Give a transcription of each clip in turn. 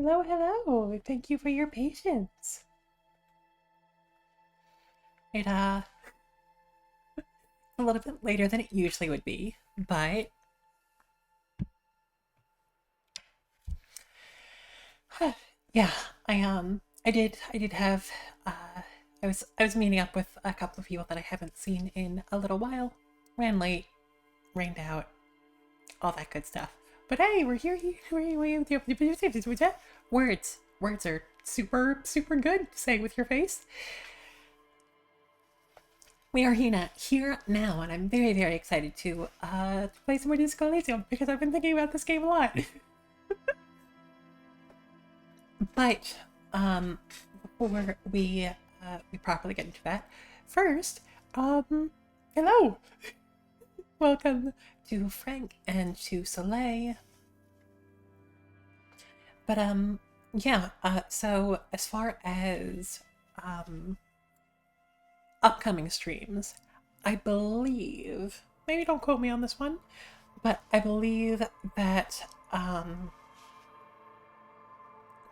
Hello, hello. Thank you for your patience. It's a little bit later than it usually would be, but yeah, I did have I was meeting up with a couple of people that I haven't seen in a little while. Ran late, rained out, all that good stuff. But hey, we're here. Words are super good to say with your face. We are here now, and I'm very excited to play some more Disco Elysium because I've been thinking about this game a lot. But before we properly get into that, first, hello, welcome to Frank and to Soleil. But yeah. So as far as upcoming streams, I believe, maybe don't quote me on this one, but I believe that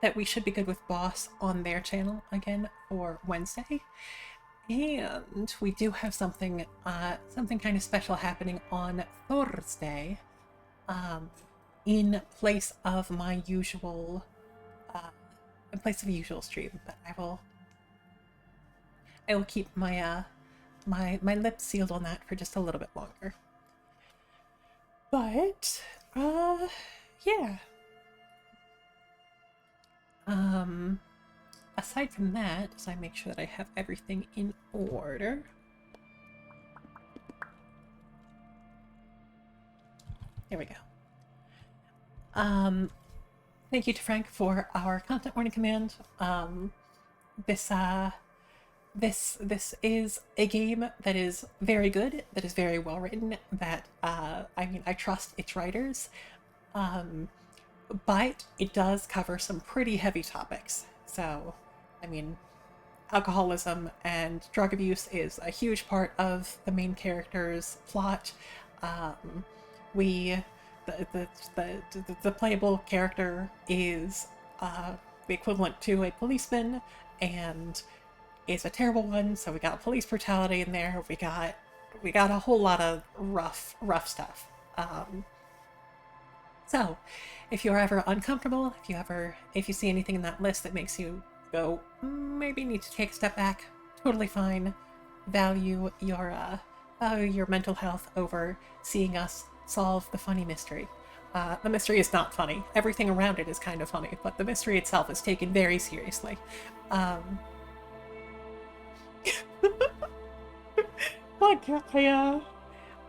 that we should be good with Boss on their channel again for Wednesday. And we do have something kind of special happening on Thursday, in place of my usual stream. But I will keep my my lips sealed on that for just a little bit longer. But yeah. Aside from that, as I make sure that I have everything in order. There we go. Thank you to Frank for our content warning command. This is a game that is very good, that is very well written, that I trust its writers. But it does cover some pretty heavy topics. So, I mean, alcoholism and drug abuse is a huge part of the main character's plot. We, the playable character is the equivalent to a policeman, and is a terrible one. So we got police brutality in there. We got a whole lot of rough stuff. So, if you're ever uncomfortable, if you see anything in that list that makes you go, maybe need to take a step back, totally fine. Value your mental health over seeing us solve the funny mystery. The mystery is not funny. Everything around it is kind of funny, but the mystery itself is taken very seriously. Look,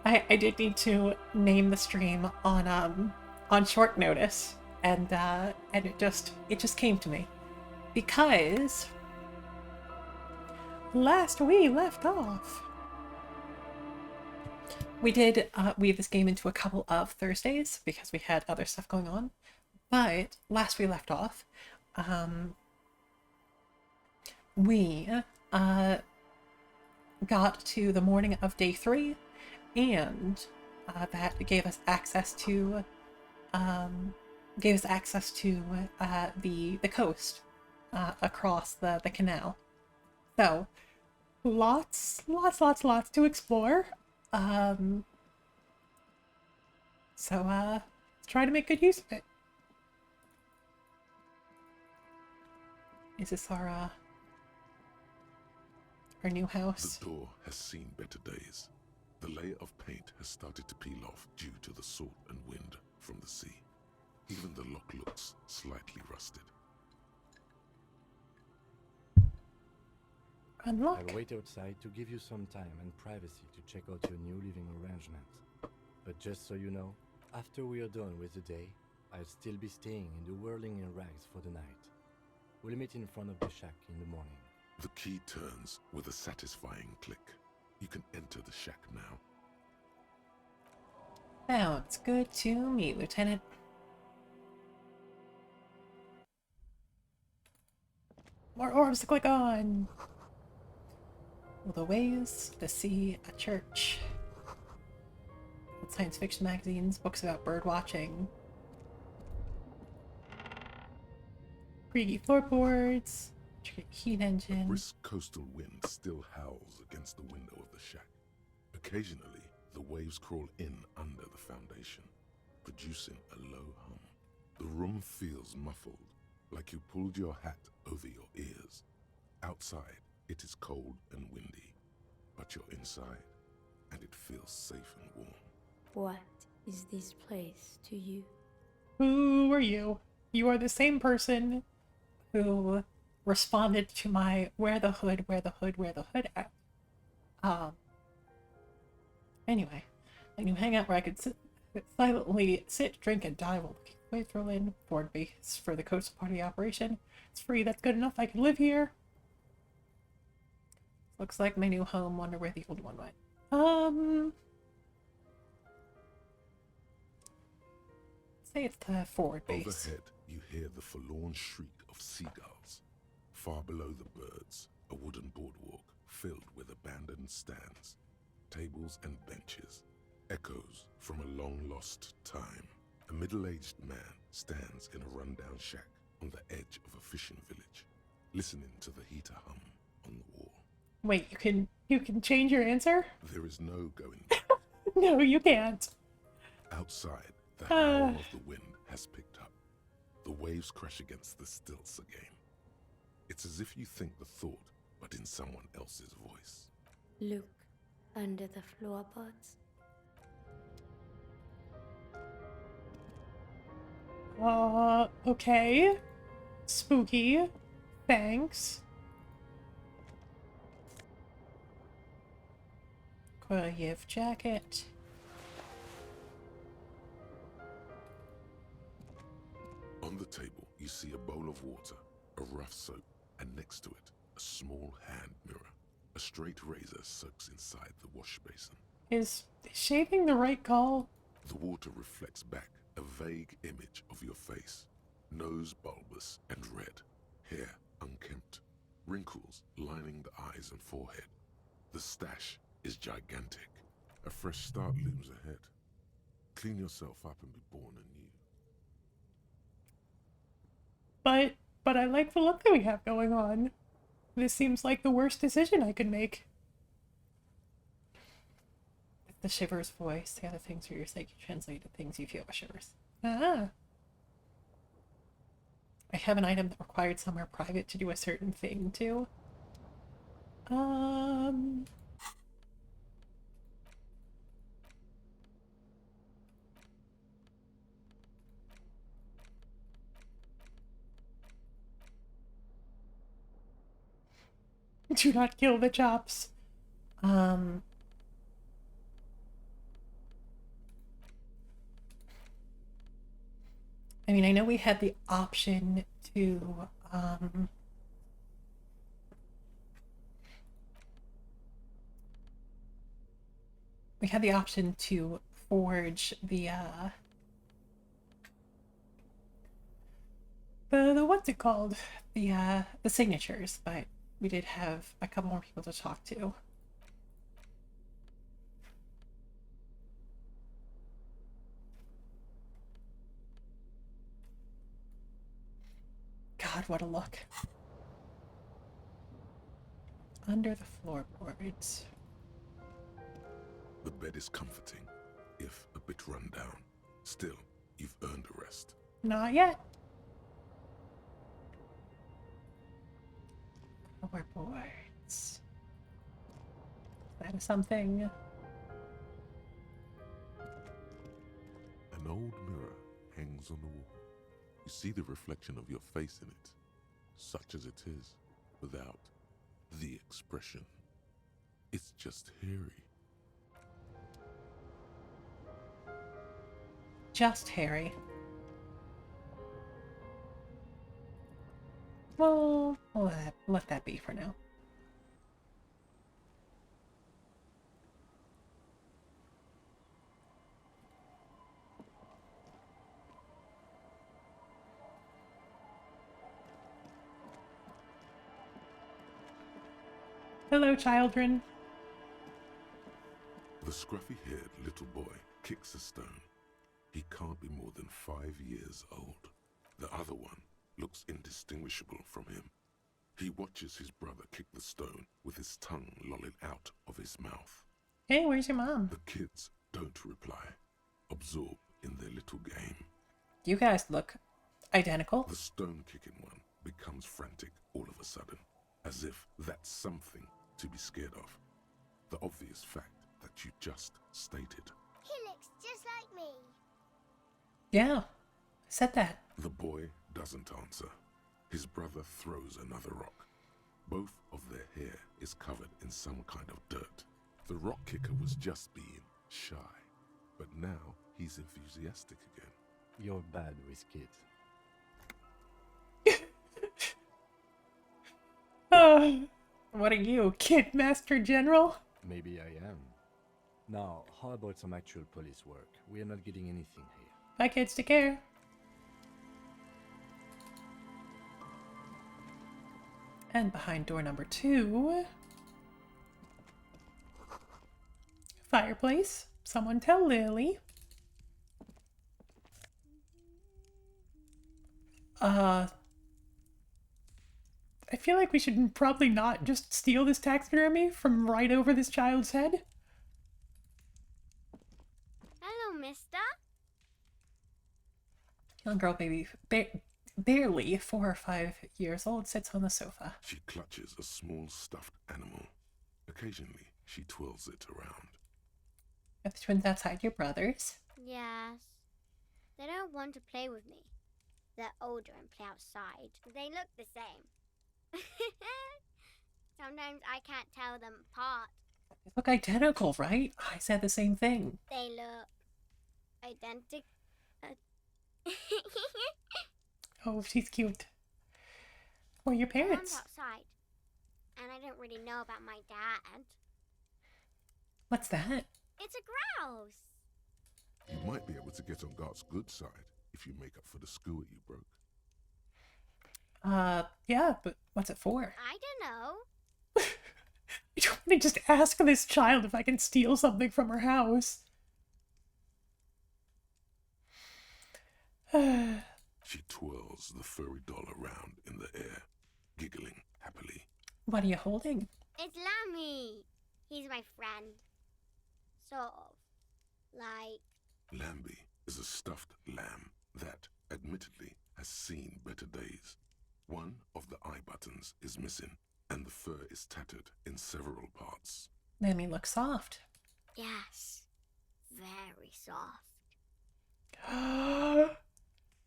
I did need to name the stream on short notice, and it just came to me because last we left off, we did weave this game into a couple of Thursdays because we had other stuff going on. But last we left off, we got to the morning of day 3, and that gave us access to the coast across the canal. So lots to explore. So let's try to make good use of it. Is this our new house? The door has seen better days. The layer of paint has started to peel off due to the salt and wind from the sea. Even the lock looks slightly rusted. Unlock. I'll wait outside to give you some time and privacy to check out your new living arrangement. But just so you know, after we are done with the day, I'll still be staying in the whirling in rags for the night. We'll meet in front of the shack in the morning. The key turns with a satisfying click. You can enter the shack now. Sounds good to me, Lieutenant. More orbs to click on. The ways, the sea, a church. Science fiction magazines, books about bird watching. creaky floorboards, intricate heat A engine. brisk coastal wind still howls against the window of the shack. Occasionally, the waves crawl in under the foundation, producing a low hum. The room feels muffled, like you pulled your hat over your ears. Outside, it is cold and windy, but you're inside, and it feels safe and warm. What is this place to you? Who are you? You are the same person who responded to my where the hood at. Anyway, a new hangout where I could silently sit, drink, and die while looking way throw in board base for the coastal party operation. It's free, that's good enough, I can live here. Looks like my new home, wonder where the old one went. Say it's the forward base. Overhead, you hear the forlorn shriek of seagulls. Far below the birds, a wooden boardwalk filled with abandoned stands, tables and benches, echoes from a long-lost time. A middle-aged man stands in a rundown shack on the edge of a fishing village, listening to the heater hum on the wall. Wait, you can change your answer? There is no going back. No, you can't. Outside, the howl of the wind has picked up. The waves crash against the stilts again. It's as if you think the thought, but in someone else's voice. Look under the floorboards. Okay. Spooky. Thanks. Koyev jacket. On the table, you see a bowl of water, a rough soap, and next to it, a small hand mirror. A straight razor soaks inside the wash basin. Is shaving the right call? The water reflects back a vague image of your face. Nose bulbous and red, hair unkempt, wrinkles lining the eyes and forehead. The stash is gigantic. A fresh start looms ahead. Clean yourself up and be born anew. But I like the look that we have going on. This seems like the worst decision I could make. The shivers voice. The other things for your sake you translate to things you feel with shivers. Ah. I have an item that required somewhere private to do a certain thing to. Do not kill the chops. I mean, I know we had the option to, we had the option to forge the what's it called? The signatures, but we did have a couple more people to talk to. God, what a look. Under the floorboards. The bed is comforting, if a bit run down. Still, you've earned a rest. Not yet. Floorboards. That is something. An old mirror hangs on the wall. You see the reflection of your face in it, such as it is, without the expression. It's just hairy. Just Harry. Well, let that be for now. Hello, children. The scruffy-haired little boy kicks a stone. He can't be more than 5 years old. The other one, looks indistinguishable from him. He watches his brother kick the stone with his tongue lolling out of his mouth. Hey, where's your mom? The kids don't reply, absorbed in their little game. You guys look identical. The stone-kicking one becomes frantic all of a sudden, as if that's something to be scared of. The obvious fact that you just stated. He looks just like me. Yeah, I said that. The boy doesn't answer. His brother throws another rock. Both of their hair is covered in some kind of dirt. The rock kicker was just being shy, but now he's enthusiastic again. You're bad with kids. What are you, Kid Master General? Maybe I am. Now, how about some actual police work? We are not getting anything here. Bye, kids, take care. And behind door number 2... fireplace. Someone tell Lily. I feel like we should probably not just steal this taxidermy from right over this child's head. Hello, mister. Young girl, baby, barely 4 or 5 years old, sits on the sofa. She clutches a small stuffed animal. Occasionally, she twirls it around. Are the twins outside your brothers? Yes. They don't want to play with me. They're older and play outside. They look the same. Sometimes I can't tell them apart. They look identical, right? I said the same thing. They look identical. Oh, she's cute. Or your Mom's parents. outside, and I don't really know about my dad. What's that? It's a grouse. You might be able to get on Gart's good side if you make up for the skewer you broke. Yeah, but what's it for? I don't know. You don't want to just ask this child if I can steal something from her house. She twirls the furry doll around in the air, giggling happily. What are you holding? It's Lammy. He's my friend. Sort of. Like, Lambie is a stuffed lamb that, admittedly, has seen better days. One of the eye buttons is missing, and the fur is tattered in several parts. Lammy looks soft. yes. Very soft.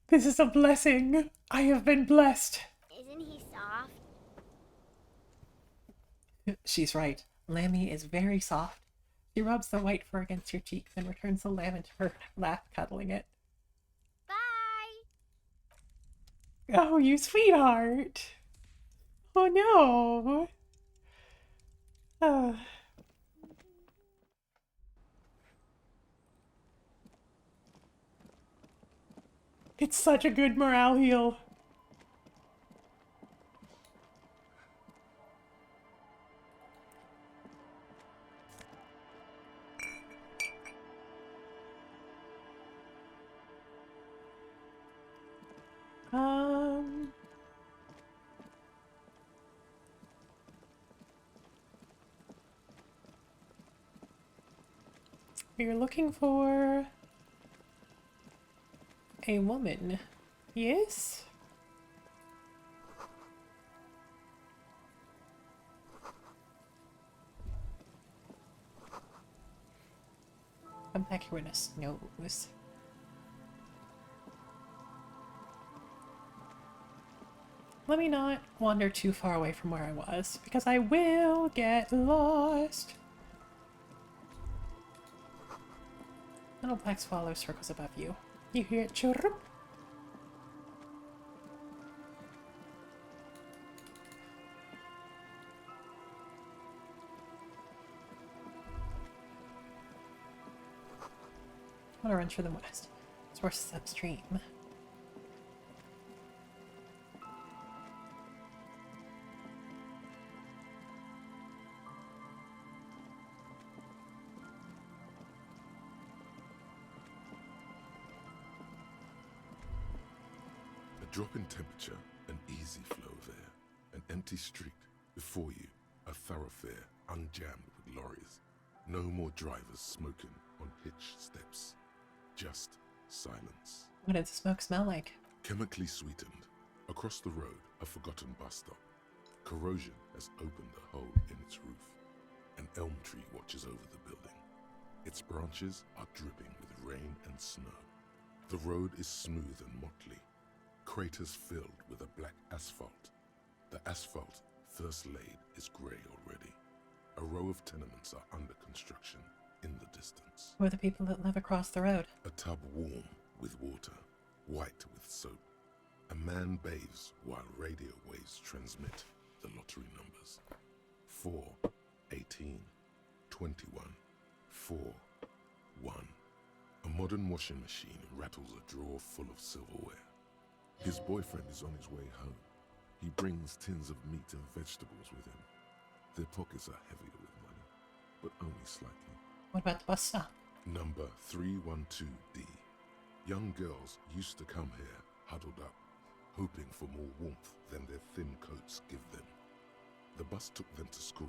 This is a blessing. I have been blessed. Isn't he soft? She's right. Lammy is very soft. She rubs the white fur against your cheek, then returns the lamb into her lap, cuddling it. Bye. Oh, you sweetheart. Oh, no. It's such a good morale heal. You're looking for a woman, yes? Come back here with a nose. Let me not wander too far away from where I was, because I will get lost. Little black swallow circles above you. You hear it chirrup? Water runs from the west. Source is upstream. drop in temperature, an easy flow of air. An empty street. Before you, a thoroughfare unjammed with lorries. No more drivers smoking on hitched steps. Just silence. What does the smoke smell like? Chemically sweetened. Across the road, a forgotten bus stop. Corrosion has opened a hole in its roof. An elm tree watches over the building. Its branches are dripping with rain and snow. The road is smooth and motley. Craters filled with a black asphalt. The asphalt, first laid, is grey already. A row of tenements are under construction in the distance. Who are the people that live across the road? A tub warm with water, white with soap. A man bathes while radio waves transmit the lottery numbers. 4, 18, 21, 4, 1. A modern washing machine rattles a drawer full of silverware. His boyfriend is on his way home. He brings tins of meat and vegetables with him. Their pockets are heavier with money, but only slightly. What about the bus stop? Number 312D. Young girls used to come here huddled up, hoping for more warmth than their thin coats give them. The bus took them to school.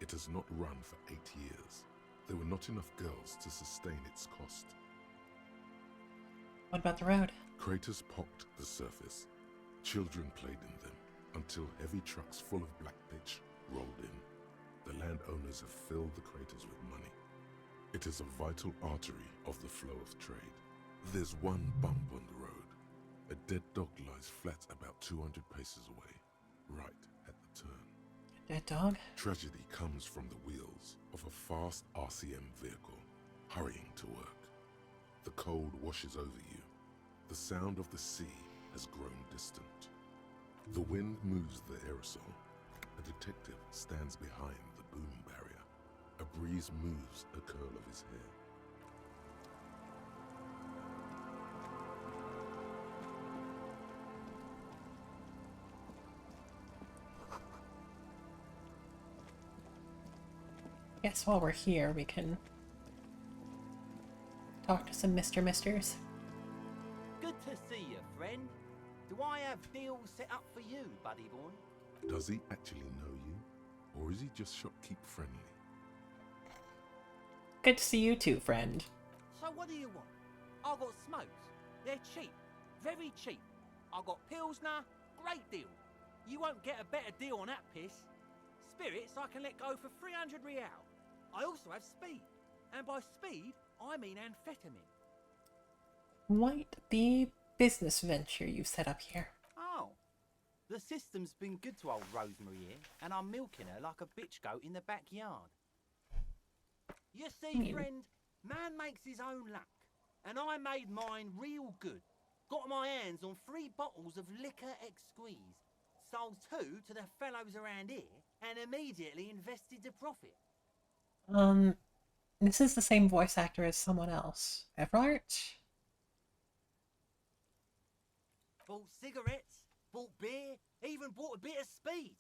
It has not run for 8 years. There were not enough girls to sustain its cost. What about the road? Craters pocked the surface. Children played in them until heavy trucks full of black pitch rolled in. The landowners have filled the craters with money. It is a vital artery of the flow of trade. There's one bump on the road. A dead dog lies flat about 200 paces away, right at the turn. A dead dog? Tragedy comes from the wheels of a fast RCM vehicle, hurrying to work. The cold washes over you. The sound of the sea has grown distant. The wind moves the aerosol. A detective stands behind the boom barrier. A breeze moves a curl of his hair. Guess while we're here, we can talk to some Misters. Good to see you, friend. Do I have deals set up for you, buddy boy? Does he actually know you? Or is he just shopkeep friendly? Good to see you too, friend. So what do you want? I got smokes. They're cheap. Very cheap. I got Pilsner. Great deal. You won't get a better deal on that piss. Spirits I can let go for 300 real. I also have speed. And by speed, I mean amphetamine. What the business venture you set up here? Oh. The system's been good to old Rosemary here, and I'm milking her like a bitch goat in the backyard. You see, friend, man makes his own luck, and I made mine real good. Got my hands on 3 bottles of liquor exquise, sold 2 to the fellows around here, and immediately invested the profit. This is the same voice actor as someone else. Everart? Bought cigarettes, bought beer, even bought a bit of speed.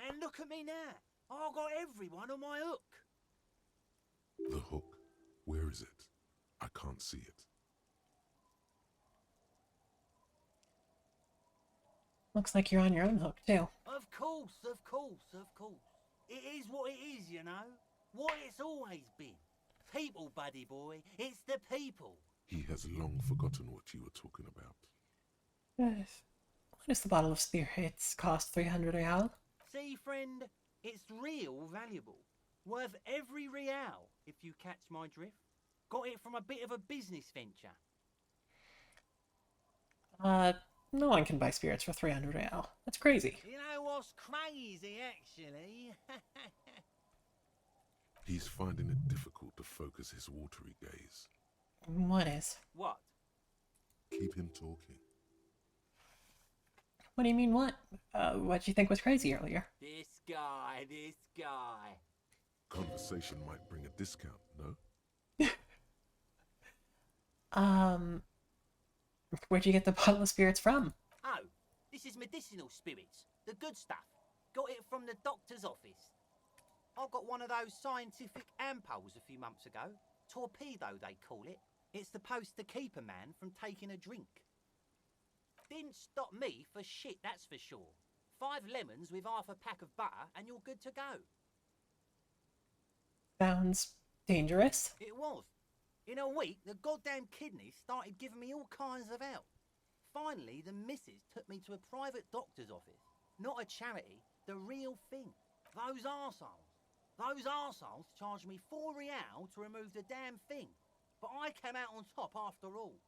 And look at me now. I got everyone on my hook. The hook? Where is it? I can't see it. Looks like you're on your own hook, too. Of course, of course, of course. It is what it is, you know. What it's always been. People, buddy boy. It's the people. He has long forgotten what you were talking about. What does the bottle of spirits cost? 300 real? See, friend, it's real valuable. Worth every real, if you catch my drift. Got it from a bit of a business venture. No one can buy spirits for 300 real. That's crazy. You know what's crazy, actually? He's finding it difficult to focus his watery gaze. What is? What? Keep him talking. What do you mean, what? What'd you think was crazy earlier? This guy. Conversation might bring a discount, no? Where'd you get the bottle of spirits from? Oh, this is medicinal spirits. The good stuff. Got it from the doctor's office. I got one of those scientific ampoules a few months ago. Torpedo, they call it. It's supposed to keep a man from taking a drink. Didn't stop me for shit, that's for sure. 5 lemons with half a pack of butter and you're good to go. Sounds dangerous. It was. In a week, the goddamn kidneys started giving me all kinds of help. Finally, the missus took me to a private doctor's office. Not a charity, the real thing. Those arseholes charged me 4 real to remove the damn thing. But I came out on top after all.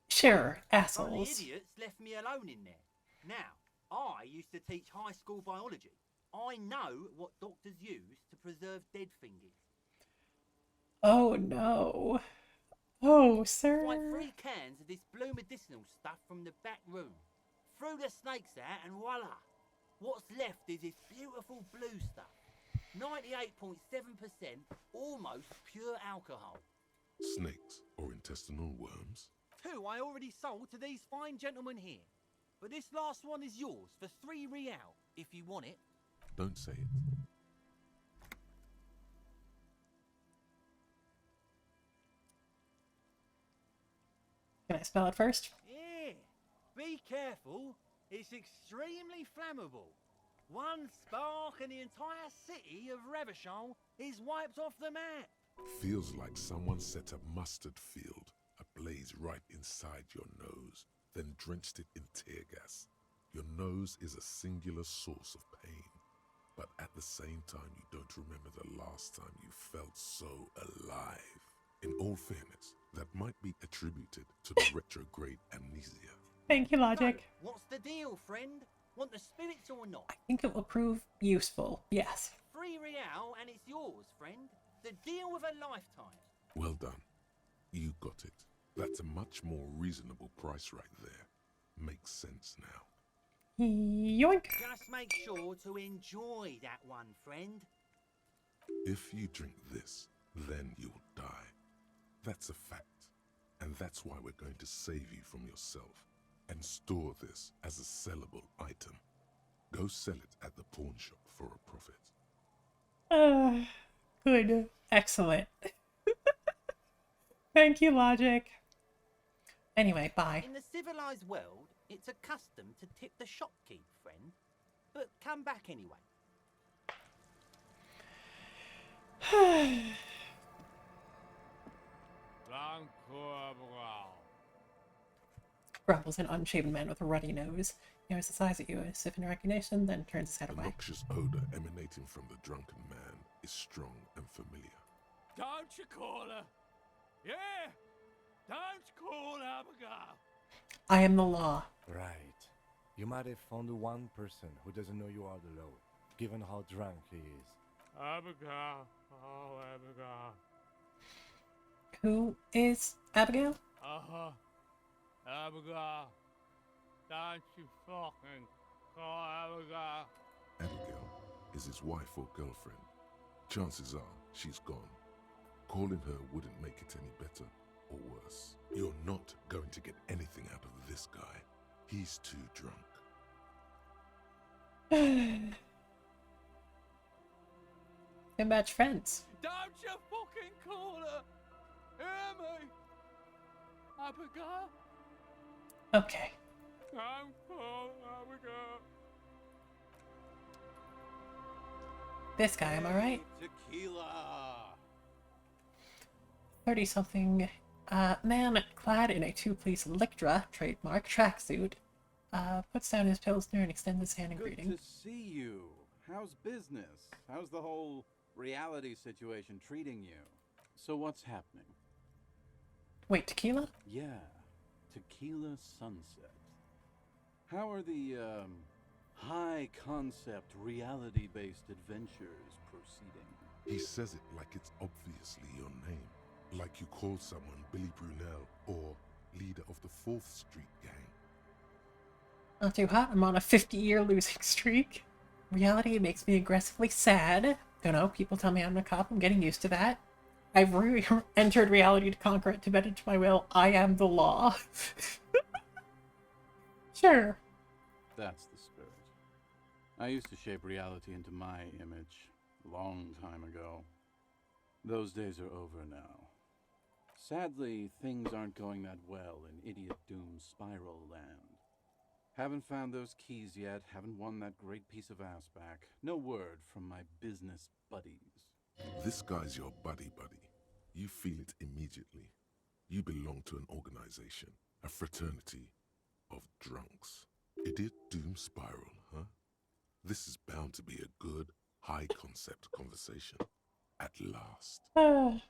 Sure, But the assholes. idiots left me alone in there. Now, I used to teach high school biology. I know what doctors use to preserve dead fingers. Oh no. Oh, Like sir. 3 cans of this blue medicinal stuff from the back room. Threw the snakes out and voila! What's left is this beautiful blue stuff. 98.7% almost pure alcohol. Snakes or intestinal worms? 2 I already sold to these fine gentlemen here. But this last one is yours for 3 real, if you want it. Don't say it. Can I spell it first? Yeah, be careful. It's extremely flammable. One spark and the entire city of Revachol is wiped off the map. Feels like someone set a mustard field ablaze right inside your nose, then drenched it in tear gas. Your nose is a singular source of pain, but at the same time you don't remember the last time you felt so alive. In all fairness, that might be attributed to the retrograde amnesia. Thank you, So, Logic. what's the deal, friend? Want the spirits or not? I think it will prove useful. Yes. 3 real and it's yours, friend. The deal of a lifetime. Well done. You got it. That's a much more reasonable price right there. Makes sense now. Yoink. Just make sure to enjoy that one, friend. If you drink this, then you'll die. That's a fact. And that's why we're going to save you from yourself and store this as a sellable item. Go sell it at the pawn shop for a profit. Good. Excellent. Thank you, Logic. Anyway, bye. In the civilized world, it's a custom to tip the shopkeep, friend. But come back anyway. Grumbles an unshaven man with a ruddy nose. He knows the size at you as if in recognition, then turns his head The away. noxious odor emanating from the drunken man is strong and familiar. Don't you call her? Yeah! Don't call Abigail! I am the law. Right. You might have found one person who doesn't know you are the law, given how drunk he is. Abigail. Oh, Abigail. Who is Abigail? Uh-huh. Abigail. Don't you fucking call Abigail. Abigail is his wife or girlfriend. Chances are she's gone. Calling her wouldn't make it any better or worse. You're not going to get anything out of this guy. He's too drunk. Good match friends. Don't you fucking call her. Hear me? Abigail. Okay. Don't call Abigail. This guy, am I right? Tequila. 30-something man clad in a two-piece Lictra trademark tracksuit puts down his pilsner and extends his hand in Good greeting. to see you. How's business? How's the whole reality situation treating you? So what's happening? Wait, tequila? Yeah, Tequila Sunset. How are the, high-concept, reality-based adventures proceeding? He says it like it's obviously your name. Like you call someone Billy Brunel or leader of the 4th Street gang. Not too hot. I'm on a 50-year losing streak. Reality makes me aggressively sad. Don't know, people tell me I'm a cop. I'm getting used to that. I've entered reality to conquer it, to bend it to my will. I am the law. Sure. That's the spirit. I used to shape reality into my image a long time ago. Those days are over now. Sadly, things aren't going that well in Idiot Doom's Spiral Land. Haven't found those keys yet, haven't won that great piece of ass back. No word from my business buddies. This guy's your buddy. You feel it immediately. You belong to an organization, a fraternity of drunks. Idiot Doom Spiral, huh? This is bound to be a good, high-concept conversation. At last.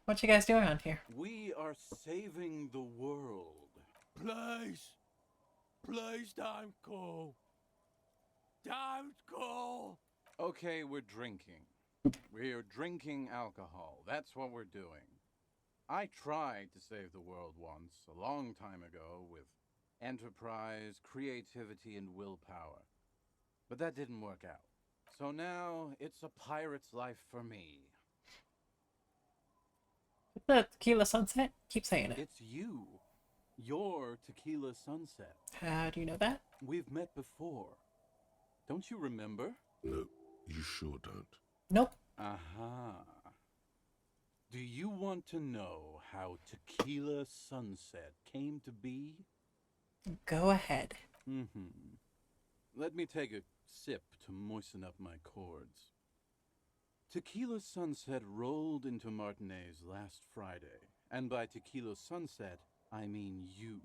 What you guys doing around here? We are saving the world. Please. Please don't go. Don't go. Okay, we're drinking. We're drinking alcohol. That's what we're doing. I tried to save the world once, a long time ago, with enterprise, creativity, and willpower. But that didn't work out. So now, it's a pirate's life for me. The Tequila Sunset? Keep saying it. It's you. You're Tequila Sunset. How do you know that? We've met before. Don't you remember? No, you sure don't. Nope. Aha. Do you want to know how Tequila Sunset came to be? Go ahead. Let me take a sip to moisten up my cords. Tequila Sunset rolled into Martinez last Friday, and by Tequila Sunset, I mean you.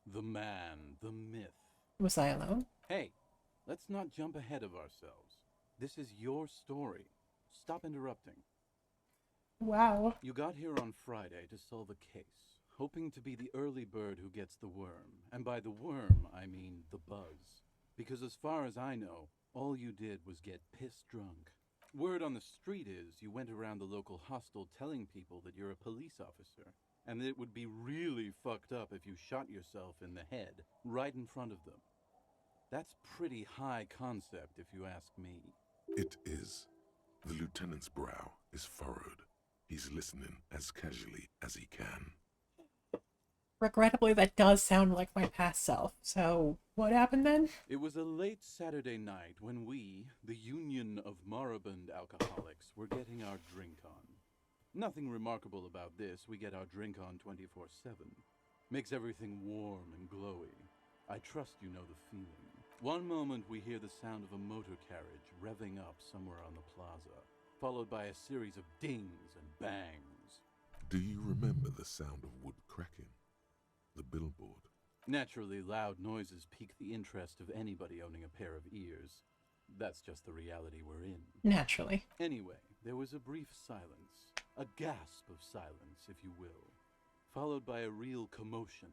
The man, the myth. Was I alone? Hey, let's not jump ahead of ourselves. This is your story. Stop interrupting. Wow. You got here on Friday to solve a case, hoping to be the early bird who gets the worm. And by the worm, I mean the buzz. Because as far as I know, all you did was get piss drunk. Word on the street is you went around the local hostel telling people that you're a police officer, and that it would be really fucked up if you shot yourself in the head, right in front of them. That's pretty high concept, if you ask me. It is. The lieutenant's brow is furrowed. He's listening as casually as he can. Regrettably, that does sound like my past self. So, what happened then? It was a late Saturday night when we, the Union of Moribund Alcoholics, were getting our drink on. Nothing remarkable about this. We get our drink on 24/7. Makes everything warm and glowy. I trust you know the feeling. One moment we hear the sound of a motor carriage revving up somewhere on the plaza, followed by a series of dings and bangs. Do you remember the sound of wood cracking? The billboard? Naturally, loud noises pique the interest of anybody owning a pair of ears. That's just the reality we're in. Naturally. Anyway, there was a brief silence. A gasp of silence, if you will. Followed by a real commotion.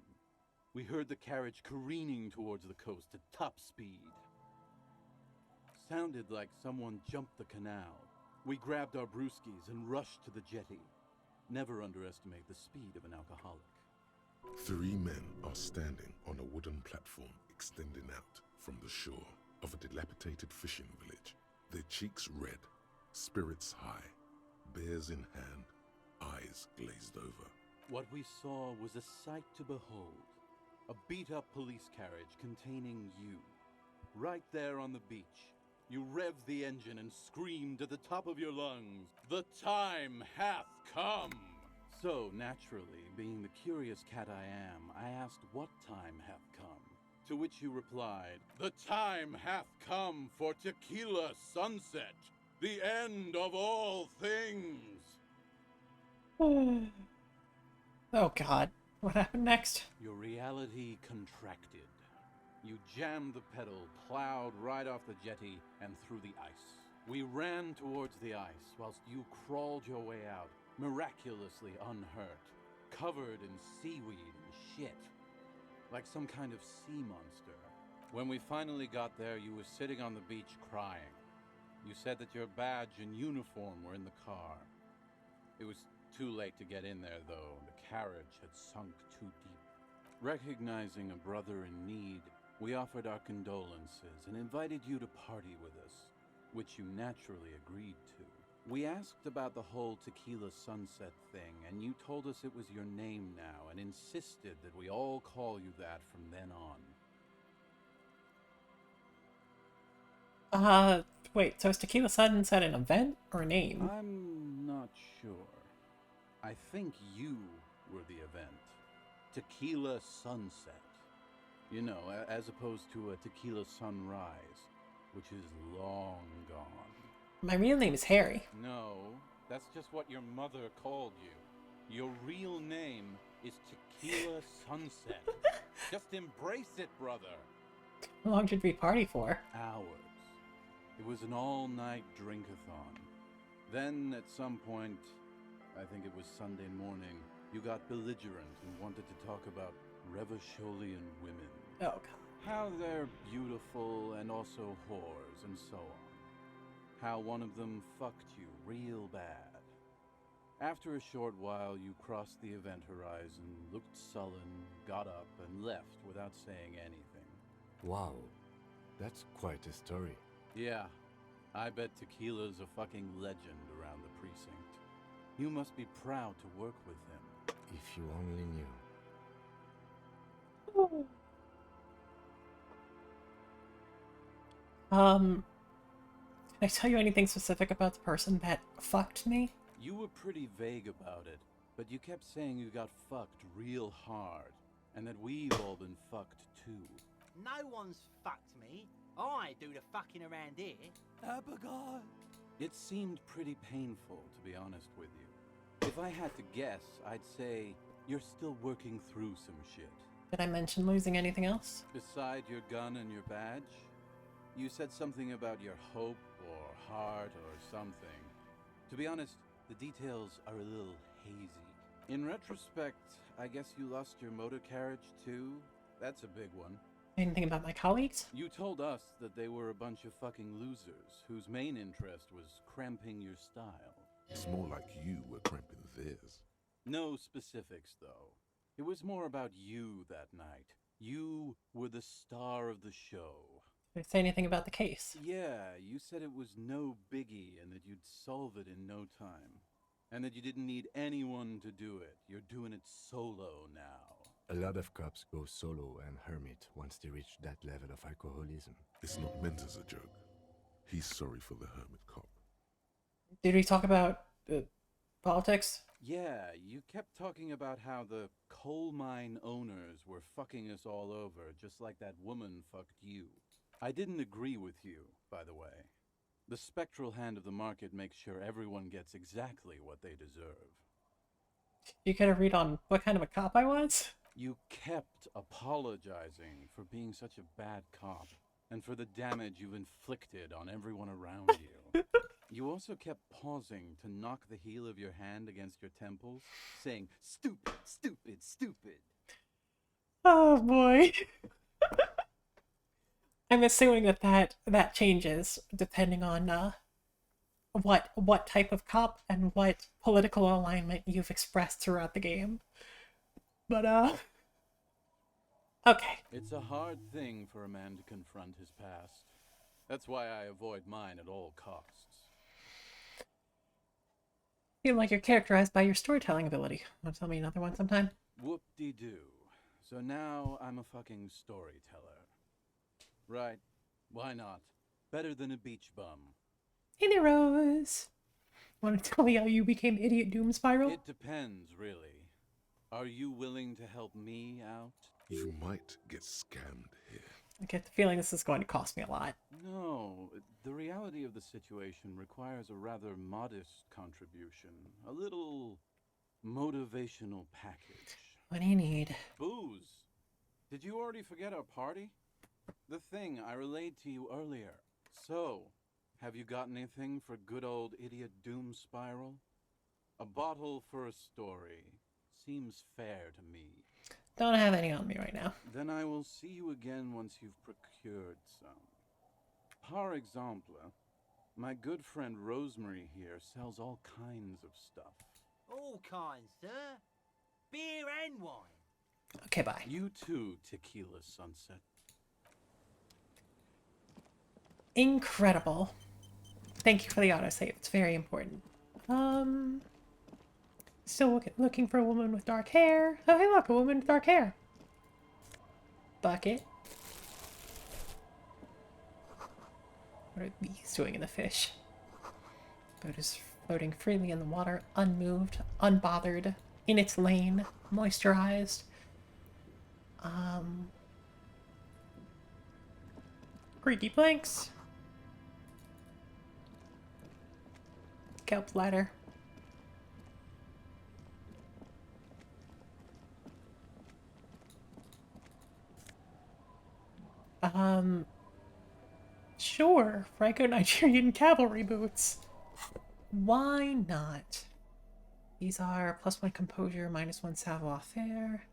We heard the carriage careening towards the coast at top speed. Sounded like someone jumped the canal. We grabbed our brewskis and rushed to the jetty. Never underestimate the speed of an alcoholic. 3 men are standing on a wooden platform extending out from the shore of a dilapidated fishing village. Their cheeks red, spirits high, beers in hand, eyes glazed over. What we saw was a sight to behold. A beat-up police carriage containing you. Right there on the beach. You revved the engine and screamed at the top of your lungs, "The time hath come!" So, naturally, being the curious cat I am, I asked what time hath come. To which you replied, "The time hath come for Tequila Sunset, the end of all things." Oh god. What happened next? Your reality contracted. You jammed the pedal, plowed right off the jetty, and through the ice. We ran towards the ice, whilst you crawled your way out, miraculously unhurt, covered in seaweed and shit, like some kind of sea monster. When we finally got there, you were sitting on the beach crying. You said that your badge and uniform were in the car. It was too late to get in there, though. The carriage had sunk too deep. Recognizing a brother in need, we offered our condolences and invited you to party with us, which you naturally agreed to. We asked about the whole Tequila Sunset thing, and you told us it was your name now and insisted that we all call you that from then on. Wait, so is Tequila Sunset an event or a name? I'm not sure. I think you were the event. Tequila sunset. You know, as opposed to a tequila sunrise, which is long gone. My real name is Harry. No, that's just what your mother called you. Your real name is Tequila Sunset. Just embrace it, brother. How long did we party for? Hours. It was an all-night drink-a-thon. Then, at some point, I think it was Sunday morning, you got belligerent and wanted to talk about Revacholian women. Oh, God. How they're beautiful and also whores and so on. How one of them fucked you real bad. After a short while, you crossed the event horizon, looked sullen, got up, and left without saying anything. Wow, that's quite a story. Yeah, I bet Tequila's a fucking legend around the precinct. You must be proud to work with him. If you only knew. Can I tell you anything specific about the person that fucked me? You were pretty vague about it, but you kept saying you got fucked real hard, and that we've all been fucked too. No one's fucked me. I do the fucking around here. Abigail! It seemed pretty painful, to be honest with you. If I had to guess, I'd say you're still working through some shit. Did I mention losing anything else? Beside your gun and your badge, you said something about your hope or heart or something. To be honest, the details are a little hazy. In retrospect, I guess you lost your motor carriage too? That's a big one. Anything about my colleagues? You told us that they were a bunch of fucking losers whose main interest was cramping your style. It's more like you were cramping theirs. No specifics, though. It was more about you that night. You were the star of the show. Did I say anything about the case? Yeah, you said it was no biggie and that you'd solve it in no time. And that you didn't need anyone to do it. You're doing it solo now. A lot of cops go solo and hermit once they reach that level of alcoholism. It's not meant as a joke. He's sorry for the hermit cop. Did we talk about politics? Yeah, you kept talking about how the coal mine owners were fucking us all over, just like that woman fucked you. I didn't agree with you, by the way. The spectral hand of the market makes sure everyone gets exactly what they deserve. You get a read on what kind of a cop I was? You kept apologizing for being such a bad cop, and for the damage you've inflicted on everyone around you. You also kept pausing to knock the heel of your hand against your temples, saying, "Stupid, stupid, stupid." Oh boy. I'm assuming that changes depending on what type of cop and what political alignment you've expressed throughout the game. But okay. It's a hard thing for a man to confront his past. That's why I avoid mine at all costs. Feel like you're characterized by your storytelling ability. Want to tell me another one sometime? Whoop-de-doo. So now I'm a fucking storyteller. Right. Why not? Better than a beach bum. Hey there, Rose. Want to tell me how you became Idiot Doom Spiral? It depends, really. Are you willing to help me out? You might get scammed here. I get the feeling this is going to cost me a lot. No, the reality of the situation requires a rather modest contribution. A little motivational package. What do you need? Booze. Did you already forget our party? The thing I relayed to you earlier. So, have you got anything for good old Idiot Doom Spiral? A bottle for a story. Seems fair to me. Don't have any on me right now. Then I will see you again once you've procured some. Par exemple, my good friend Rosemary here sells all kinds of stuff. All kinds, sir. Beer and wine. Okay, bye. You too, Tequila Sunset. Incredible. Thank you for the autosave. It's very important. Still looking for a woman with dark hair. Oh, hey, look, a woman with dark hair. Bucket. What are these doing in the fish? Boat is floating freely in the water, unmoved, unbothered, in its lane, moisturized. Creaky planks. Kelp ladder. Sure, Franco-Nigerian cavalry boots. Why not? These are +1 composure, -1 savoir-faire.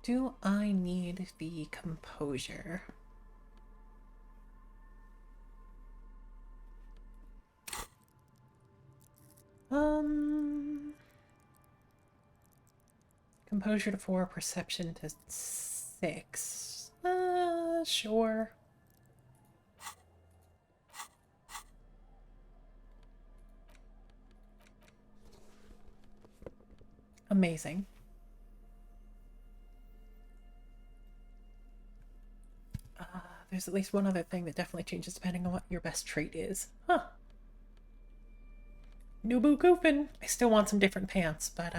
Do I need the composure? Composure to 4, perception to 6. Sure. Amazing. There's at least one other thing that definitely changes depending on what your best trait is. Huh. Nubu Goofin. I still want some different pants, but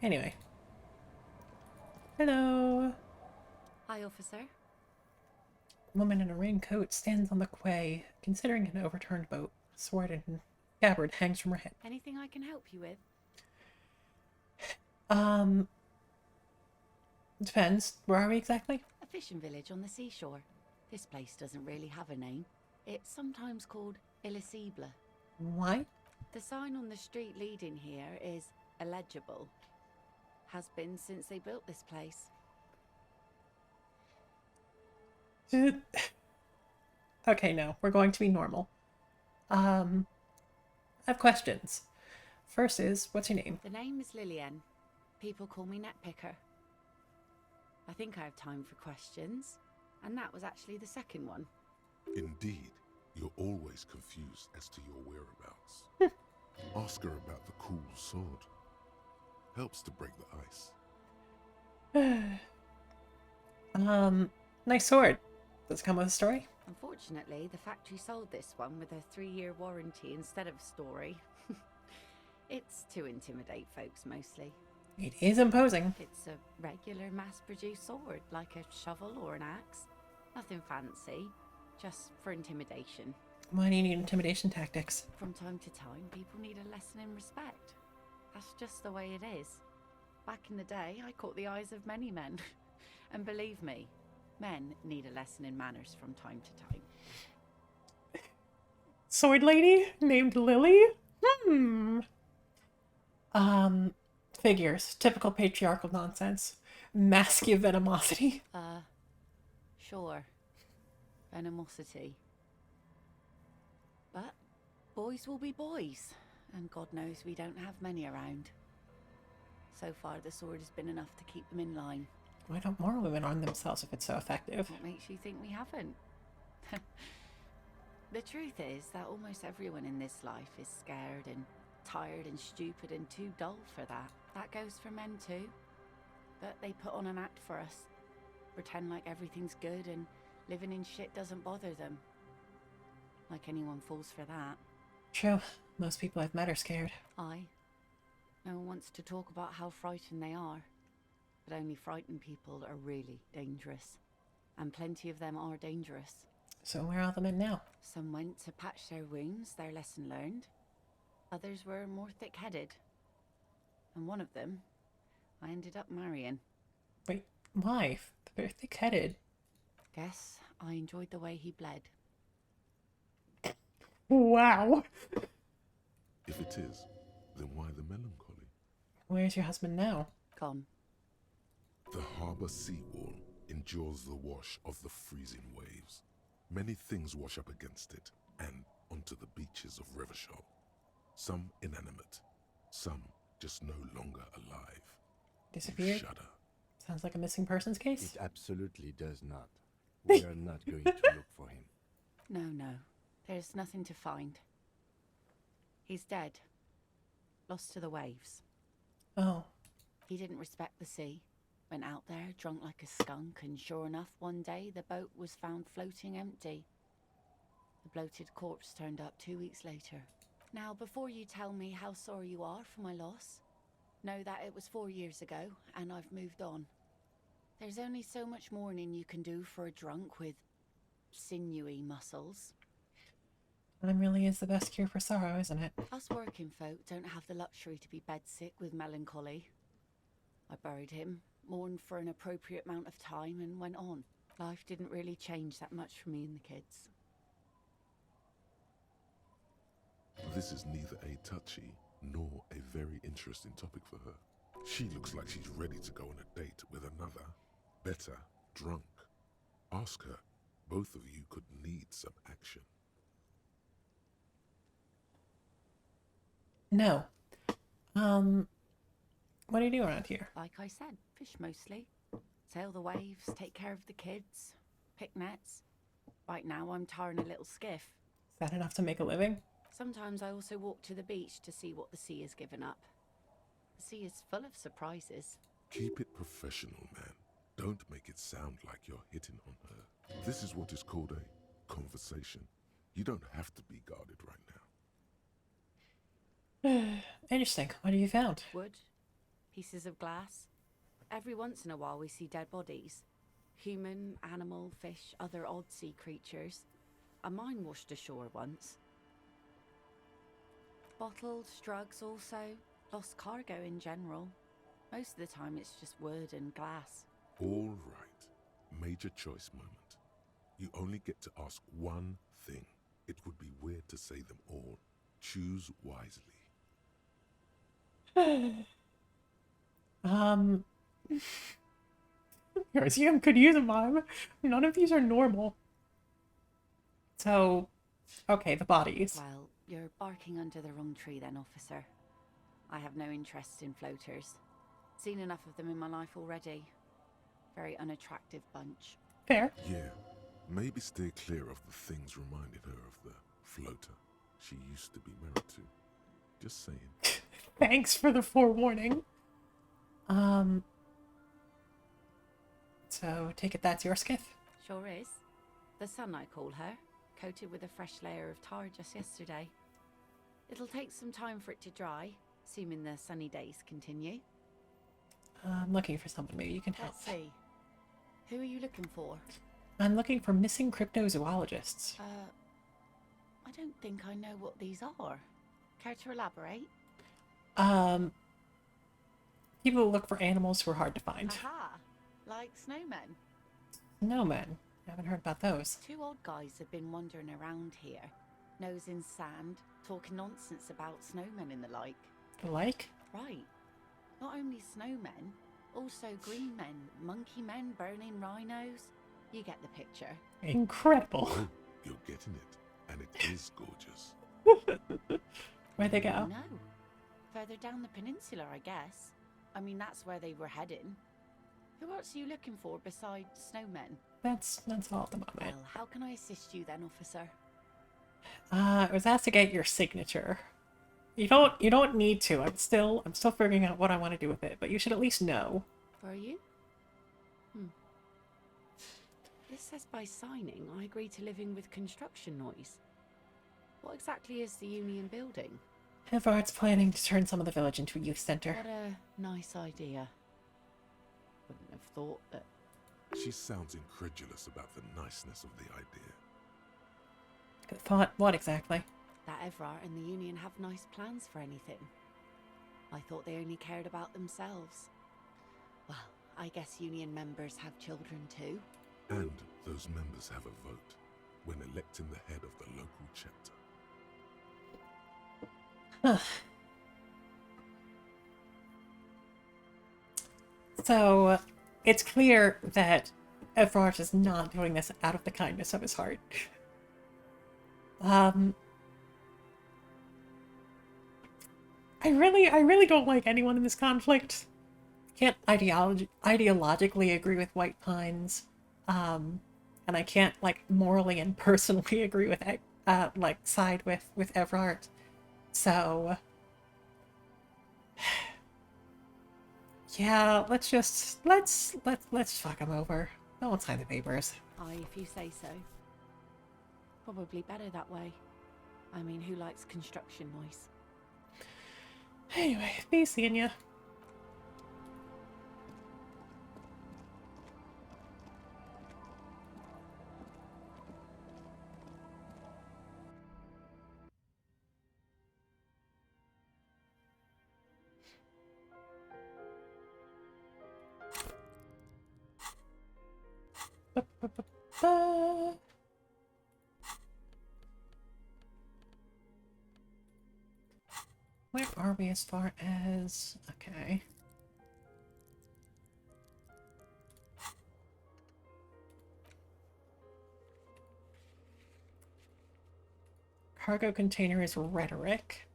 anyway. Hello. Hi, officer. A woman in a raincoat stands on the quay, considering an overturned boat. A sword and scabbard hangs from her head. Anything I can help you with? Depends. Where are we exactly? A fishing village on the seashore. This place doesn't really have a name. It's sometimes called Elysium. Why? The sign on the street leading here is illegible. Has been since they built this place. Okay, no. We're going to be normal. I have questions. First is, what's your name? The name is Lillian. People call me Netpicker. I think I have time for questions. And that was actually the second one. Indeed, you're always confused as to your whereabouts. Ask her about the cool sword. Helps to break the ice. Nice sword. Does it come with a story? Unfortunately, the factory sold this one with a 3-year warranty instead of a story. It's to intimidate folks mostly. It is imposing. It's a regular mass-produced sword, like a shovel or an axe. Nothing fancy, just for intimidation. Why do you need intimidation tactics? From time to time, people need a lesson in respect. That's just the way it is. Back in the day, I caught the eyes of many men. And believe me, men need a lesson in manners from time to time. Sword lady named Lily? Figures. Typical patriarchal nonsense. Masculine venomosity. Sure. Venomosity. But boys will be boys, and God knows we don't have many around. So far, the sword has been enough to keep them in line. Why don't more women arm themselves if it's so effective? What makes you think we haven't? The truth is that almost everyone in this life is scared and tired and stupid and too dull for that. That goes for men too. But they put on an act for us. Pretend like everything's good and living in shit doesn't bother them. Like anyone falls for that. True. Most people I've met are scared. Aye. No one wants to talk about how frightened they are. But only frightened people are really dangerous. And plenty of them are dangerous. So where are the men now? Some went to patch their wounds, their lesson learned. Others were more thick-headed. And one of them, I ended up marrying. Wait, why? They're thick-headed. Guess I enjoyed the way he bled. Wow. If it is, then why the melancholy? Where's your husband now? Gone. The harbour seawall endures the wash of the freezing waves. Many things wash up against it and onto the beaches of Rivershore. Some inanimate, some just no longer alive. Disappeared? Shudder. Sounds like a missing persons case. It absolutely does not. We are not going to look for him. No. There's nothing to find. He's dead. Lost to the waves. Oh. He didn't respect the sea. Went out there, drunk like a skunk, and sure enough, one day the boat was found floating empty. The bloated corpse turned up 2 weeks later. Now, before you tell me how sorry you are for my loss, know that it was 4 years ago, and I've moved on. There's only so much mourning you can do for a drunk with sinewy muscles. Time really is the best cure for sorrow, isn't it? Us working folk don't have the luxury to be bedsick with melancholy. I buried him, mourned for an appropriate amount of time, and went on. Life didn't really change that much for me and the kids. This is neither a touchy nor a very interesting topic for her. She looks like she's ready to go on a date with another, better, drunk. Ask her. Both of you could need some action. No. What do you do around here? Like I said, fish mostly. Sail the waves, take care of the kids, pick nets. Right now I'm tarring a little skiff. Is that enough to make a living? Sometimes I also walk to the beach to see what the sea has given up. The sea is full of surprises. Keep it professional, man. Don't make it sound like you're hitting on her. This is what is called a conversation. You don't have to be guarded right now. Interesting. What have you found? Wood, pieces of glass. Every once in a while we see dead bodies. Human, animal, fish, other odd sea creatures. A mine washed ashore once. Bottles, drugs also. Lost cargo in general. Most of the time it's just wood and glass. All right. Major choice moment. You only get to ask one thing. It would be weird to say them all. Choose wisely. Elysium could use a mime. None of these are normal. So, okay, the bodies. Well, you're barking under the wrong tree then, officer. I have no interest in floaters. Seen enough of them in my life already. Very unattractive bunch. Fair. Yeah, maybe stay clear of the things reminding her of the floater she used to be married to. Just saying. Thanks for the forewarning. So, take it that's your skiff? Sure is. The sun, I call her. Coated with a fresh layer of tar just yesterday. It'll take some time for it to dry, assuming the sunny days continue. I'm looking for someone. Maybe you can help. Let's see. Who are you looking for? I'm looking for missing cryptozoologists. I don't think I know what these are. Care to elaborate? People who look for animals who are hard to find. Aha! Like snowmen. Snowmen. I haven't heard about those. 2 old guys have been wandering around here, nose in sand, talking nonsense about snowmen and the like. The like? Right. Not only snowmen, also green men, monkey men, burning rhinos. You get the picture. Incredible. Oh, you're getting it. And it is gorgeous. Where'd they go? No. Further down the peninsula, I guess. I mean, that's where they were heading. Who else are you looking for besides snowmen? That's all at the moment. Well, how can I assist you then, officer? I was asked to get your signature. You don't need to. I'm still figuring out what I want to do with it, but you should at least know. Are you? This says by signing, I agree to living with construction noise. What exactly is the Union building? Evart's planning to turn some of the village into a youth center. What a nice idea. Wouldn't have thought that. She sounds incredulous about the niceness of the idea. Good thought. What exactly? That Evrart and the Union have nice plans for anything. I thought they only cared about themselves. Well, I guess Union members have children too. And those members have a vote when electing the head of the local chapter. So, it's clear that Evrart is not doing this out of the kindness of his heart. I really don't like anyone in this conflict. Can't ideologically agree with White Pines, and I can't like morally and personally agree with side with Evrart. So Yeah, let's fuck him over. No one sign the papers. Aye, if you say so. Probably better that way. I mean, who likes construction noise? Anyway, be seeing ya. Ba-ba-ba-ba. Where are we as far as... Okay. Cargo container is rhetoric.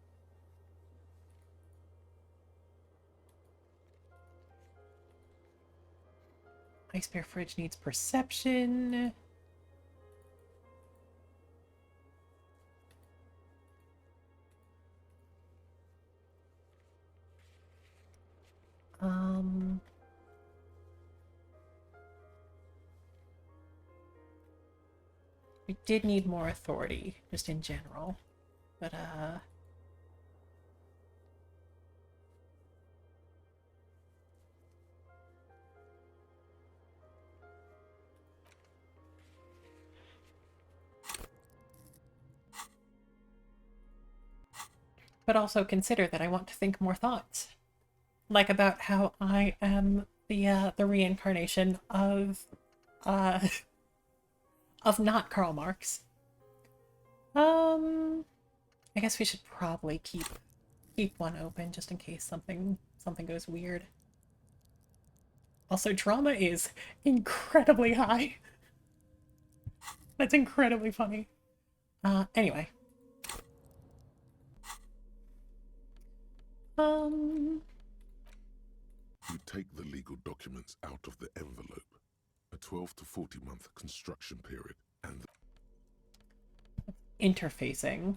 Ice bear fridge needs perception. We did need more authority, just in general. But, but also consider that I want to think more thoughts. Like about how I am the reincarnation of not Karl Marx. I guess we should probably keep one open just in case something goes weird. Also, drama is incredibly high. That's incredibly funny. Anyway. You take the legal documents out of the envelope. A 12 to 40 month construction period and Interfacing.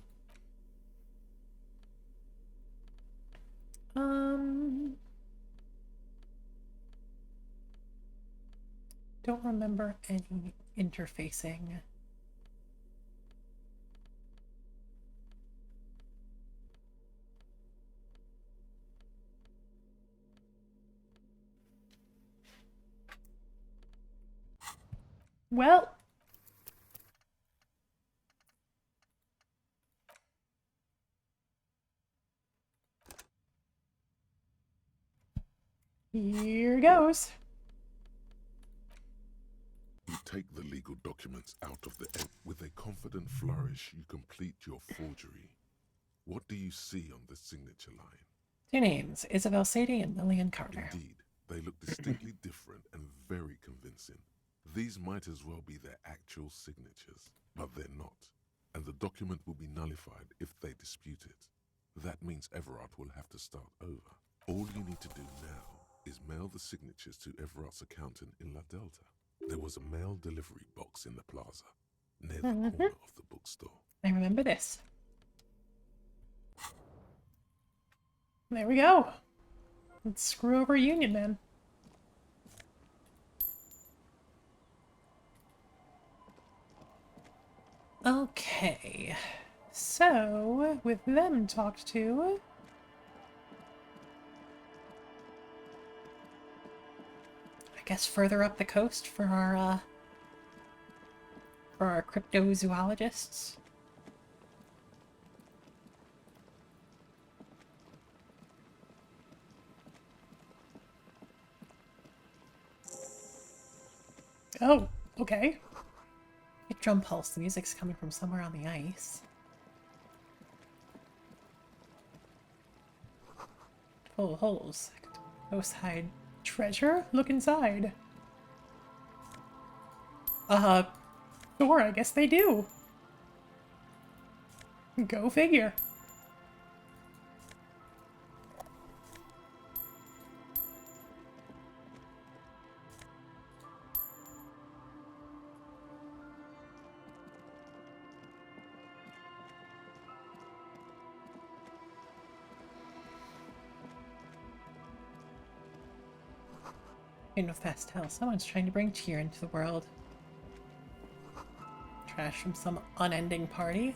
Don't remember any interfacing. Well, here goes. you take the legal documents out of the with a confident flourish you complete your forgery. What do you see on the signature line? 2 names, Isabel Sadie and Lillian Carter. Indeed, they look distinctly different and very convincing. These might as well be their actual signatures, but they're not, and the document will be nullified if they dispute it. That means Everard will have to start over. All you need to do now is mail the signatures to Everard's accountant in La Delta. There was a mail delivery box in the plaza, near the corner of the bookstore. I remember this. There we go. Let's screw over Union Man. Okay. So, with them talked to... I guess further up the coast for our cryptozoologists. Oh, okay. Hit drum pulse. The music's coming from somewhere on the ice. Full of holes. Ghost hide treasure? Look inside. Sure, I guess they do. Go figure. In with Pastel, someone's trying to bring cheer into the world. Trash from some unending party.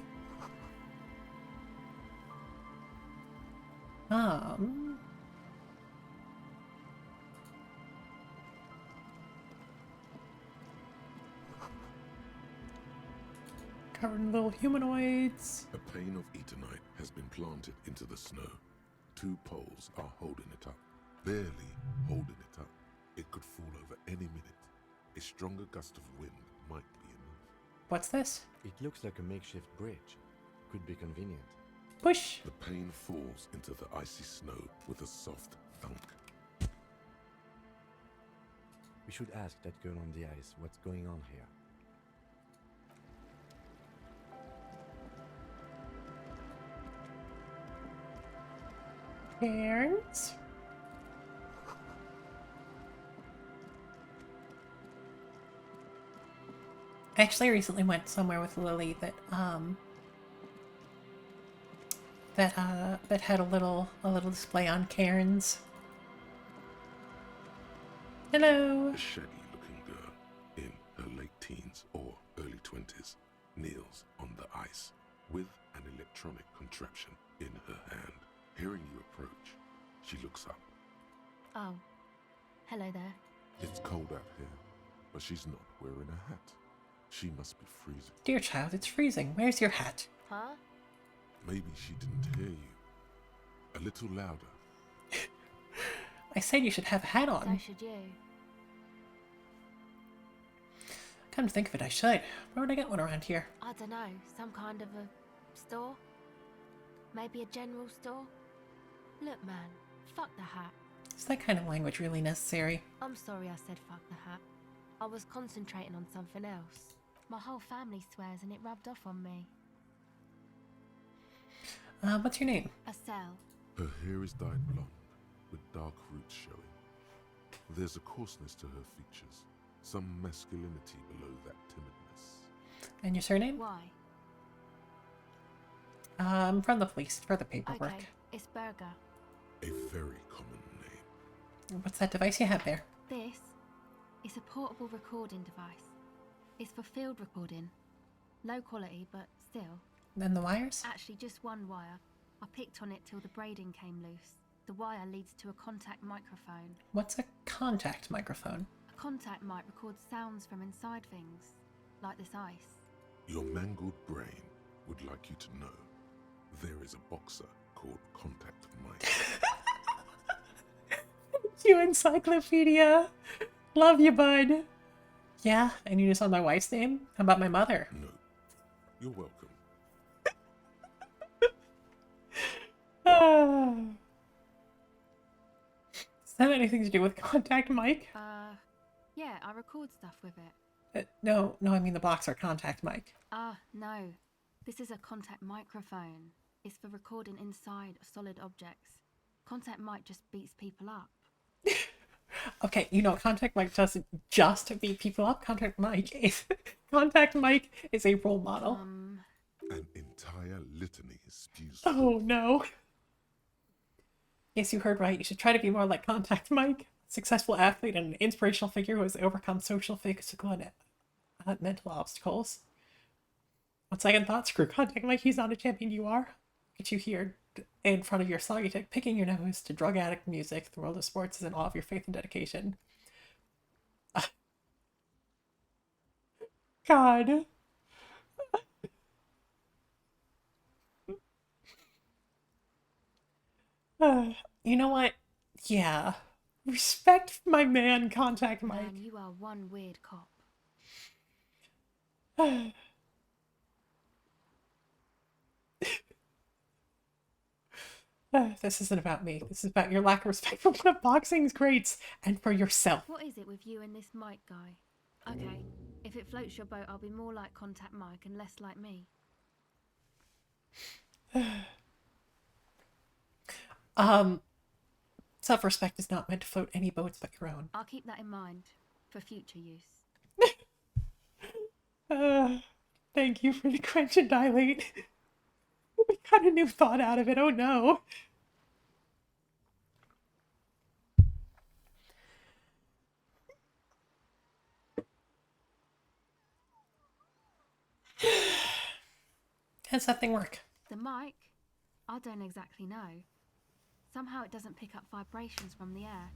Covered in little humanoids. A pane of Eternite has been planted into the snow. 2 poles are holding it up. Barely holding it up. It could fall over any minute. A stronger gust of wind might be enough. What's this? It looks like a makeshift bridge. Could be convenient. Push! The pane falls into the icy snow with a soft thunk. We should ask that girl on the ice what's going on here. Cairns? I actually recently went somewhere with Lily that that had a little display on cairns. Hello. A shaggy-looking girl in her late teens or early 20s kneels on the ice with an electronic contraption in her hand. Hearing you approach, she looks up. Oh, hello there. It's cold out here, but she's not wearing a hat. She must be freezing. Dear child, it's freezing. Where's your hat? Huh? Maybe she didn't hear you. A little louder. I said you should have a hat So on. should you. Come to think of it, I should. Where would I get one around here? I don't know, some kind of a store? Maybe a general store? Look, man, fuck the hat. Is that kind of language really necessary? I'm sorry I said fuck the hat. I was concentrating on something else. My whole family swears and it rubbed off on me. What's your name? Estelle. Her hair is dyed blonde, with dark roots showing. There's a coarseness to her features, some masculinity below that timidness. And your surname? Why? From the police, for the paperwork. Okay, it's Berger. A very common name. What's that device you have there? This is a portable recording device. It's for field recording. Low quality, but still. And the wires? Actually, just one wire. I picked on it till the braiding came loose. The wire leads to a contact microphone. What's a contact microphone? A contact mic records sounds from inside things, like this ice. Your mangled brain would like you to know there is a boxer called Contact Mike. You encyclopedia. Love you, bud. Yeah, and you just on my wife's name? How about my mother? No, you're welcome. Does that have anything to do with Contact Mike? Yeah, I record stuff with it. No, I mean the boxer Contact Mike. No. This is a contact microphone. It's for recording inside solid objects. Contact mic just beats people up. Okay, Contact Mike doesn't just beat people up. Contact Mike is a role model. An entire litany spews. Oh no. Yes, you heard right. You should try to be more like Contact Mike. Successful athlete and an inspirational figure who has overcome social, physical, and mental obstacles. On second thought, screw Contact Mike. He's not a champion. You are. Get you here in front of your soggy tech, picking your nose to drug addict music. The world of sports is in awe of your faith and dedication. God. You know what? Yeah. Respect my man, Contact Mike. Man, you are one weird cop. This isn't about me. This is about your lack of respect for one of boxing's greats and for yourself. What is it with you and this Mike guy? Okay, if it floats your boat, I'll be more like Contact Mike and less like me. Self-respect is not meant to float any boats but your own. I'll keep that in mind for future use. Thank you for the quench and dilate. We got a new thought out of it. Oh no. How does that thing work? The mic? I don't exactly know. Somehow it doesn't pick up vibrations from the air.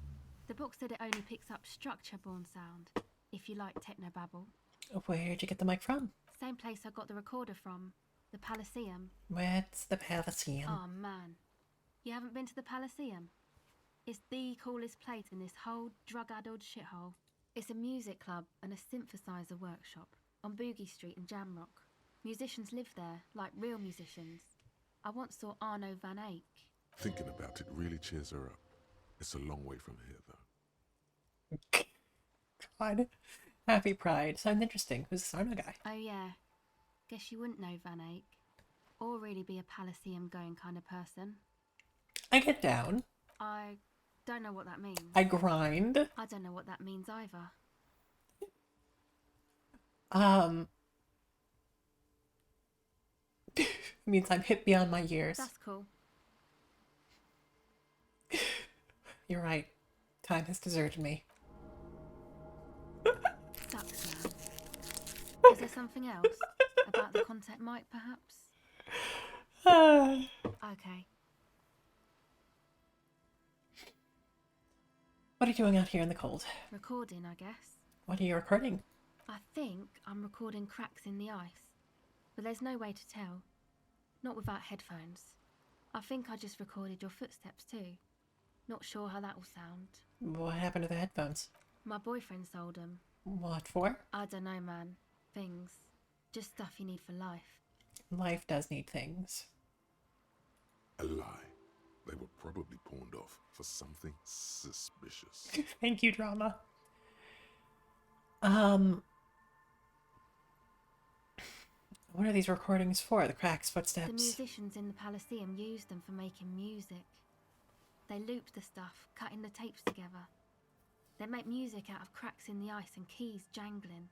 The book said it only picks up structure-borne sound, if you like technobabble. Where'd you get the mic from? Same place I got the recorder from, the Palaceum. What's the Palaceum? Oh man, you haven't been to the Palaceum? It's the coolest place in this whole drug-addled shithole. It's a music club and a synthesizer workshop on Boogie Street in Jamrock. Musicians live there, like real musicians. I once saw Arno van Eyck. Thinking about it really cheers her up. It's a long way from here, though. God. Happy Pride. Sounds interesting. Who's this Arno guy? Oh yeah, guess you wouldn't know Van Eyck. Or really be a Palaceum going kind of person. I get down. I don't know what that means. I grind. I don't know what that means either. It means I'm hip beyond my years. That's cool. You're right. Time has deserted me. Sucks, man. Is there something else? About the contact mic, perhaps? Okay. What are you doing out here in the cold? Recording, I guess. What are you recording? I think I'm recording cracks in the ice. But there's no way to tell. Not without headphones. I think I just recorded your footsteps too. Not sure how that will sound. What happened to the headphones? My boyfriend sold them. What for? I don't know, man. Things. Just stuff you need for life. Life does need things. A lie. They were probably pawned off for something suspicious. Thank you, drama. What are these recordings for? The cracks, footsteps? The musicians in the Palaceum used them for making music. They looped the stuff, cutting the tapes together. They make music out of cracks in the ice and keys jangling.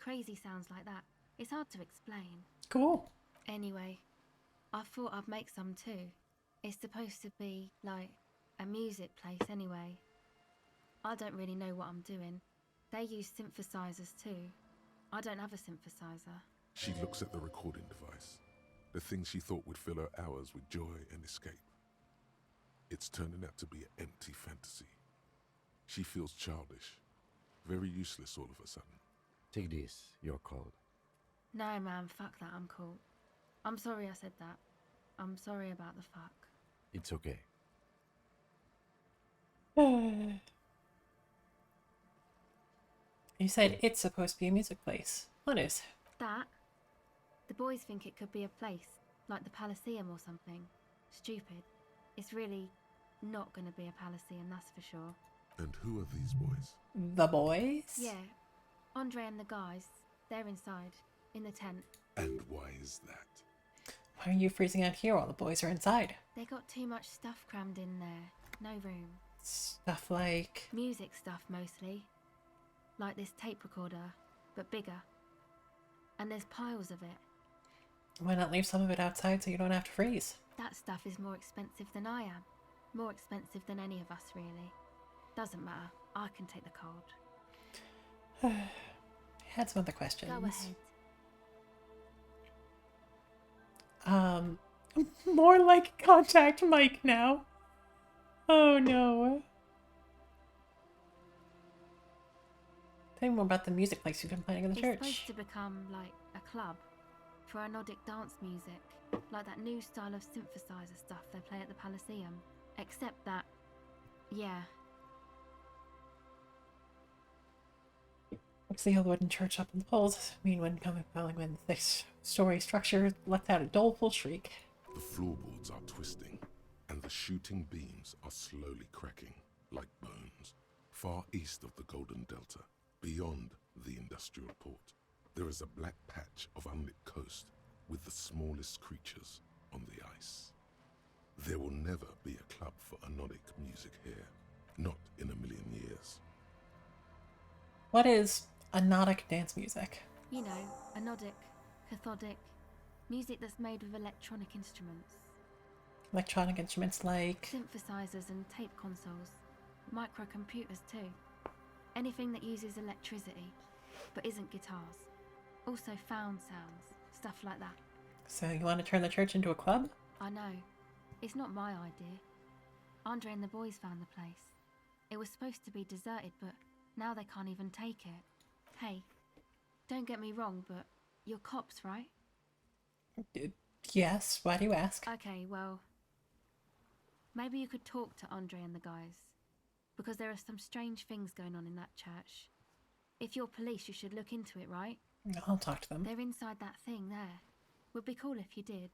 Crazy sounds like that. It's hard to explain. Cool. Anyway, I thought I'd make some too. It's supposed to be, like, a music place anyway. I don't really know what I'm doing. They use synthesizers too. I don't have a synthesizer. She looks at the recording device, the thing she thought would fill her hours with joy and escape. It's turning out to be an empty fantasy. She feels childish, very useless all of a sudden. Take this, you're cold. No, man, fuck that, I'm cool. I'm sorry I said that. I'm sorry about the fuck. It's okay. You said it's supposed to be a music place. What is? That? The boys think it could be a place, like the Palaceum or something. Stupid. It's really not gonna be a Palaceum, that's for sure. And who are these boys? The boys? Yeah. Andre and the guys, they're inside, in the tent. And why is that? Why are you freezing out here while the boys are inside? They got too much stuff crammed in there. No room. Stuff like... Music stuff, mostly. Like this tape recorder, but bigger. And there's piles of it. Why not leave some of it outside so you don't have to freeze? That stuff is more expensive than I am. More expensive than any of us, really. Doesn't matter. I can take the cold. I had some other questions. Go ahead. More like contact Mike now. Oh no. Tell me more about the music place you've been playing in the church. It's supposed to become like a club for anodic dance music, like that new style of synthesizer stuff they play at the Palaceum. Except that, yeah. What's the old wooden church up in the poles? I mean, when this story structure lets out a doleful shriek. The floorboards are twisting, and the shooting beams are slowly cracking, like bones. Far east of the Golden Delta, beyond the industrial port, there is a black patch of unlit coast with the smallest creatures on the ice. There will never be a club for anodic music here, not in a million years. What is anodic dance music? You know, anodic, cathodic, music that's made with electronic instruments. Electronic instruments like... Synthesizers and tape consoles. Microcomputers too. Anything that uses electricity, but isn't guitars. Also found sounds, stuff like that. So you want to turn the church into a club? I know. It's not my idea. Andre and the boys found the place. It was supposed to be deserted, but now they can't even take it. Hey, don't get me wrong, but you're cops, right? Yes, why do you ask? Okay, well, maybe you could talk to Andre and the guys, because there are some strange things going on in that church. If you're police, you should look into it, right? I'll talk to them. They're inside that thing there. Would be cool if you did.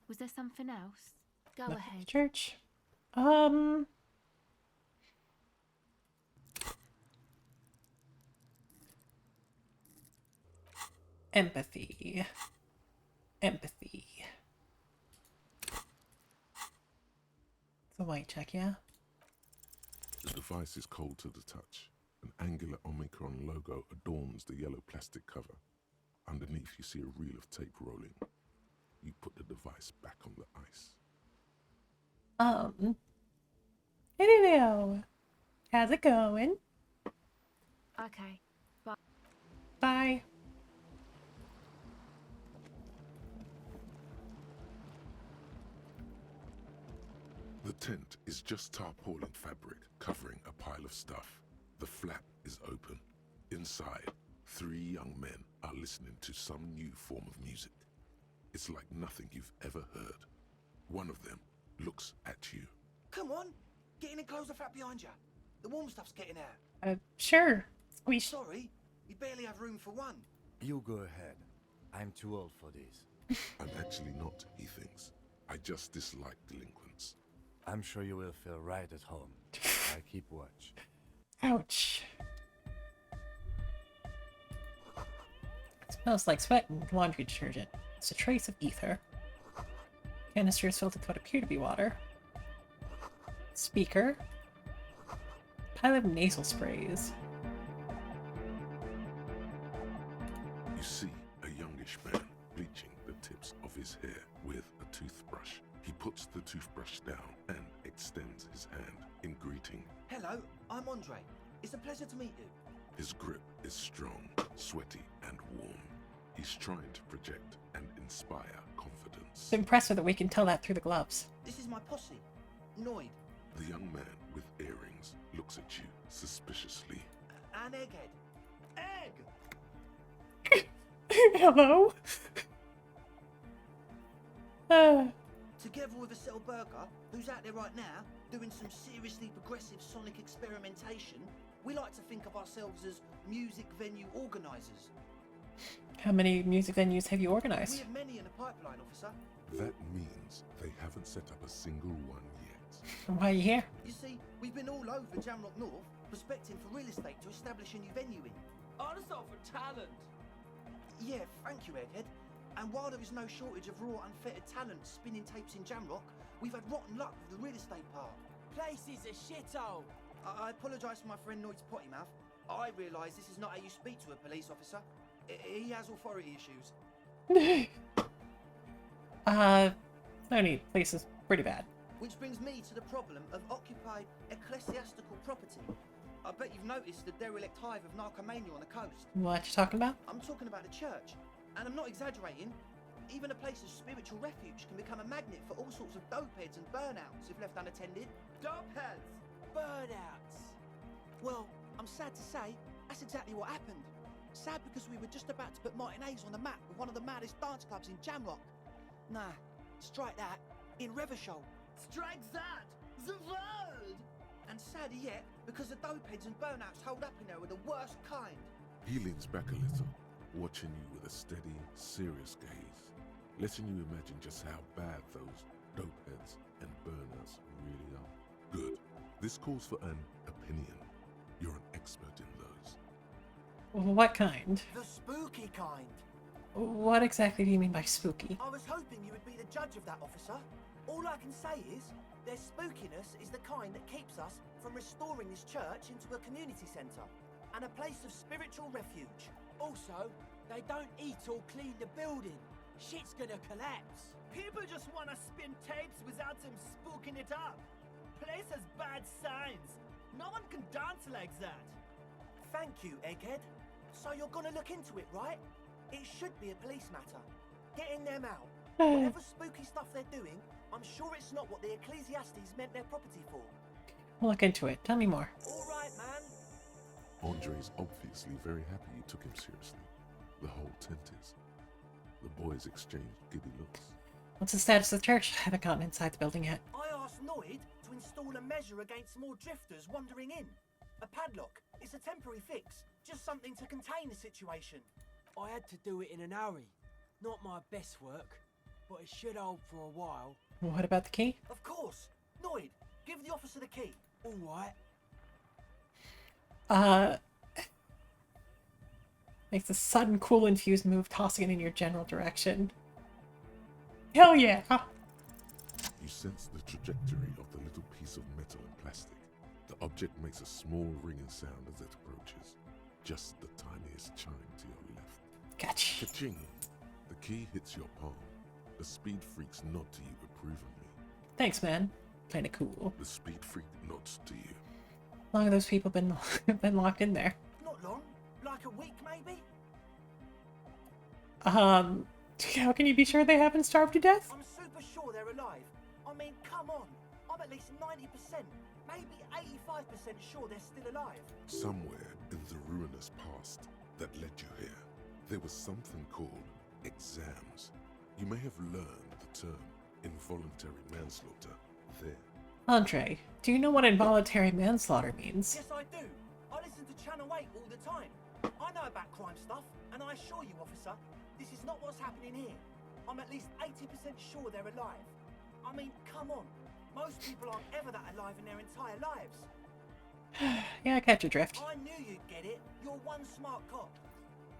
Was there something else? Go ahead. Church. Empathy. Empathy. It's a white check, yeah? The device is cold to the touch. An angular Omicron logo adorns the yellow plastic cover. Underneath, you see a reel of tape rolling. You put the device back on the ice. Hello. How's it going? Okay, bye. Bye. The tent is just tarpaulin fabric covering a pile of stuff. The flap is open. Inside, 3 young men are listening to some new form of music. It's like nothing you've ever heard. One of them looks at you. Come on, get in and close the flap behind you. The warm stuff's getting out. Sure. Squeeze. Sorry, we barely have room for one. You go ahead. I'm too old for this. I'm actually not, he thinks. I just dislike delinquents. I'm sure you will feel right at home. I keep watch. Ouch. It smells like sweat and laundry detergent. It's a trace of ether. Canister is filled with what appear to be water. Speaker. Pile of nasal sprays. You see a youngish man bleaching the tips of his hair with a toothbrush. He puts the toothbrush down and extends his hand in greeting. Hello, I'm Andre. It's a pleasure to meet you. His grip is strong, sweaty, and warm. He's trying to project and inspire confidence. It's impressive that we can tell that through the gloves. This is my posse, Noid. The young man with earrings looks at you suspiciously. An egghead. Egg! Hello? Together with a Cell Burger, who's out there right now, doing some seriously progressive sonic experimentation, we like to think of ourselves as music venue organisers. How many music venues have you We organized? have many in the pipeline, officer. That means they haven't set up a single one yet. Why are you here? You see, we've been all over Jamrock North, prospecting for real estate to establish a new venue in. Also for talent. Yeah, thank you, Egghead. And while there is no shortage of raw, unfettered talent spinning tapes in Jamrock, we've had rotten luck with the real estate part. Place is a shithole. I apologise for my friend Noid's potty mouth. I realise this is not how you speak to a police officer. He has authority issues. No need. Place is pretty bad. Which brings me to the problem of occupied ecclesiastical property. I bet you've noticed the derelict hive of narcomania on the coast. What you talking about? I'm talking about the church. And I'm not exaggerating. Even a place of spiritual refuge can become a magnet for all sorts of dopeheads and burnouts if left unattended. Dopeheads. Burnouts. Well, I'm sad to say, that's exactly what happened. Sad because we were just about to put Martinez on the map with one of the maddest dance clubs in Jamrock. Nah, strike that, in Revachol. Strike that. The world. And sadder yet, because the dopeheads and burnouts holed up in there were the worst kind. He leans back a little, watching you with a steady, serious gaze, letting you imagine just how bad those dopeheads and burnouts really are. Good. This calls for an opinion. You're an expert in those. What kind? The spooky kind. What exactly do you mean by spooky? I was hoping you would be the judge of that, officer. All I can say is, their spookiness is the kind that keeps us from restoring this church into a community centre and a place of spiritual refuge. Also, they don't eat or clean the building. Shit's gonna collapse. People just wanna spin tapes without them spooking it up. Place has bad signs. No one can dance like that. Thank you, Egghead. So you're gonna look into it, right? It should be a police matter. Getting them out Whatever spooky stuff they're doing, I'm sure it's not what the Ecclesiastes meant their property for. We'll look into it. Tell me more. All right, man. Andre's obviously very happy you took him seriously. The whole tent is. The boys exchanged giddy looks. What's the status of the church? I haven't gotten inside the building yet. I asked Noid to install a measure against more drifters wandering in. A padlock. It's a temporary fix. Just something to contain the situation. I had to do it in a hurry. Not my best work, but it should hold for a while. What about the key? Of course. Noid, give the officer the key. All right. Makes a sudden cool infused move, tossing it in your general direction. Hell yeah! You sense the trajectory of the little piece of metal and plastic. The object makes a small ringing sound as it approaches. Just the tiniest chime to your left. Gotcha. Ka-ching! The key hits your palm. The speed freaks nod to you approvingly. Thanks, man. Kinda cool. The speed freak nods to you. How long have those people been locked in there? Not long. Like a week, maybe? How can you be sure they haven't starved to death? I'm super sure they're alive. I mean, come on. I'm at least 90%, maybe 85% sure they're still alive. Somewhere in the ruinous past that led you here, there was something called exams. You may have learned the term involuntary manslaughter there. Andre, do you know what involuntary manslaughter means? Yes, I do. I listen to Channel 8 all the time. I know about crime stuff, and I assure you, officer, this is not what's happening here. I'm at least 80% sure they're alive. I mean, come on. Most people aren't ever that alive in their entire lives. Yeah, I catch your drift. I knew you'd get it. You're one smart cop.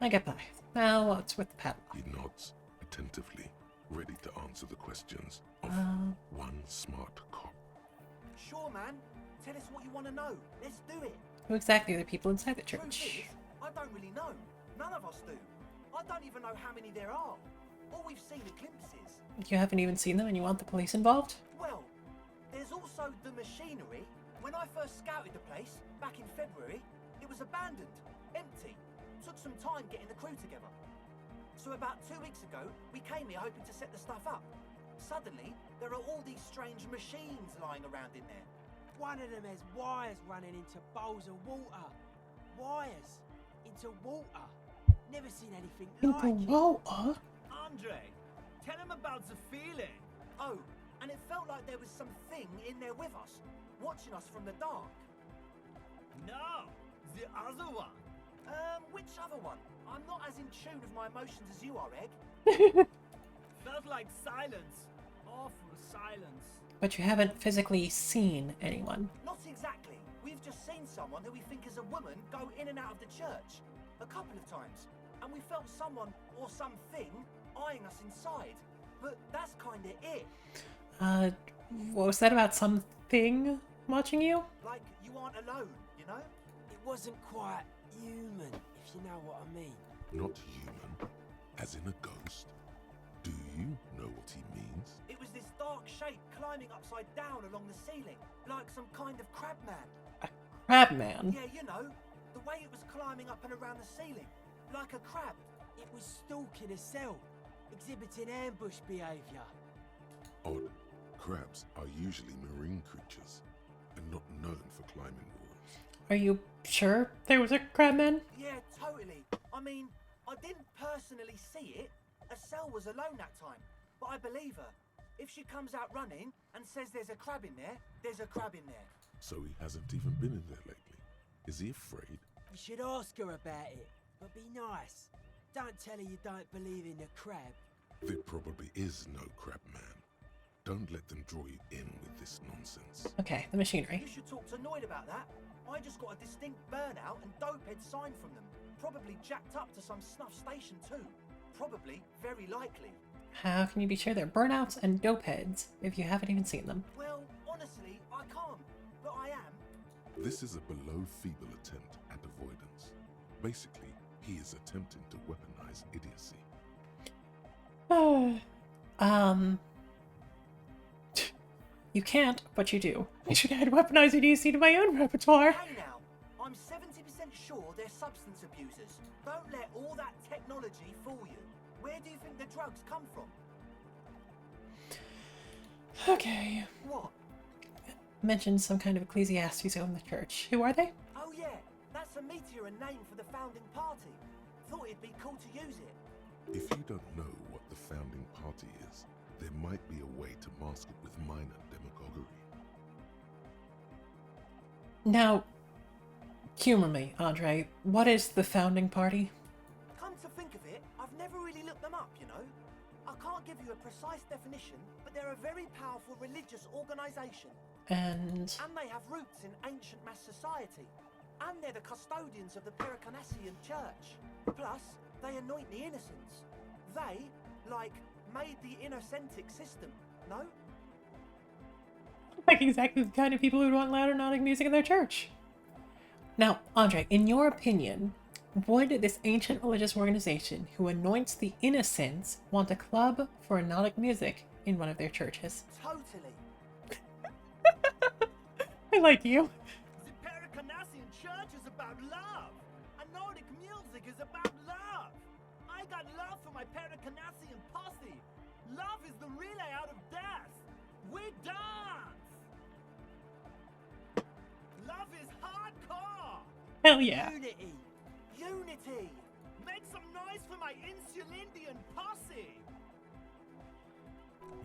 I get by. Now, what's with the padlock? He nods attentively, ready to answer the questions of one smart cop. Sure, man. Tell us what you want to know. Let's do it. Who exactly are the people inside the Truth church? is, I don't really know. None of us do. I don't even know how many there are. All we've seen are glimpses. You haven't even seen them and you want the police involved? Well, there's also the machinery. When I first scouted the place, back in February, it was abandoned, empty. Took some time getting the crew together. So about 2 weeks ago, we came here hoping to set the stuff up. Suddenly, there are all these strange machines lying around in there. One of them has wires running into bowls of water. Wires into water. Never seen anything like it. Water? Andre, tell him about the feeling. Oh, and it felt like there was something in there with us, watching us from the dark. No, the other one. Which other one? I'm not as in tune with my emotions as you are, Egg. Felt like silence. Awful silence. But you haven't physically seen anyone. Not exactly. We've just seen someone who we think is a woman go in and out of the church. A couple of times. And we felt someone or something eyeing us inside. But that's kinda it. What was that about something watching you? Like you aren't alone, you know? It wasn't quite human, if you know what I mean. Not human, as in a ghost. Do you know what he means? It was this dark shape climbing upside down along the ceiling, like some kind of crab man. Crabman? Yeah, you know, the way it was climbing up and around the ceiling, like a crab. It was stalking a cell, exhibiting ambush behaviour. Odd. Crabs are usually marine creatures, and not known for climbing walls. Are you sure there was a crabman? Yeah, totally. I mean, I didn't personally see it. Estelle was alone that time, but I believe her. If she comes out running and says there's a crab in there, there's a crab in there. So he hasn't even been in there lately. Is he afraid? You should ask her about it, but be nice. Don't tell her you don't believe in the crab. There probably is no crab man. Don't let them draw you in with this nonsense. Okay, the machinery. You should talk to Noid about that. I just got a distinct burnout and dopehead sign from them. Probably jacked up to some snuff station too. Probably, very likely. How can you be sure they're burnouts and dope heads if you haven't even seen them? Well, honestly, I can't. But I am. This is a below feeble attempt at avoidance. Basically, he is attempting to weaponize idiocy. You can't, but you do. I should add weaponized idiocy to my own repertoire. Hey now, I'm 70% sure they're substance abusers. Don't let all that technology fool you. Where do you think the drugs come from? Okay. What? Mentioned some kind of ecclesiastes own the church. Who are they? Oh yeah, that's a meteor and name for the founding party. Thought it'd be cool to use it. If you don't know what the founding party is, there might be a way to mask it with minor demagoguery. Now, humor me, Andre. What is the founding party? Come to think of it, I've never really looked them up, you know. I can't give you a precise definition, but they're a very powerful religious organisation. And they have roots in ancient mass society. And they're the custodians of the Pericarnassian church. Plus, they anoint the innocents. They, like, made the innocentic system, no? like exactly the kind of people who would want loud hypnotic music in their church. Now, Andre, in your opinion, would this ancient religious organization who anoints the innocents want a club for hypnotic music in one of their churches? Totally. I like you. The Pericarnassian church is about love. And Nordic music is about love. I got love for my Pericarnassian posse. Love is the relay out of death. We dance. Love is hardcore. Hell yeah. Unity. Unity. Make some noise for my Insulindian posse.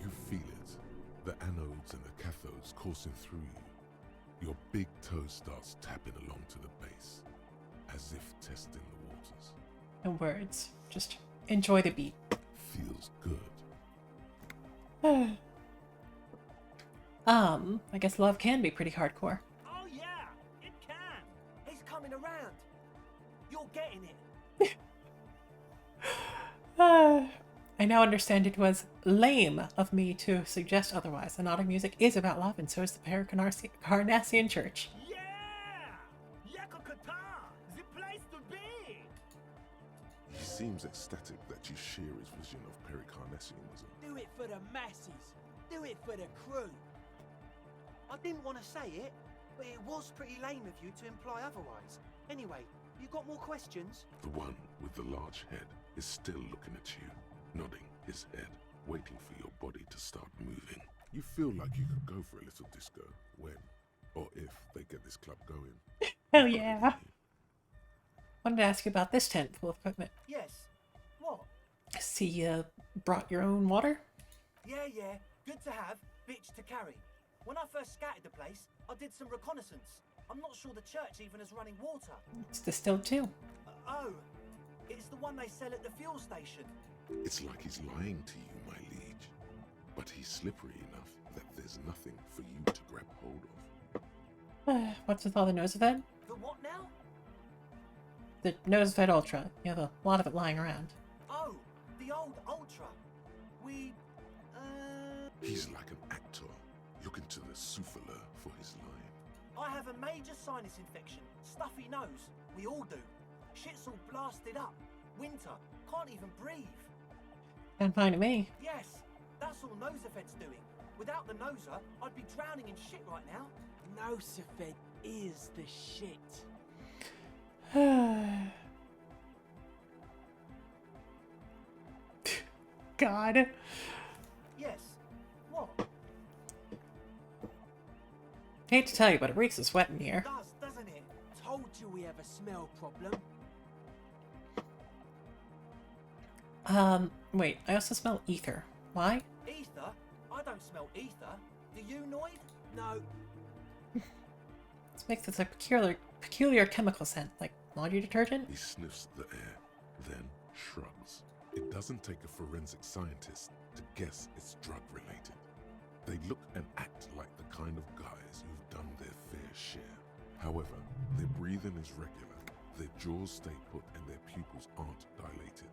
You feel it, the anodes and the cathodes coursing through you. Your big toe starts tapping along to the base, as if testing the waters. No words. Just enjoy the beat. Feels good. I guess love can be pretty hardcore. Oh yeah, it can. He's coming around. You're getting it. I now understand it was lame of me to suggest otherwise. Hypnotic music is about love, and so is the Pericarnassian church. Yeah! Yakokata, the place to be. He seems ecstatic that you share his vision of Pericarnassianism. Do it for the masses. Do it for the crew. I didn't want to say it, but it was pretty lame of you to imply otherwise. Anyway, you got more questions? The one with the large head is still looking at you, nodding his head, waiting for your body to start moving. You feel like you could go for a little disco when, or if, they get this club going. Hell yeah. Wanted to ask you about this tent full of equipment. Yes. What? See you brought your own water? Yeah. Good to have, bitch to carry. When I first scouted the place, I did some reconnaissance. I'm not sure the church even is running water. It's distilled too. Oh, it's the one they sell at the fuel station. It's like he's lying to you, my liege. But he's slippery enough that there's nothing for you to grab hold of. What's with all the Nosefed? The what now? The Nosefed Ultra. You have a lot of it lying around. Oh, the old Ultra. He's like an actor, looking to the souffleur for his line. I have a major sinus infection. Stuffy nose. We all do. Shit's all blasted up. Winter. Can't even breathe. Sound fine to me. Yes, that's all Nosefed's doing. Without the Noser, I'd be drowning in shit right now. Nosefed is the shit. God. Yes. What? Hate to tell you, but it reeks of sweat in here. It does, doesn't it? Told you we have a smell problem. Wait, I also smell ether. Why? Ether? I don't smell ether. Do you, Noid? No. This makes this a peculiar chemical scent, like laundry detergent? He sniffs the air, then shrugs. It doesn't take a forensic scientist to guess it's drug-related. They look and act like the kind of guys who've done their fair share. However, their breathing is regular, their jaws stay put, and their pupils aren't dilated.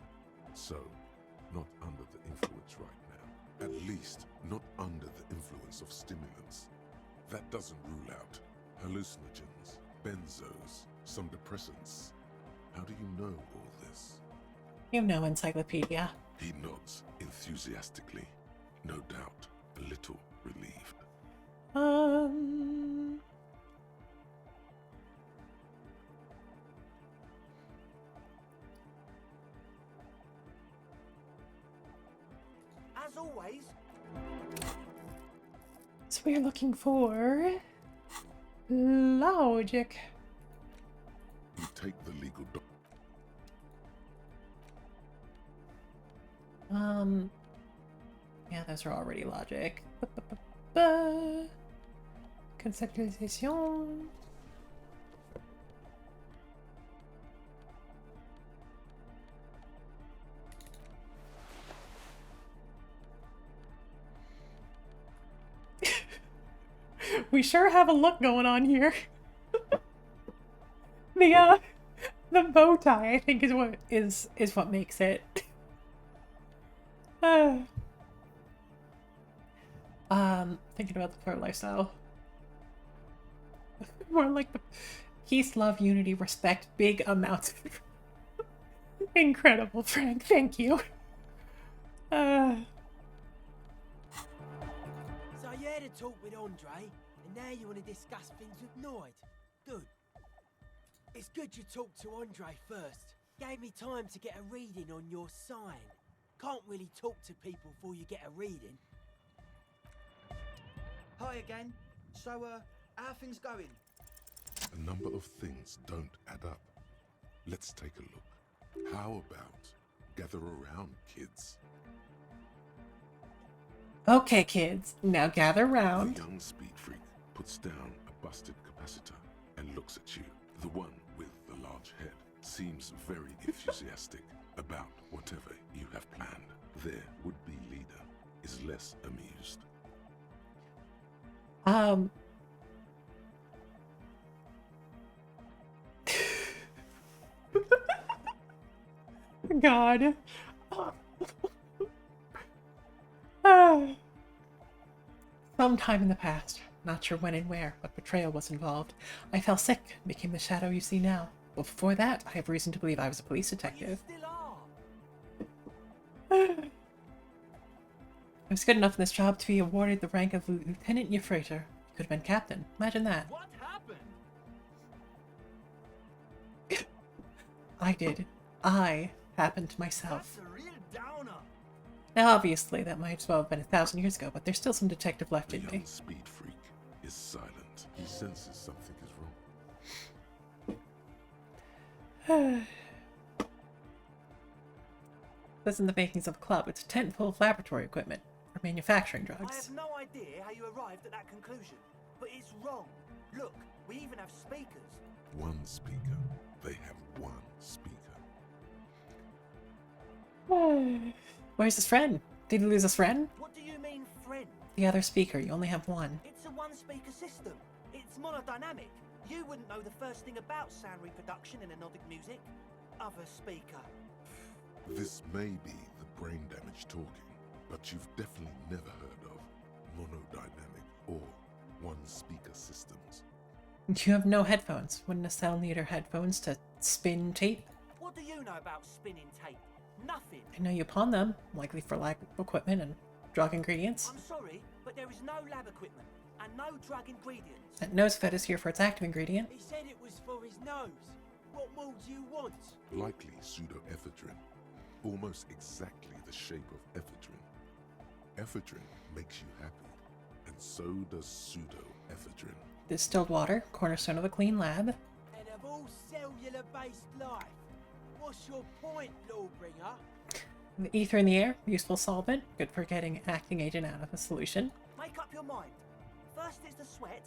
So, not under the influence right now. At least, not under the influence of stimulants. That doesn't rule out hallucinogens, benzos, some depressants. How do you know all this? You know, encyclopedia. He nods enthusiastically, no doubt a little relieved. As always. So we are looking for logic. You take the legal Yeah, those are already logic. Conceptualisation. We sure have a look going on here. The bow tie, I think, is what makes it. Thinking about the pro lifestyle. More like the peace, love, unity, respect, big amounts. Incredible, Frank. Thank you. So you had a talk with Andre, and now you want to discuss things with Noid. Good. It's good you talked to Andre first. Gave me time to get a reading on your sign. Can't really talk to people before you get a reading. Hi again. So, how are things going? A number of things don't add up. Let's take a look. How about gather around, kids? Okay, kids, now gather The round. young speed freak puts down a busted capacitor and looks at you. The one with the large head seems very enthusiastic about whatever you have planned. Their would-be leader is less amused. God. Sometime in the past, not sure when and where, but betrayal was involved. I fell sick, became the shadow you see now. But before that, I have reason to believe I was a police detective. I was good enough in this job to be awarded the rank of Lieutenant Euphrator. Could have been captain. Imagine that. What happened? I did. I happened to myself. That's a real downer. Now, obviously, that might as well have been 1,000 years ago, but there's still some detective left The in me. young speed freak is silent. He senses something is wrong. This isn't the makings of a club. It's a tent full of laboratory equipment for manufacturing I drugs. have no idea how you arrived at that conclusion, but it's wrong. Look, we even have speakers. One speaker. They have one speaker. Where's his friend? Did he lose his friend? What do you mean, friend? The other speaker. You only have one. It's a one-speaker system. It's monodynamic. You wouldn't know the first thing about sound reproduction in anodic music. Other speaker. This may be the brain damage talking, but you've definitely never heard of monodynamic or one-speaker systems. You have no headphones. Wouldn't a cell need her headphones to spin tape? What do you know about spinning tape? Nothing. I know you pawn them, likely for lack of equipment and drug ingredients. I'm sorry, but there is no lab equipment and no drug ingredients. That nose fed is here for its active ingredient. He said it was for his nose. What more do you want? Likely pseudoephedrine, almost exactly the shape of ephedrine. Ephedrine makes you happy, and so does pseudoephedrine. Distilled water, cornerstone of a clean lab. And of all cellular-based life, what's your point, Lawbringer? The ether in the air, useful solvent, good for getting acting agent out of a solution. Make up your mind. First it's the sweat,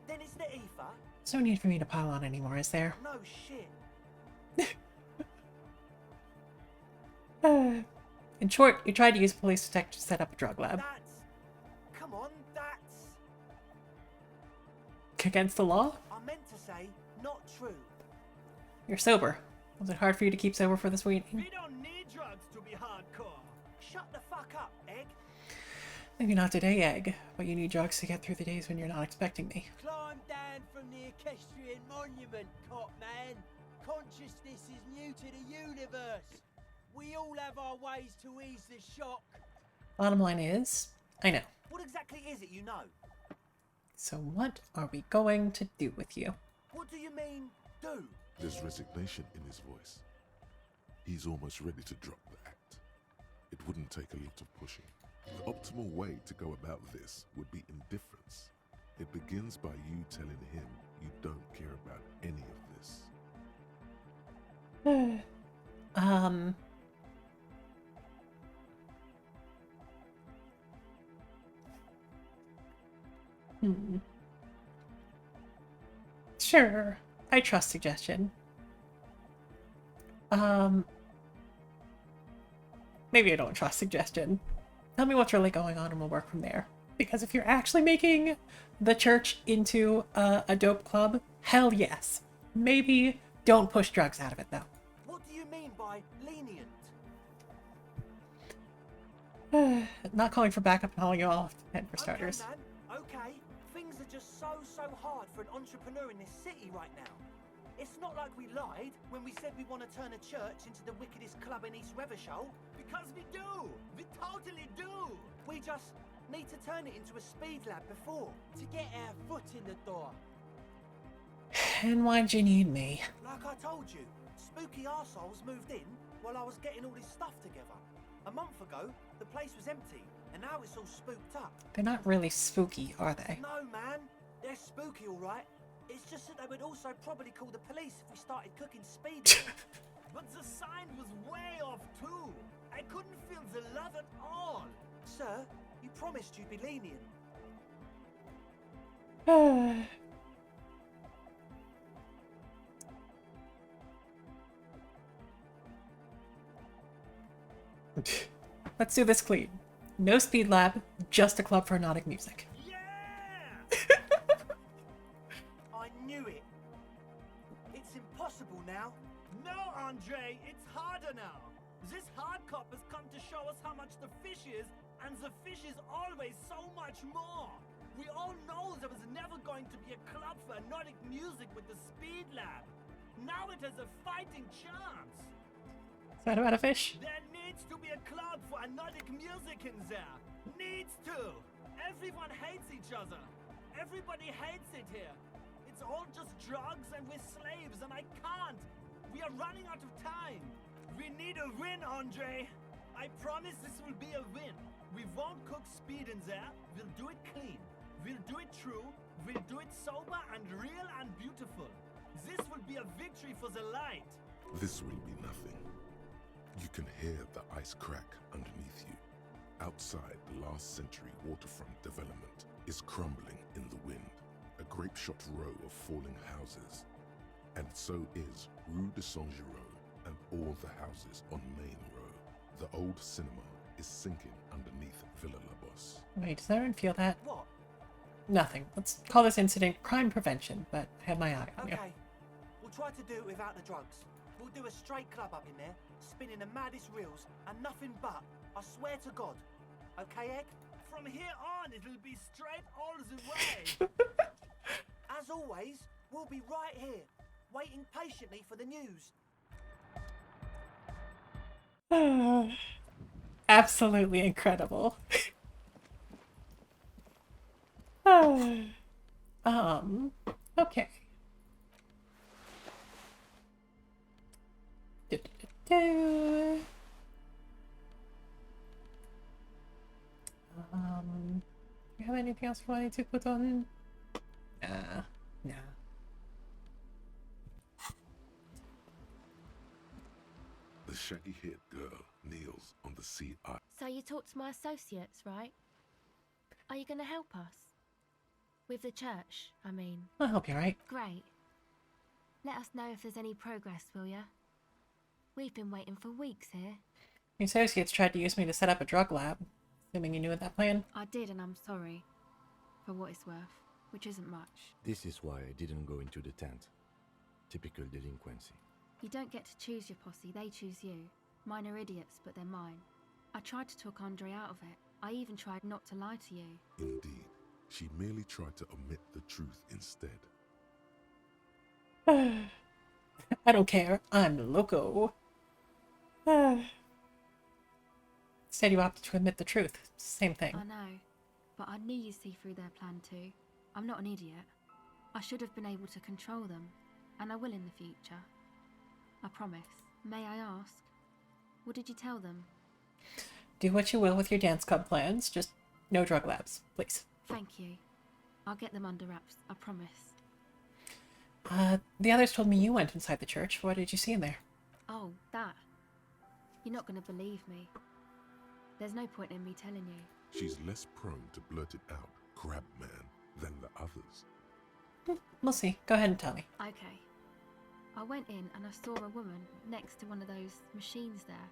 then it's the ether. There's no need for me to pile on anymore, is there? No shit. In short, you tried to use a police detective to set up a drug lab. Come on, that's... Against the law? I meant to say, not true. You're sober. Was it hard for you to keep sober for this week? We don't need drugs to be hardcore. Shut the fuck up, Egg. Maybe not today, Egg, but you need drugs to get through the days when you're not expecting me. Climb down from the equestrian monument, cop man. Consciousness is new to the universe. We all have our ways to ease the shock. Bottom line is, I know. What exactly is it you know? So what are we going to do with you? What do you mean, do? There's resignation in his voice. He's almost ready to drop the act. It wouldn't take a lot of pushing. The optimal way to go about this would be indifference. It begins by you telling him you don't care about any of this. Sure, I trust suggestion. Maybe I don't trust suggestion. Tell me what's really going on and we'll work from there. Because if you're actually making the church into a dope club, hell yes. Maybe don't push drugs out of it, though. What do you mean by lenient? Not calling for backup and hauling you all off the head for starters. Okay, man. Okay. Things are just so hard for an entrepreneur in this city right now. It's not like we lied when we said we want to turn a church into the wickedest club in East Revershoal. Because we do! We totally do! We just need to turn it into a speed lab before. To get our foot in the door. And why'd you need me? Like I told you, spooky arseholes moved in while I was getting all this stuff together. A month ago, the place was empty, and now it's all spooked up. They're not really spooky, are they? No, man. They're spooky, all right. It's just that they would also probably call the police if we started cooking speed. But the sign was way off, too. I couldn't feel the love at all. Sir, you promised you'd be lenient. Let's do this clean. No speed lab, just a club for hypnotic music. Yeah! I knew it. It's impossible now. No, Andre, it's harder now. This hard cop has come to show us how much the fish is, and the fish is always so much more. We all know there was never going to be a club for hypnotic music with the Speed Lab. Now it has a fighting chance. Is that about a fish? There needs to be a club for hypnotic music in there. Needs to. Everyone hates each other. Everybody hates it here. It's all just drugs and we're slaves and I can't. We are running out of time. We need a win, Andre. I promise this will be a win. We won't cook speed in there. We'll do it clean. We'll do it true. We'll do it sober and real and beautiful. This will be a victory for the light. This will be nothing. You can hear the ice crack underneath you. Outside, the last century waterfront development is crumbling in the wind. A grape-shot row of falling houses. And so is Rue de Saint-Giraud and all the houses on Main Row. The old cinema is sinking underneath Villa La Bosse. Wait, does everyone feel that? What? Nothing. Let's call this incident crime prevention, but I have my eye on you. Okay. We'll try to do it without the drugs. We'll do a straight club up in there, spinning the maddest reels, and nothing but, I swear to God. Okay, Egg? From here on, it'll be straight all the way. As always, we'll be right here, waiting patiently for the news. Absolutely incredible. Okay. Do you have anything else you wanted to put on? Nah. The shaggy-haired girl kneels on the sea ice. So you talked to my associates, right? Are you going to help us? With the church, I mean. I'll help you, right? Great. Let us know if there's any progress, will ya? We've been waiting for weeks here. The associates tried to use me to set up a drug lab. Assuming you knew of that plan? I did, and I'm sorry. For what it's worth. Which isn't much. This is why I didn't go into the tent. Typical delinquency. You don't get to choose your posse, they choose you. Mine are idiots, but they're mine. I tried to talk Andre out of it. I even tried not to lie to you. Indeed, she merely tried to omit the truth instead. I don't care. I'm loco. Instead, you opted to admit the truth. It's the same thing. I know, but I knew you'd see through their plan too. I'm not an idiot. I should have been able to control them, and I will in the future. I promise. May I ask? What did you tell them? Do what you will with your dance club plans, just no drug labs, please. Thank you. I'll get them under wraps, I promise. The others told me you went inside the church. What did you see in there? Oh, that. You're not going to believe me. There's no point in me telling you. She's less prone to blurt it out, crab man, than the others. We'll see. Go ahead and tell me. Okay. I went in and I saw a woman next to one of those machines there.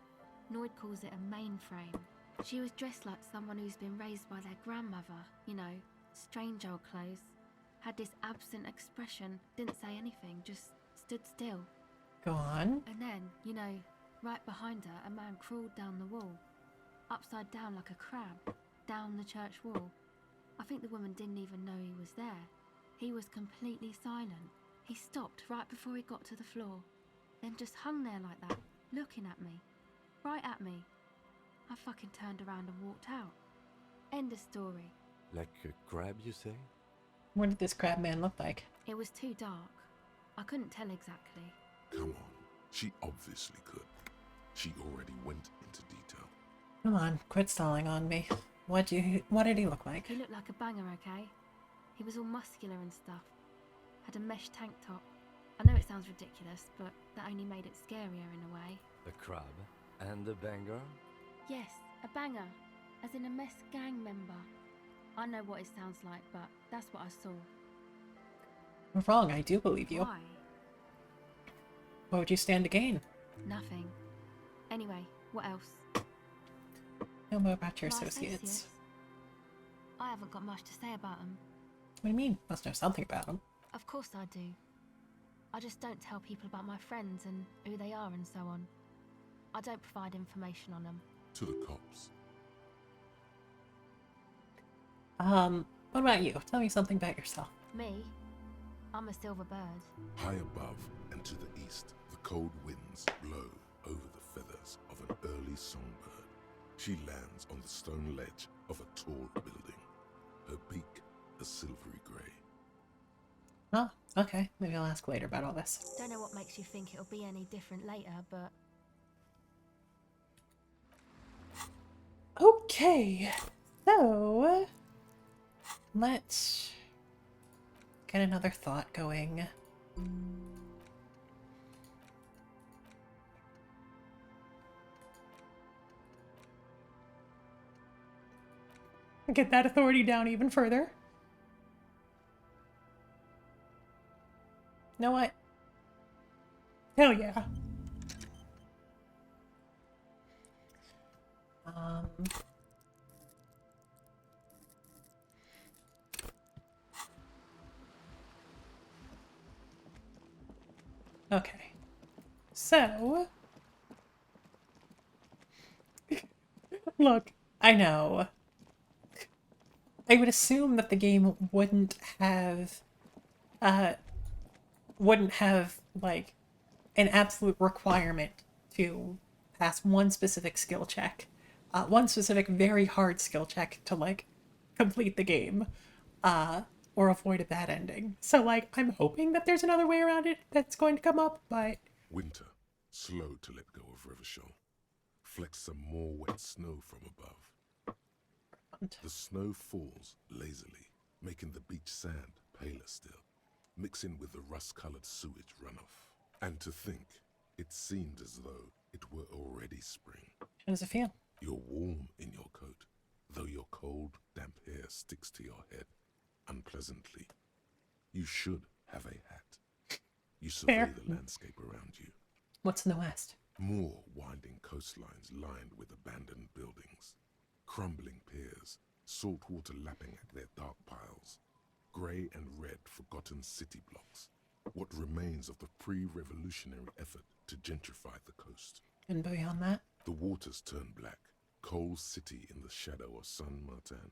Noid calls it a mainframe. She was dressed like someone who's been raised by their grandmother. You know, strange old clothes. Had this absent expression, didn't say anything, just stood still. Go on. And then, you know, right behind her, a man crawled down the wall. Upside down like a crab, down the church wall. I think the woman didn't even know he was there. He was completely silent. He stopped right before he got to the floor, then just hung there like that, looking at me. Right at me. I fucking turned around and walked out. End of story. Like a crab, you say? What did this crab man look like? It was too dark. I couldn't tell exactly. Come on, she obviously could. She already went into detail. Come on, quit stalling on me. What did he look like? He looked like a banger, okay? He was all muscular and stuff. Had a mesh tank top. I know it sounds ridiculous, but that only made it scarier in a way. A crab and a banger? Yes, a banger. As in a mess gang member. I know what it sounds like, but that's what I saw. You're wrong, I do believe you. Why? What would you stand to gain? Nothing. Anyway, what else? Know more about your My associates. I haven't got much to say about them. What do you mean? Must know something about them. Of course I do. I just don't tell people about my friends and who they are and so on. I don't provide information on them. To the cops. What about you? Tell me something about yourself. Me? I'm a silver bird. High above and to the east, the cold winds blow over the feathers of an early songbird. She lands on the stone ledge of a tall building, her beak a silvery grey. Oh, okay. Maybe I'll ask later about all this. Don't know what makes you think it'll be any different later, but... Okay, so... let's get another thought going. Get that authority down even further. You know what? Hell yeah. Okay. So... look, I know. I would assume that the game wouldn't have, like, an absolute requirement to pass one specific skill check. One specific very hard skill check to, like, complete the game. Or avoid a bad ending. So, like, I'm hoping that there's another way around it that's going to come up, but... Winter, slow to let go of Rivershaw. Flecks some more wet snow from above. The snow falls lazily, making the beach sand paler still, mixing with the rust-colored sewage runoff. And to think, it seemed as though it were already spring. How does it feel? You're warm in your coat, though your cold, damp hair sticks to your head unpleasantly. You should have a hat. You survey Fair. the landscape around you. What's in the west? More winding coastlines lined with abandoned buildings. Crumbling piers, salt water lapping at their dark piles. Grey and red forgotten city blocks. What remains of the pre-revolutionary effort to gentrify the coast. And beyond that? The waters turn black. Coal City in the shadow of San Martin.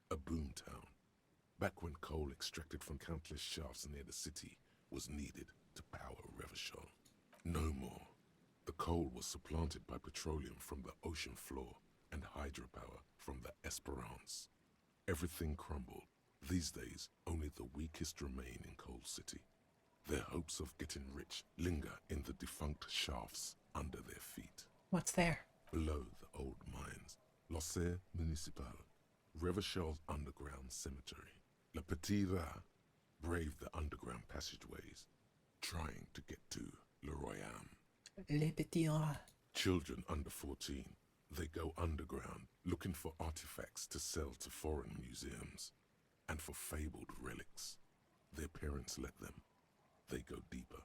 A boom town. Back when coal extracted from countless shafts near the city was needed to power Revachol. No more. The coal was supplanted by petroleum from the ocean floor and hydropower from the Esperance. Everything crumbled. These days, only the weakest remain in Coal City. Their hopes of getting rich linger in the defunct shafts under their feet. What's there? Below the old mines, L'Océ Municipal, Revachel's underground cemetery. Le Petit Rat braved the underground passageways, trying to get to Le Royaume. Le Petit Rat. Children under 14, they go underground looking for artifacts to sell to foreign museums, and for fabled relics. Their parents let them. They go deeper.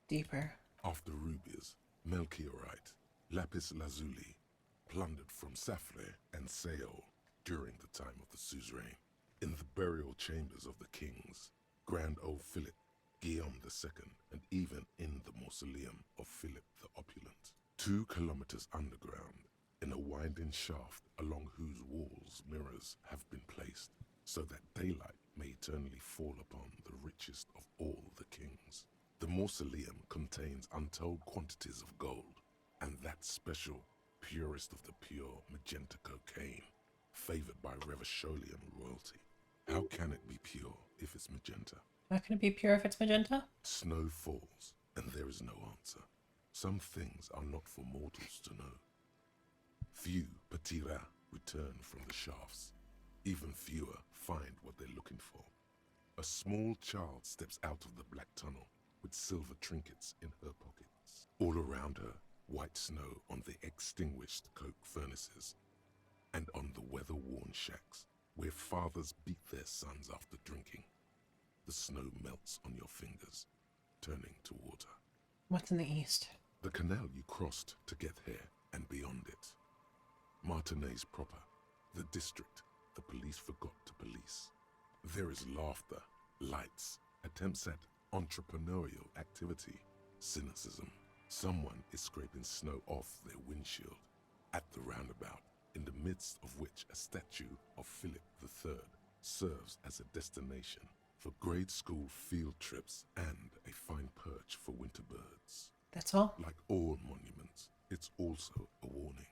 Deeper. After rubies, melchiorite, lapis lazuli, plundered from Safre and Seol during the time of the suzerain. In the burial chambers of the kings, Grand Old Philip, Guillaume II, and even in the mausoleum of Philip the Opulent. 2 kilometers underground, in a winding shaft along whose walls mirrors have been placed, so that daylight may eternally fall upon the richest of all the kings. The mausoleum contains untold quantities of gold, and that special, purest of the pure magenta cocaine, favored by Revacholian royalty. How can it be pure if it's magenta? How can it be pure if it's magenta? Snow falls, and there is no answer. Some things are not for mortals to know. Few Petit Rat return from the shafts. Even fewer find what they're looking for. A small child steps out of the black tunnel with silver trinkets in her pockets. All around her, white snow on the extinguished coke furnaces and on the weather-worn shacks where fathers beat their sons after drinking. The snow melts on your fingers, turning to water. What's in the east? The canal you crossed to get here and beyond it. Martinez proper, the district the police forgot to police. There is laughter, lights, attempts at entrepreneurial activity, cynicism. Someone is scraping snow off their windshield at the roundabout, in the midst of which a statue of Philip III serves as a destination for grade school field trips and a fine perch for winter birds. That's all? Like all monuments, it's also a warning.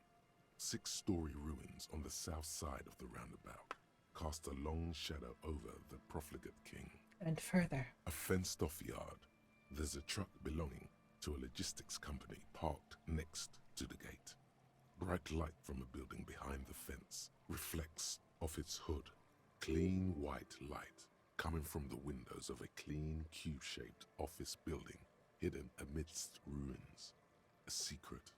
6-story ruins on the south side of the roundabout cast a long shadow over the profligate king. And further. A fenced-off yard. There's a truck belonging to a logistics company parked next to the gate. Bright light from a building behind the fence reflects off its hood. Clean white light coming from the windows of a clean cube-shaped office building hidden amidst ruins. A secret.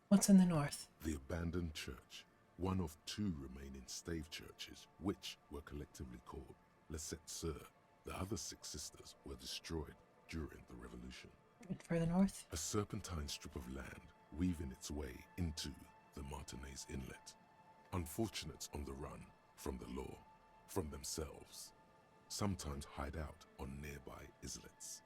What's in the north? The abandoned church, one of 2 remaining stave churches, which were collectively called Les Sept Sœurs. The other 6 sisters were destroyed during the Revolution. And further north? A serpentine strip of land weaving its way into the Martinez Inlet. Unfortunates on the run from the law, from themselves, sometimes hide out on nearby islets.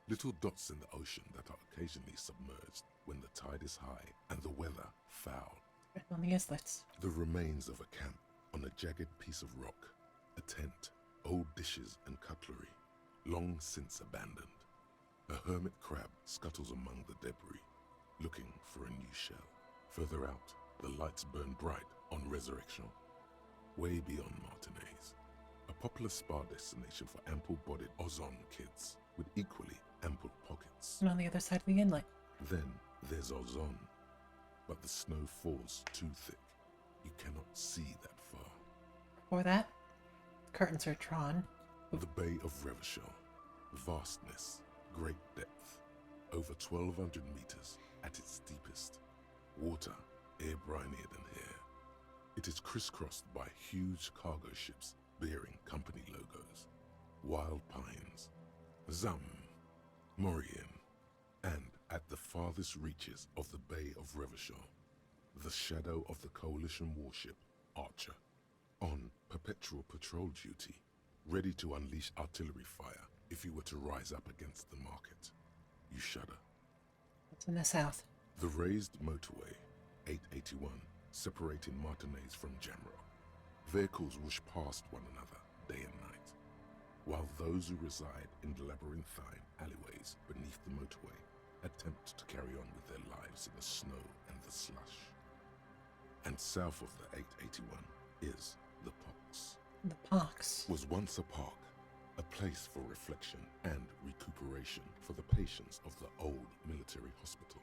Little dots in the ocean that are occasionally submerged when the tide is high and the weather foul. And on the islets. The remains of a camp on a jagged piece of rock, a tent, old dishes and cutlery, long since abandoned. A hermit crab scuttles among the debris, looking for a new shell. Further out, the lights burn bright on Resurrection. Way beyond Martinez, a popular spa destination for ample-bodied Ozon kids with equally ample pockets. And on the other side of the inlet. Then there's Ozon, but the snow falls too thick. You cannot see that far. Before that, curtains are drawn. The Bay of Revachol, vastness, great depth, over 1,200 meters at its deepest. Water, air brinier than hair. It is crisscrossed by huge cargo ships bearing company logos, wild pines, Zam, Mauryan, and at the farthest reaches of the Bay of Revachol, the shadow of the coalition warship Archer, on perpetual patrol duty, ready to unleash artillery fire if you were to rise up against the market. You shudder. What's in the south? The raised motorway, 881, separating Martinez from Jamrock. Vehicles whoosh past one another day and night, while those who reside in the labyrinthine alleyways beneath the motorway attempt to carry on with their lives in the snow and the slush. And south of the 881 is the Pox. The Pox was once a park, a place for reflection and recuperation for the patients of the old military hospital.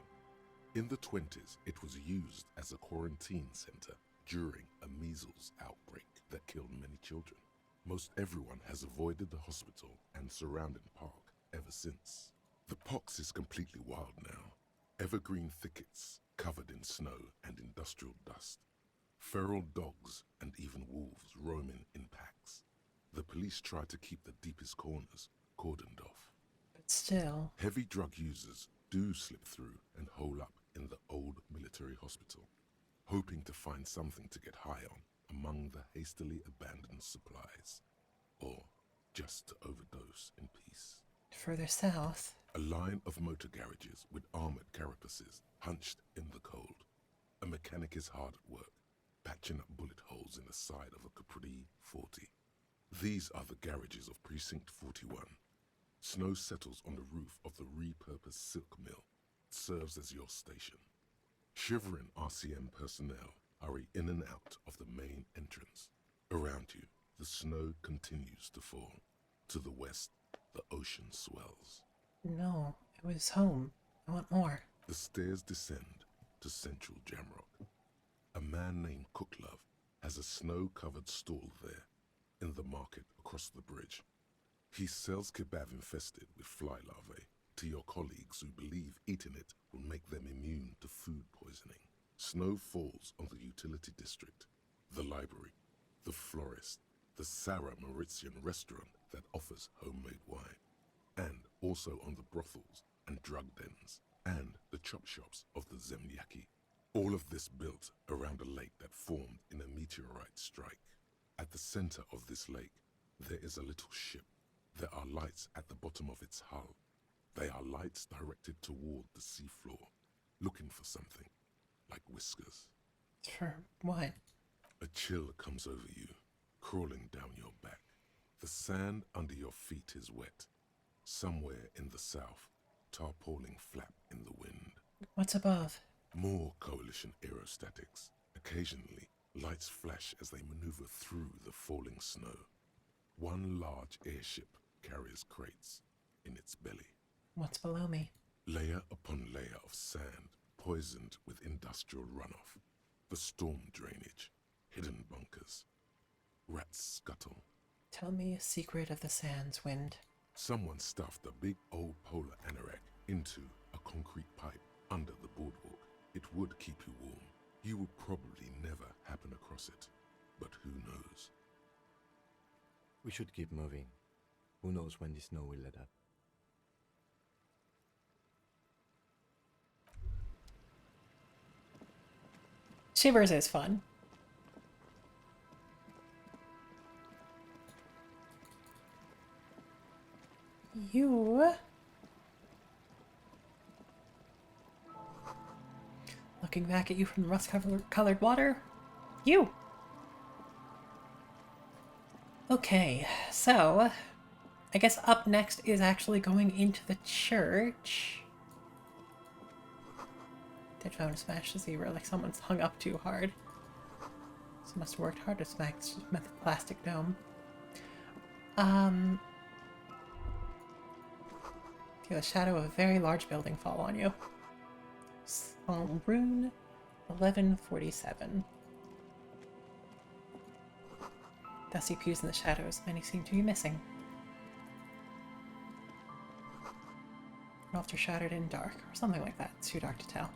In the 20s, it was used as as a quarantine center during a measles outbreak that killed many children. Most everyone has avoided the hospital and surrounding park ever since. The pox is completely wild now. Evergreen thickets covered in snow and industrial dust. Feral dogs and even wolves roaming in packs. The police try to keep the deepest corners cordoned off. But still... Heavy drug users do slip through and hole up in the old military hospital, hoping to find something to get high on among the hastily abandoned supplies, or just to overdose in peace. Further south... A line of motor garages with armored carapaces hunched in the cold. A mechanic is hard at work, patching up bullet holes in the side of a Capri 40. These are the garages of Precinct 41. Snow settles on the roof of the repurposed silk mill. It serves as your station. Shivering RCM personnel hurry in and out of the main entrance. Around you, the snow continues to fall. To the west, the ocean swells. No, it was home. I want more. The stairs descend to central Jamrock. A man named Cooklove has a snow-covered stall there, in the market across the bridge. He sells kebab infested with fly larvae to your colleagues who believe eating it will make them immune to food poisoning. Snow falls on the utility district, the library, the florist, the Sarah Mauritian restaurant that offers homemade wine, and also on the brothels and drug dens, and the chop shops of the Zemlyaki. All of this built around a lake that formed in a meteorite strike. At the center of this lake, there is a little ship. There are lights at the bottom of its hull. They are lights directed toward the seafloor, looking for something, like whiskers. For what? A chill comes over you, crawling down your back. The sand under your feet is wet. Somewhere in the south, tarpaulin flap in the wind. What's above? More Coalition aerostatics. Occasionally, lights flash as they maneuver through the falling snow. One large airship carries crates in its belly. What's below me? Layer upon layer of sand, poisoned with industrial runoff. The storm drainage, hidden bunkers. Rats scuttle. Tell me a secret of the sands, Wind. Someone stuffed a big old polar anorak into a concrete pipe under the boardwalk. It would keep you warm. You would probably never happen across it. But who knows? We should keep moving. Who knows when the snow will let up? Shivers is fun. You... Looking back at you from the rust-colored water. You! Okay, so... I guess up next is actually going into the church. Did phone smash the zebra like someone's hung up too hard. So must have worked hard to smack the plastic dome. Feel the shadow of a very large building fall on you. Rune 1147. Dusty pews in the shadows, many seem to be missing. After shattered in dark, or something like that. It's too dark to tell.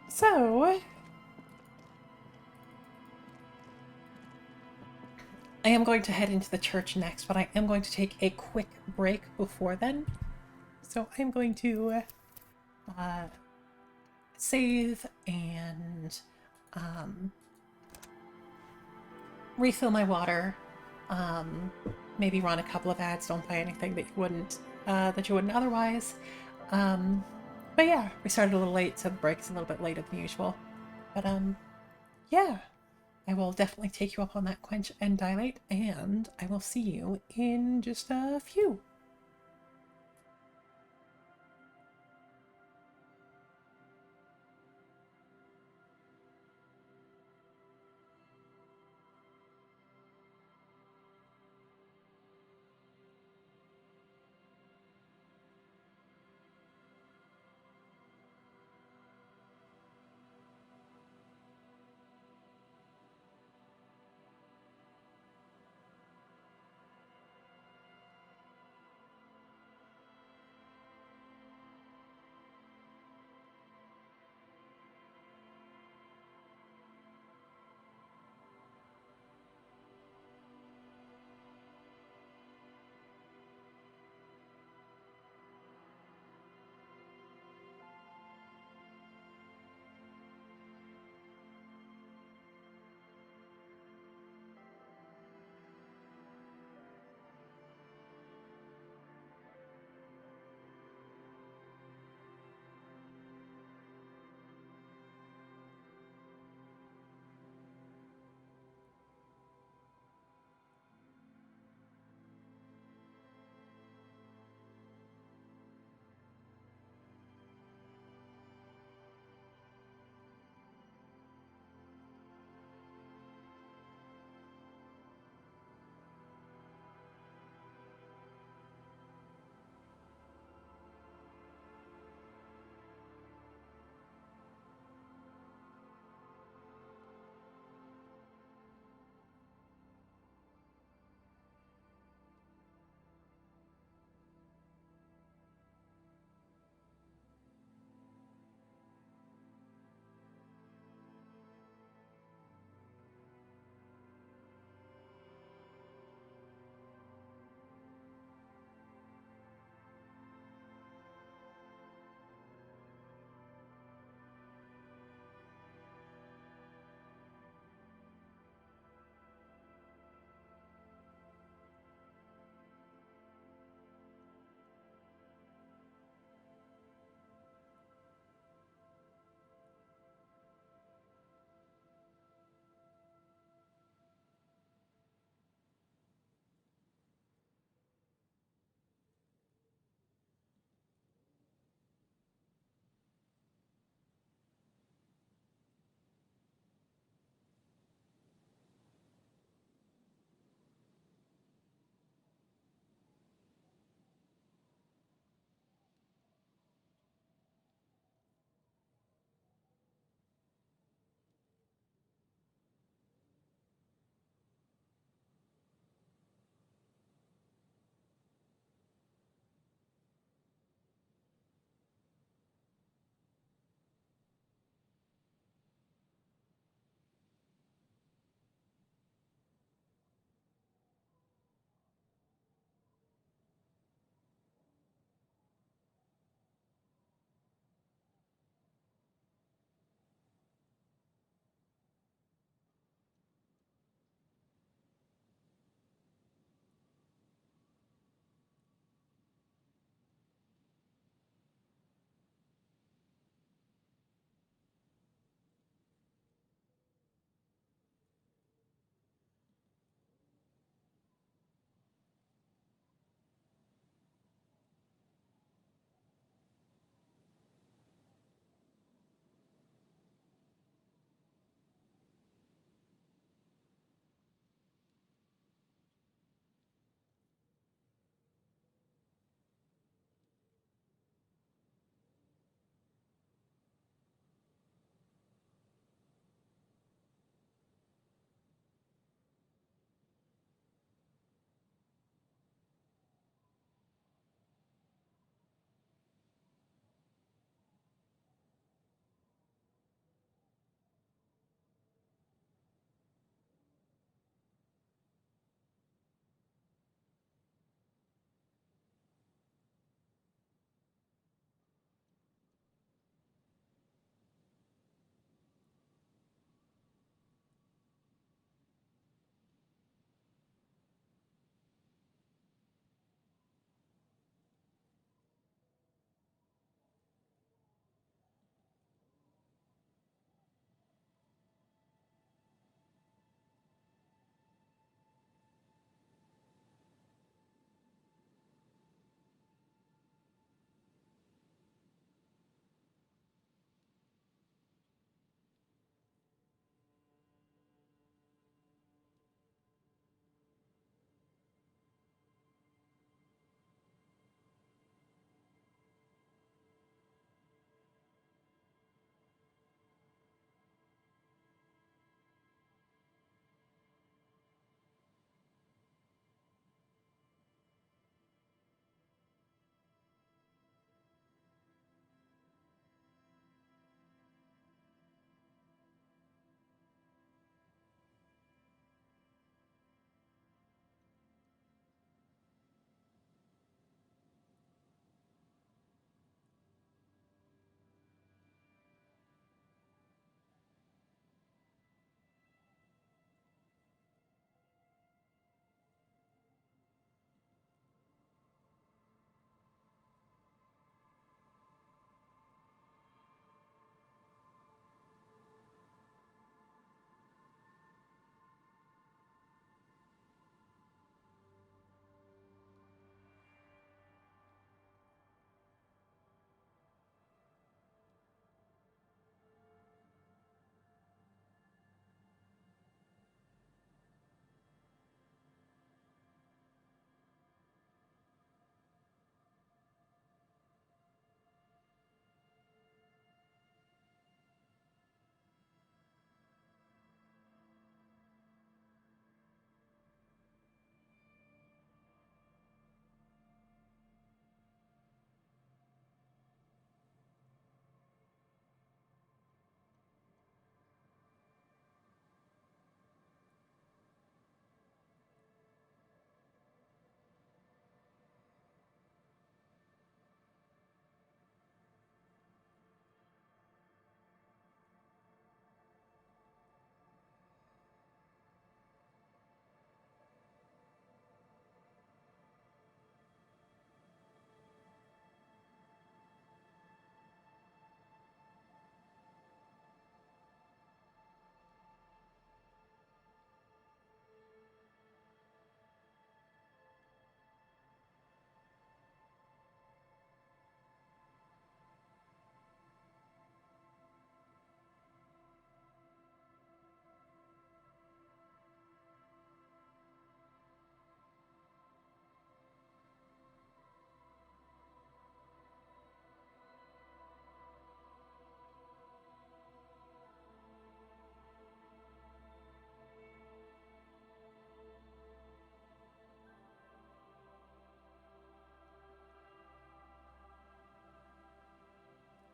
So, I am going to head into the church next, but I am going to take a quick break before then. So I am going to save and refill my water. Maybe run a couple of ads. Don't buy anything that you wouldn't otherwise. But yeah, we started a little late, so the break's a little bit later than usual. But yeah, I will definitely take you up on that quench and dilate, and I will see you in just a few.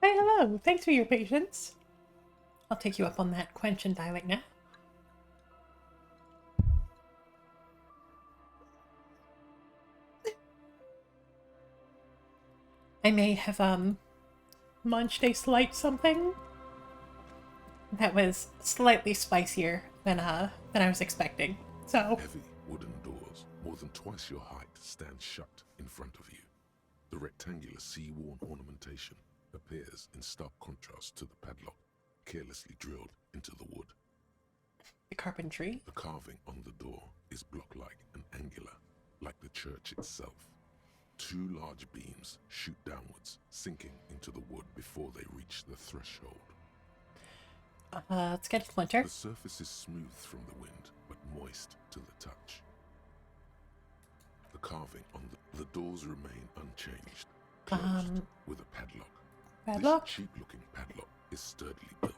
Hey, hello. Thanks for your patience. I'll take you up on that quench and dilate now. I may have, munched a slight something that was slightly spicier than I was expecting. So Heavy wooden doors, more than twice your height, stand shut in front of you. The rectangular sea-worn ornamentation appears in stark contrast to the padlock, carelessly drilled into the wood. the carpentry. The carving on the door is block-like and angular, like the church itself. Two large beams shoot downwards, sinking into the wood before they reach the threshold. Let's get a splinter. The surface is smooth from the wind, but moist to the touch. The carving on the doors remain unchanged, closed with a padlock. Padlock? This cheap-looking padlock is sturdily built.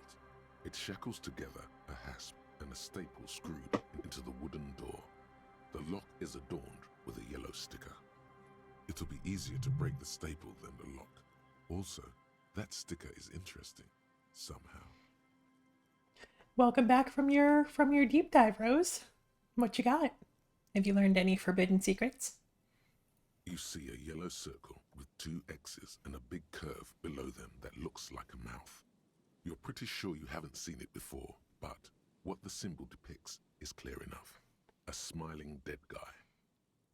It shackles together a hasp and a staple screwed into the wooden door. The lock is adorned with a yellow sticker. It'll be easier to break the staple than the lock. Also, that sticker is interesting, somehow. Welcome back from your deep dive, Rose. What you got? Have you learned any forbidden secrets? You see a yellow circle with two X's and a big curve below them that looks like a mouth. You're pretty sure you haven't seen it before, but what the symbol depicts is clear enough. A smiling dead guy.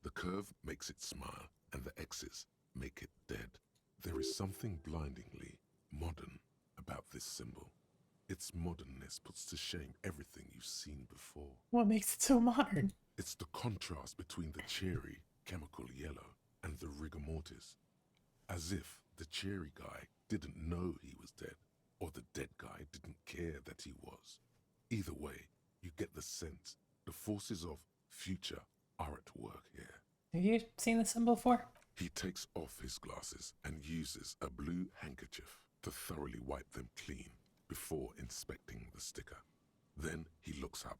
The curve makes it smile, and the X's make it dead. There is something blindingly modern about this symbol. Its modernness puts to shame everything you've seen before. What makes it so modern? It's the contrast between the cheery, chemical yellow and the rigor mortis. As if the cheery guy didn't know he was dead, or the dead guy didn't care that he was. Either way, you get the sense the forces of future are at work here. Have you seen the symbol before? He takes off his glasses and uses a blue handkerchief to thoroughly wipe them clean before inspecting the sticker. Then he looks up,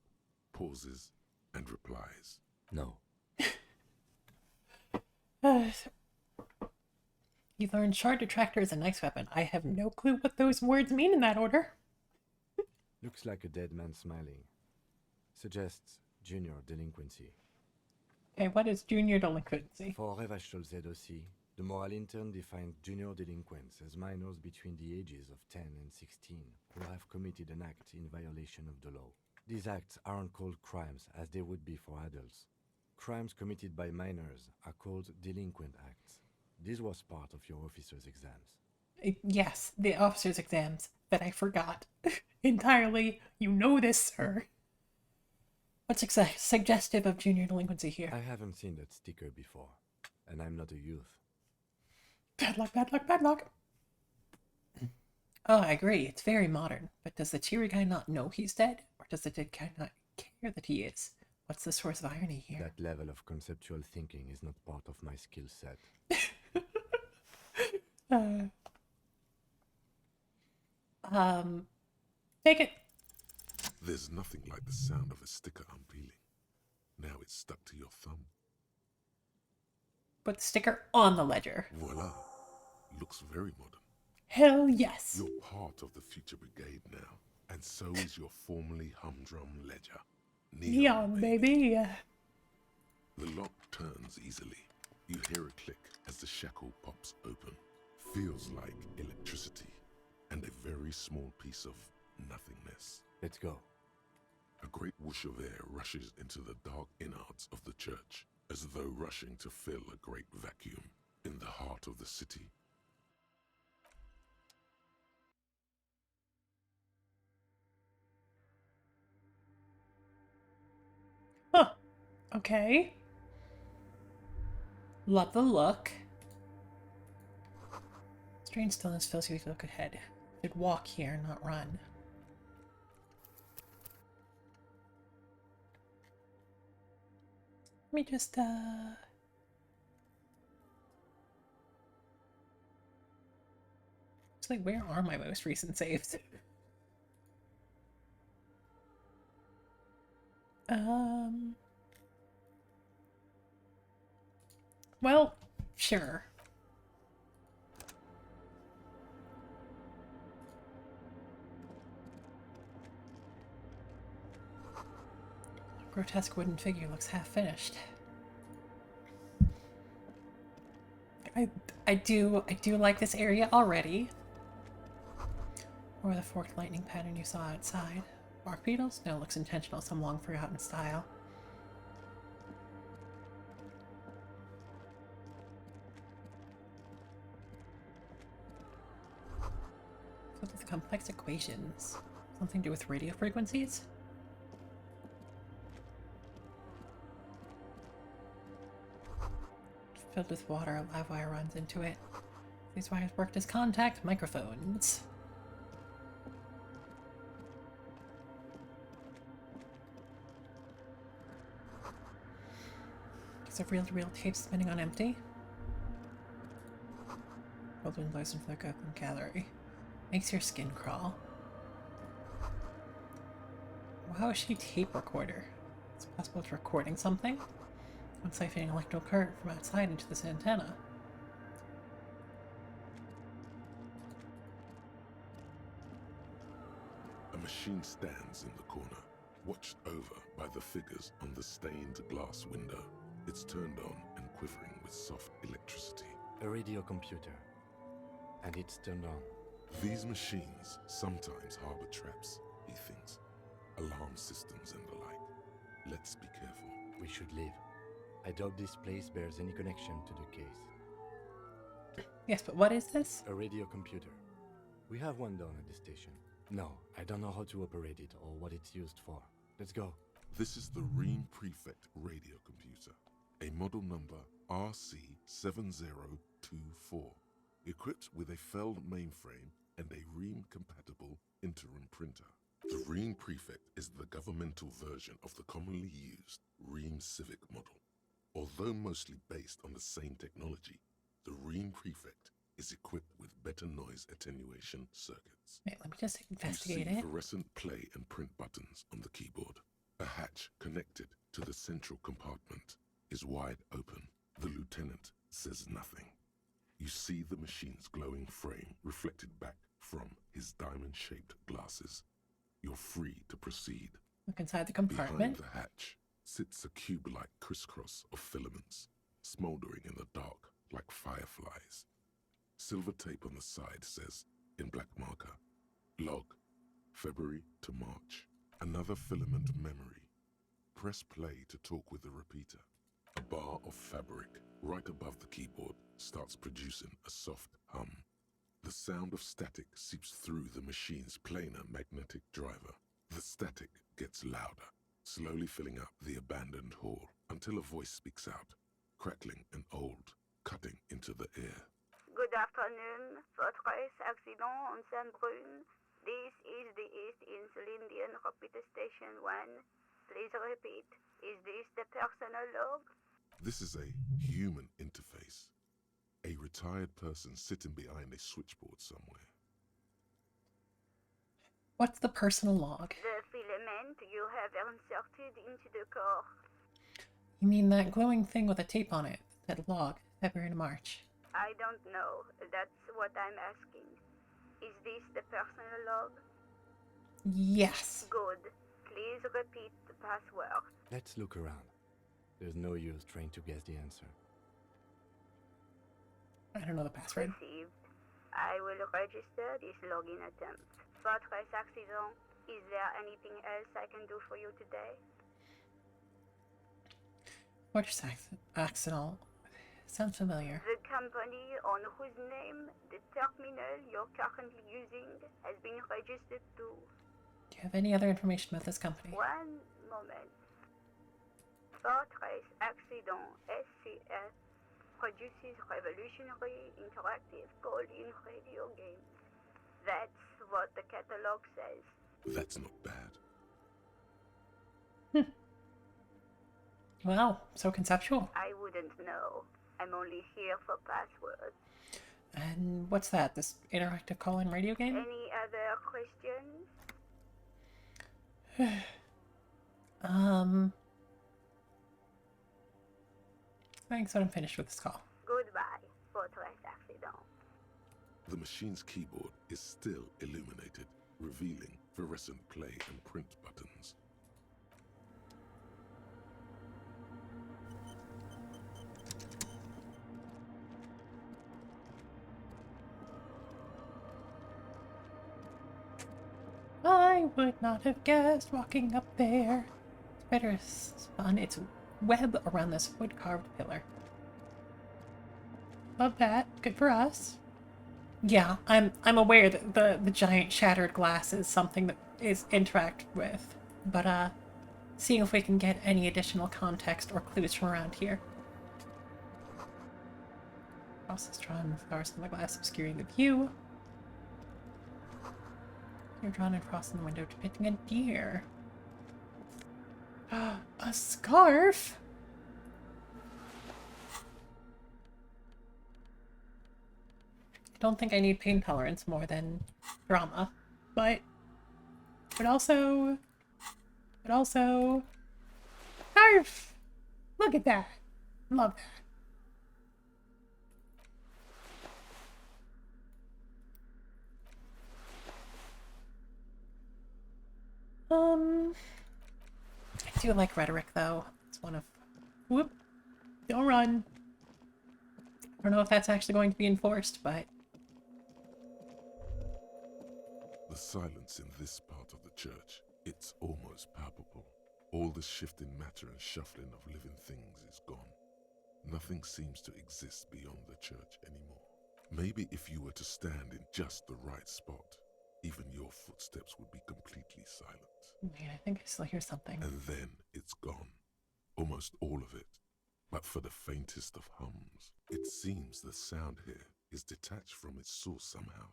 pauses, and replies, No. You learned Shard Detractor is a nice weapon. I have no clue what those words mean in that order. Looks like a dead man smiling. Suggests junior delinquency. Okay, what is junior delinquency? For Raphaël ZOC, the moral intern defined junior delinquents as minors between the ages of 10 and 16 who have committed an act in violation of the law. These acts aren't called crimes as they would be for adults. Crimes committed by minors are called delinquent acts. This was part of your officer's exams. Yes, the officer's exams that I forgot entirely. You know this, sir. What's suggestive of junior delinquency here? I haven't seen that sticker before, and I'm not a youth. Padlock, padlock, padlock. Oh, I agree. It's very modern. But does the cheery guy not know he's dead? Or does the dead guy not care that he is? What's the source of irony here? That level of conceptual thinking is not part of my skill set. Take it. There's nothing like the sound of a sticker unpeeling. Now it's stuck to your thumb. Put the sticker on the ledger. Voila. Looks very modern. Hell yes. You're part of the future brigade now, and so is your formerly humdrum ledger. Neon, baby. The lock turns easily. You hear a click as the shackle pops open. Feels like electricity and a very small piece of nothingness. Let's go. A great whoosh of air rushes into the dark innards of the church, as though rushing to fill a great vacuum in the heart of the city. Huh. Okay. Love the look. Strange stillness fills you as you look ahead. You should walk here, not run. Let me just, It's like, where are my most recent saves? Well, sure. grotesque wooden figure looks half finished. I do like this area already. Or the forked lightning pattern you saw outside. Bark beetles? No, looks intentional, some long forgotten style. Filled with complex equations. Something to do with radio frequencies? Filled with water, a live wire runs into it. These wires worked as contact microphones. Is a reel-to-reel tape spinning on empty? Cold wind blows into the open gallery. Makes your skin crawl. Wow, is she a tape recorder? It's possible it's recording something? I'm siphoning electrical current from outside into this antenna. A machine stands in the corner, watched over by the figures on the stained glass window. It's turned on and quivering with soft electricity. A radio computer. And it's turned on. These machines sometimes harbor traps, he thinks. Alarm systems and the like. Let's be careful. We should leave. I doubt this place bears any connection to the case. Yes, but what is this? A radio computer. We have one down at the station. No, I don't know how to operate it or what it's used for. Let's go. This is the Ream Prefect radio computer. A model number RC7024. Equipped with a Feld mainframe and a Ream-compatible interim printer. The Ream Prefect is the governmental version of the commonly used Ream Civic model. Although mostly based on the same technology, the Ream Prefect is equipped with better noise attenuation circuits. Wait, let me just investigate You see it. fluorescent play and print buttons on the keyboard. A hatch connected to the central compartment is wide open. The lieutenant says nothing. You see the machine's glowing frame reflected back from his diamond-shaped glasses. You're free to proceed. Look inside the compartment. Behind the hatch sits a cube-like crisscross of filaments, smoldering in the dark like fireflies. Silver tape on the side says, in black marker, log, February to March. Another filament memory. Press play to talk with the repeater. A bar of fabric right above the keyboard starts producing a soft hum. The sound of static seeps through the machine's planar magnetic driver. The static gets louder, slowly filling up the abandoned hall until a voice speaks out, crackling and old, cutting into the ear. Good afternoon, Fortress Accident on Saint-Brune. This is the East Insulindian Repeater Station 1. Please repeat. Is this the personal log? This is a human interface. A retired person sitting behind a switchboard somewhere. What's the personal log? The filament you have inserted into the core. You mean that glowing thing with a tape on it? That log, February to March. I don't know. That's what I'm asking. Is this the personal log? Yes. Good. Please repeat the password. Let's look around. There's no use trying to guess the answer. I don't know the password. Received. I will register this login attempt. Fortress Accident, is there anything else I can do for you today? Fortress Accident. Sounds familiar. The company on whose name the terminal you're currently using has been registered to. Do you have any other information about this company? One moment. Fortress Accident SCS produces revolutionary interactive call-in radio games. That's what the catalog says. That's not bad. Wow, so conceptual. I wouldn't know. I'm only here for passwords. And what's that? This interactive call-in radio game? Any other questions? Thanks, I'm finished with this call. Goodbye, Fortress Accident. The machine's keyboard is still illuminated, revealing fluorescent play and print buttons. would not have guessed walking up there. Spider spun its web around this wood-carved pillar. Love that. Good for us. Yeah, I'm aware that the giant shattered glass is something that is interacted with, but seeing if we can get any additional context or clues from around here. Crosses drawn flowers on the glass obscuring the view. You're drawn and crossed in the window depicting a deer. A scarf? I don't think I need pain tolerance more than drama, but also, scarf! Look at that. Love that. I do like rhetoric, though. It's one of... Whoop. Don't run. I don't know if that's actually going to be enforced, but... The silence in this part of the church, it's almost palpable. All the shifting matter and shuffling of living things is gone. Nothing seems to exist beyond the church anymore. Maybe if you were to stand in just the right spot, even your footsteps would be completely silent. Man, I think I still hear something. And then it's gone. Almost all of it. But for the faintest of hums, it seems the sound here is detached from its source somehow,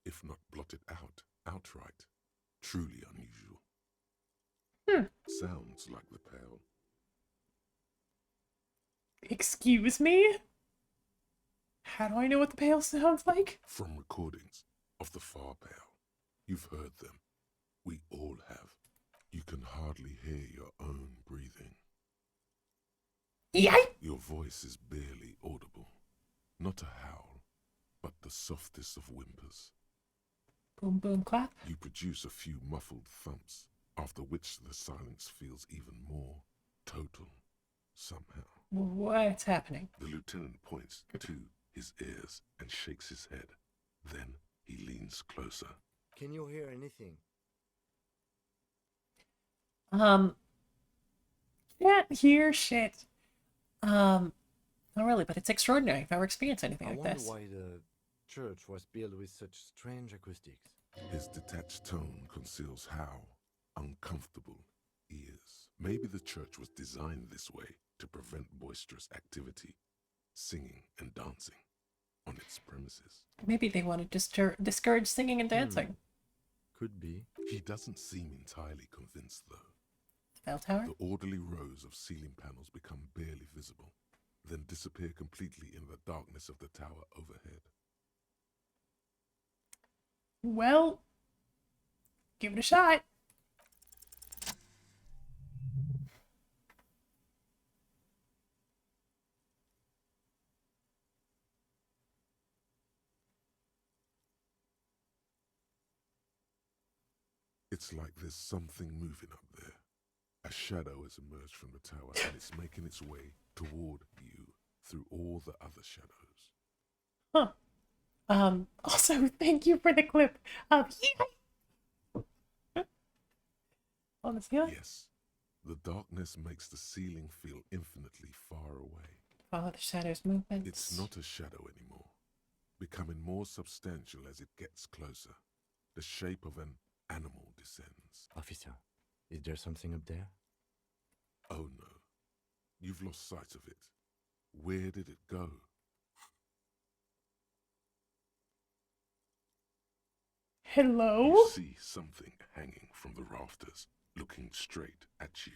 if not blotted out outright. Truly unusual. Sounds like the Pale. Excuse me? How do I know what the Pale sounds like? From recordings of the Far Pale. You've heard them. We all have. You can hardly hear your own breathing. Yikes! Your voice is barely audible. Not a howl, but the softest of whimpers. Boom, boom, clap. You produce a few muffled thumps, after which the silence feels even more total, somehow. What's happening? The lieutenant points to his ears and shakes his head. Then he leans closer. Can you hear anything? Can't hear shit. Not really, but it's extraordinary. I've never experienced anything like this. I wonder why the church was built with such strange acoustics. His detached tone conceals how uncomfortable he is. Maybe the church was designed this way to prevent boisterous activity, singing and dancing on its premises. Maybe they wanted to discourage singing and dancing. Could be. He doesn't seem entirely convinced, though. Bell tower? The orderly rows of ceiling panels become barely visible, then disappear completely in the darkness of the tower overhead. Well, give it a shot. It's like there's something moving up there. A shadow has emerged from the tower and it's making its way toward you through all the other shadows. Huh. Also, thank you for the clip of on the ceiling. Yes. The darkness makes the ceiling feel infinitely far away. Follow the shadow's movements. It's not a shadow anymore, becoming more substantial as it gets closer. The shape of an animal descends. Officer, is there something up there? Oh no. You've lost sight of it. Where did it go? Hello? You see something hanging from the rafters, looking straight at you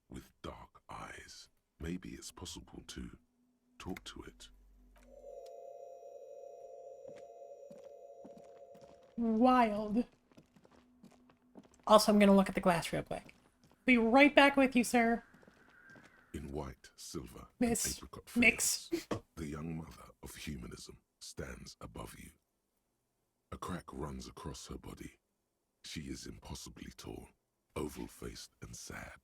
with dark eyes. Maybe it's possible to talk to it. Wild. Also, I'm gonna look at the glass real quick. Be right back with you, sir. In white, silver, Miss and apricot Mix. fields, the young mother of humanism stands above you. A crack runs across her body. She is impossibly tall, oval-faced and sad.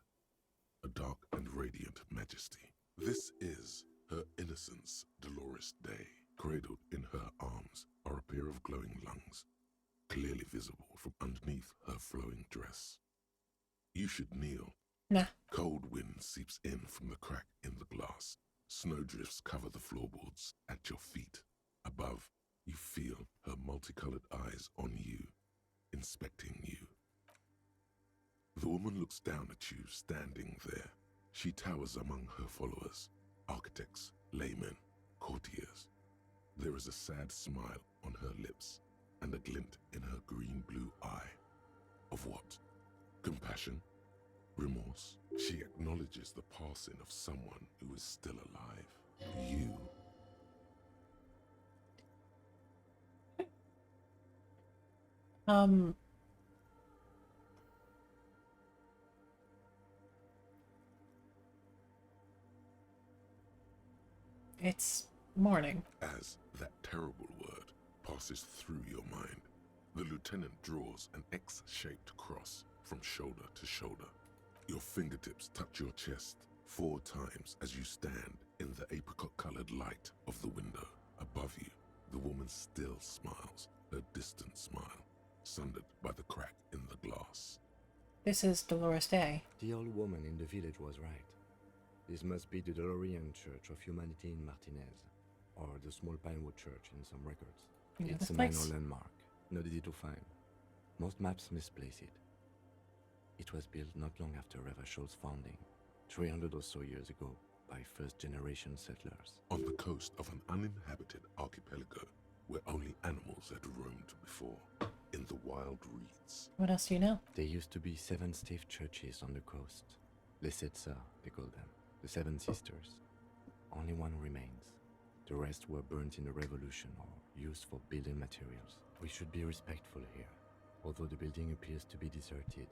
A dark and radiant majesty. This is her innocence, Dolores Day. Cradled in her arms are a pair of glowing lungs. clearly visible from underneath her flowing dress. You should kneel. Nah. Cold wind seeps in from the crack in the glass. Snowdrifts cover the floorboards at your feet. Above, you feel her multicolored eyes on you, inspecting you. The woman looks down at you standing there. She towers among her followers, architects, laymen, courtiers. There is a sad smile on her lips and a glint in her green-blue eye. Of what? Compassion? Remorse? She acknowledges the passing of someone who is still alive. You. It's morning. As that terrible word passes through your mind, the lieutenant draws an X-shaped cross from shoulder to shoulder. Your fingertips touch your chest 4 times as you stand in the apricot-colored light of the window. Above you, the woman still smiles, her distant smile, sundered by the crack in the glass. This is Dolores Day. The old woman in the village was right. This must be the Dolorian Church of Humanity in Martinez, or the small Pinewood Church in some records. You know It's this a minor place? landmark, not easy to find. Most maps misplace it. It was built not long after Ravachol's founding, 300 or so years ago, by first-generation settlers. On the coast of an uninhabited archipelago where only animals had roamed before, in the wild reeds. What else do you know? There used to be 7 stave churches on the coast. Les Sept Sœurs, they call them. The 7 Sisters. Only one remains. The rest were burnt in the revolution or used for building materials. We should be respectful here, although the building appears to be deserted.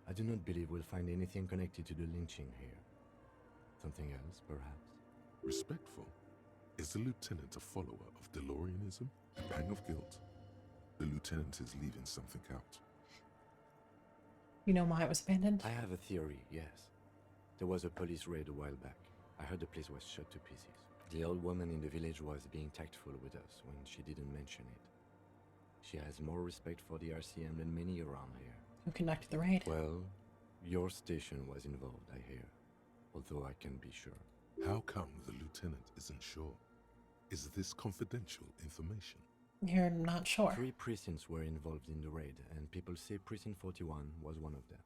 I do not believe we'll find anything connected to the lynching here. Something else, perhaps? Respectful? Is the lieutenant a follower of DeLoreanism? A pang of guilt? The lieutenant is leaving something out. You know why it was abandoned? I have a theory, yes. There was a police raid a while back. I heard the place was shot to pieces. The old woman in the village was being tactful with us when she didn't mention it. She has more respect for the RCM than many around here. Who conducted the raid? Well, your station was involved, I hear. Although I can't be sure. How come the lieutenant isn't sure? Is this confidential information? You're not sure. 3 precincts were involved in the raid, and people say Precinct 41 was one of them.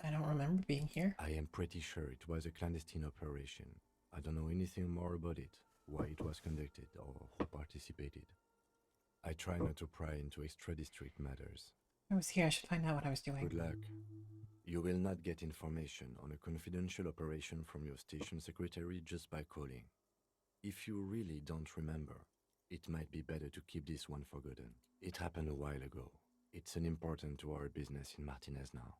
I don't remember being here. I am pretty sure it was a clandestine operation. I don't know anything more about it, why it was conducted, or who participated. I try not to pry into extra-district matters. I was here, I should find out what I was doing. Good luck. You will not get information on a confidential operation from your station secretary just by calling. If you really don't remember, it might be better to keep this one forgotten. It happened a while ago. It's unimportant to our business in Martinez now.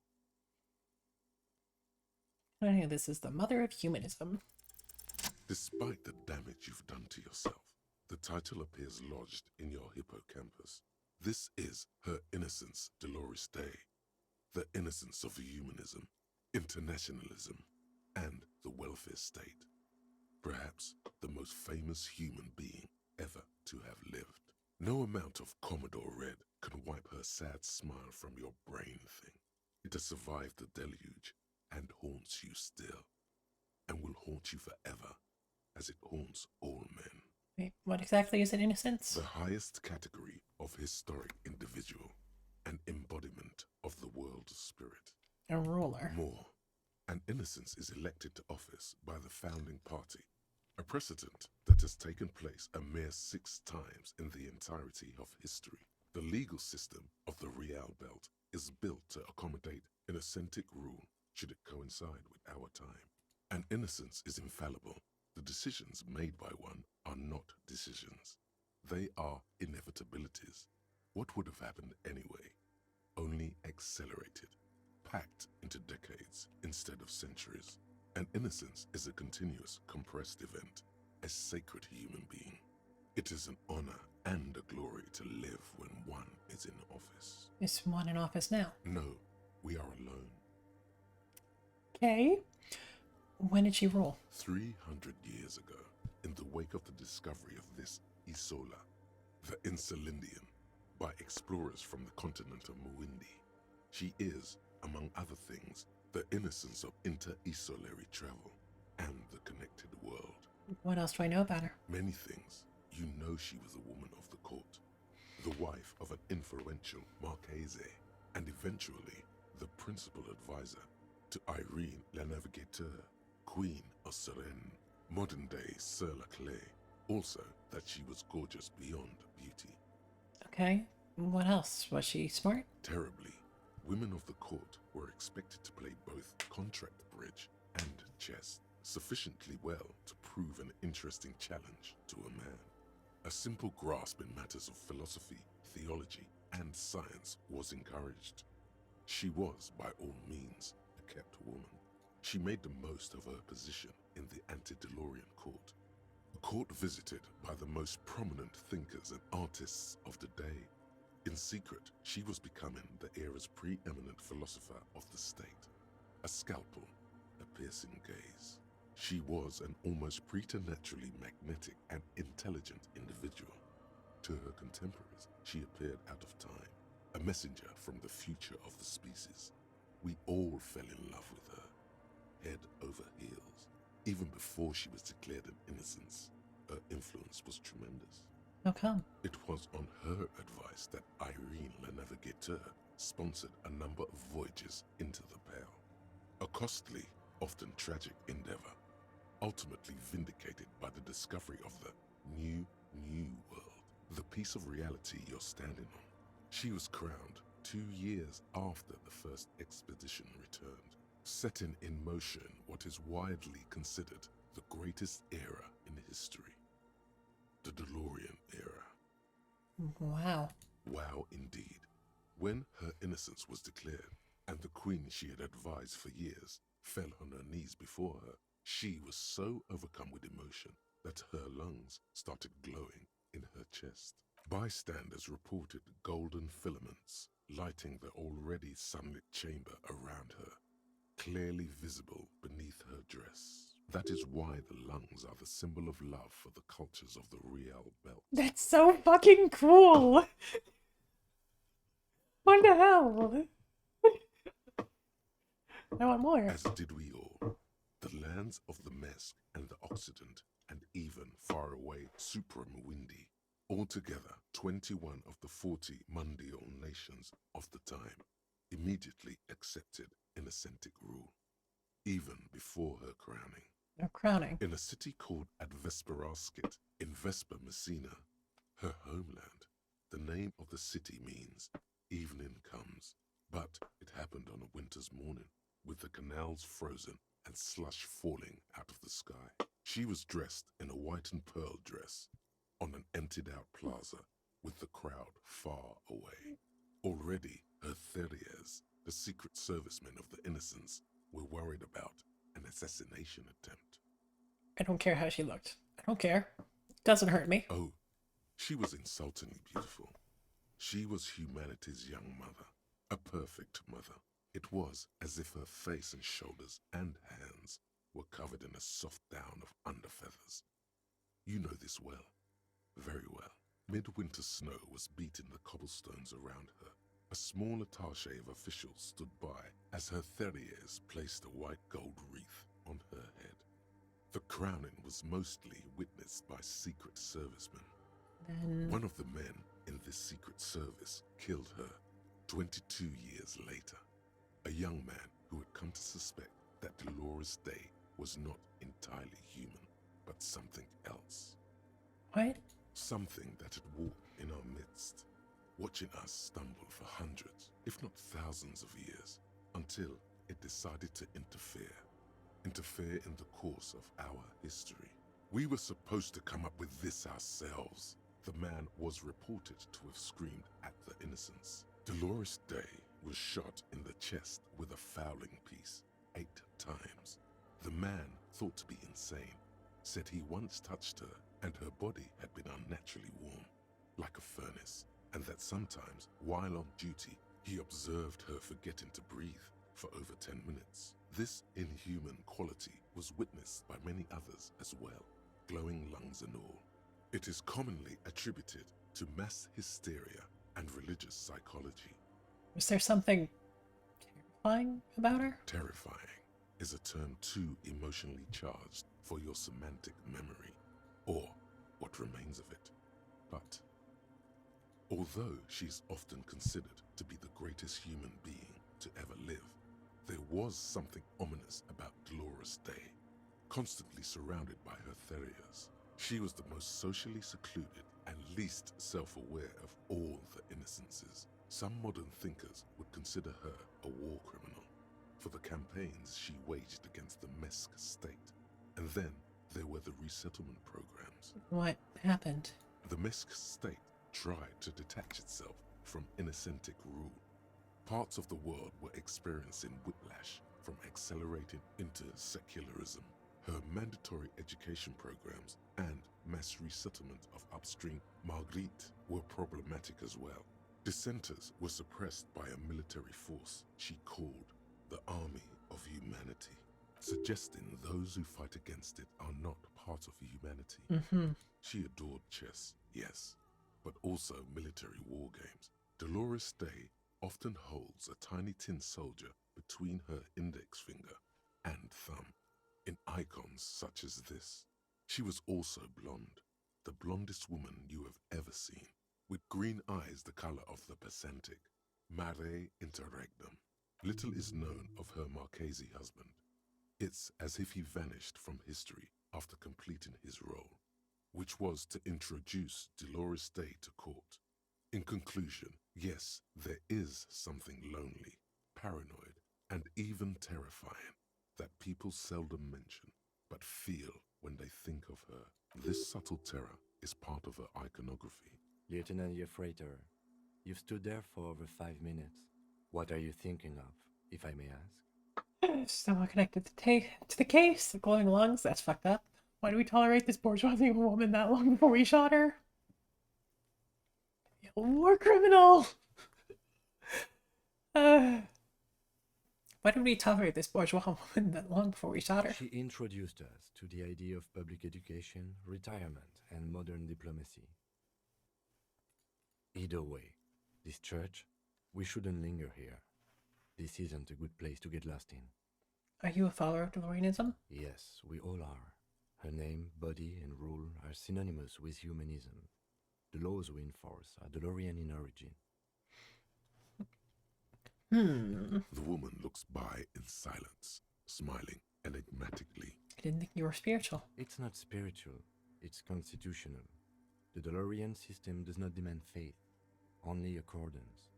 I know this is the mother of humanism. Despite the damage you've done to yourself, the title appears lodged in your hippocampus. This is Her Innocence, Dolores Day. The innocence of humanism, internationalism, and the welfare state. Perhaps the most famous human being ever to have lived. No amount of Commodore Red can wipe her sad smile from your brain thing. It has survived the deluge and haunts you still, and will haunt you forever, as it haunts all men. Wait, what exactly is an innocence? The highest category of historic individual, an embodiment of the world spirit. A ruler. More, an innocence is elected to office by the founding party, a precedent that has taken place a mere 6 times in the entirety of history. The legal system of the Real Belt is built to accommodate an authentic rule should it coincide with our time. An innocence is infallible. The decisions made by one are not decisions. They are inevitabilities. What would have happened anyway? Only accelerated, packed into decades instead of centuries. An innocence is a continuous, compressed event, a sacred human being. It is an honor and a glory to live when one is in office. Is one in office now? No, we are alone. Okay. When did she rule? 300 years ago, in the wake of the discovery of this Isola, the Insulindian, by explorers from the continent of Muindi. She is, among other things, the innocence of inter-esolary travel and the connected world. What else do I know about her? Many things. You know she was a woman of the court, the wife of an influential Marchese, and eventually the principal advisor to Irene la Navigateur, Queen of Serene, modern-day Sir Laclay. Also, that she was gorgeous beyond beauty. Okay, what else? Was she smart? Terribly. Women of the court were expected to play both contract bridge and chess sufficiently well to prove an interesting challenge to a man. A simple grasp in matters of philosophy, theology, and science was encouraged. She was, by all means, a kept woman. She made the most of her position in the antediluvian court, a court visited by the most prominent thinkers and artists of the day. In secret, she was becoming the era's preeminent philosopher of the state. A scalpel, a piercing gaze. She was an almost preternaturally magnetic and intelligent individual. To her contemporaries, she appeared out of time, a messenger from the future of the species. We all fell in love with her, head over heels. Even before she was declared an innocence, her influence was tremendous. How come? It was on her advice that Irene la Navigateur sponsored a number of voyages into the Pale. A costly, often tragic endeavor, ultimately vindicated by the discovery of the new world, the piece of reality you're standing on. She was crowned 2 years after the first expedition returned, setting in motion what is widely considered the greatest era in history. The DeLorean era. Wow. Wow indeed. When her innocence was declared, and the queen she had advised for years fell on her knees before her, she was so overcome with emotion that her lungs started glowing in her chest. Bystanders reported golden filaments lighting the already sunlit chamber around her, clearly visible beneath her dress. That is why the lungs are the symbol of love for the cultures of the Real Belt. That's so fucking cool! What the hell? I want more. As did we all. The lands of the Mesk and the Occident, and even faraway Supramuindi, altogether 21 of the 40 mundial nations of the time, immediately accepted Innocentic rule, even before her crowning. No crowning. In a city called Advesperaskit in Vesper Messina, her homeland, the name of the city means evening comes, but it happened on a winter's morning, with the canals frozen and slush falling out of the sky. She was dressed in a white and pearl dress on an emptied-out plaza with the crowd far away. Already, her Theriers, the secret servicemen of the Innocents, were worried about an assassination attempt. I don't care how she looked. I don't care. Doesn't hurt me. Oh, she was insultingly beautiful. She was humanity's young mother, a perfect mother. It was as if her face and shoulders and hands were covered in a soft down of underfeathers. You know this well, very well. Midwinter snow was beating the cobblestones around her. A small attaché of officials stood by as her Theriers placed a white gold wreath on her head. The crowning was mostly witnessed by Secret Servicemen. One of the men in this Secret Service killed her 22 years later. A young man who had come to suspect that Dolores Day was not entirely human, but something else. What? Something that had walked in our midst, watching us stumble for hundreds, if not thousands of years, until it decided to interfere in the course of our history. We were supposed to come up with this ourselves. The man was reported to have screamed at the Innocents. Dolores Day was shot in the chest with a fowling piece 8 times. The man, thought to be insane, said he once touched her and her body had been unnaturally warm, like a furnace, and that sometimes, while on duty, he observed her forgetting to breathe for over 10 minutes. This inhuman quality was witnessed by many others as well, glowing lungs and all. It is commonly attributed to mass hysteria and religious psychology. Was there something terrifying about her? Terrifying is a term too emotionally charged for your semantic memory, or what remains of it. But although she's often considered to be the greatest human being to ever live, there was something ominous about Dolores Day. Constantly surrounded by her Therias, she was the most socially secluded and least self-aware of all the innocences. Some modern thinkers would consider her a war criminal for the campaigns she waged against the Mesk state. And then there were the resettlement programs. What happened? The Mesk state tried to detach itself from Innocentic rule. Parts of the world were experiencing whiplash from accelerated inter-secularism. Her mandatory education programs and mass resettlement of upstream Marguerite were problematic as well. Dissenters were suppressed by a military force she called the Army of Humanity, suggesting those who fight against it are not part of humanity. She adored chess, yes, but also military war games. Dolores Day often holds a tiny tin soldier between her index finger and thumb in icons such as this. She was also blonde, the blondest woman you have ever seen, with green eyes the color of the Pacentic, mare interregnum. Little is known of her Marchese husband. It's as if he vanished from history after completing his role, which was to introduce Dolores Day to court. In conclusion, yes, there is something lonely, paranoid, and even terrifying that people seldom mention, but feel when they think of her. This subtle terror is part of her iconography. Lieutenant Yefrater, you've stood there for over 5 minutes. What are you thinking of, if I may ask? Somehow connected to the case. The glowing lungs. That's fucked up. Why do we tolerate this bourgeoisie woman that long before we shot her? You war criminal! Why did we tolerate this bourgeois woman that long before we shot her? She introduced us to the idea of public education, retirement, and modern diplomacy. Either way, this church, we shouldn't linger here. This isn't a good place to get lost in. Are you a follower of DeLoreanism? Yes, we all are. Her name, body, and rule are synonymous with humanism. The laws we enforce are DeLorean in origin. The woman looks by in silence, smiling enigmatically. I didn't think you were spiritual. It's not spiritual, it's constitutional. The DeLorean system does not demand faith, only accordance.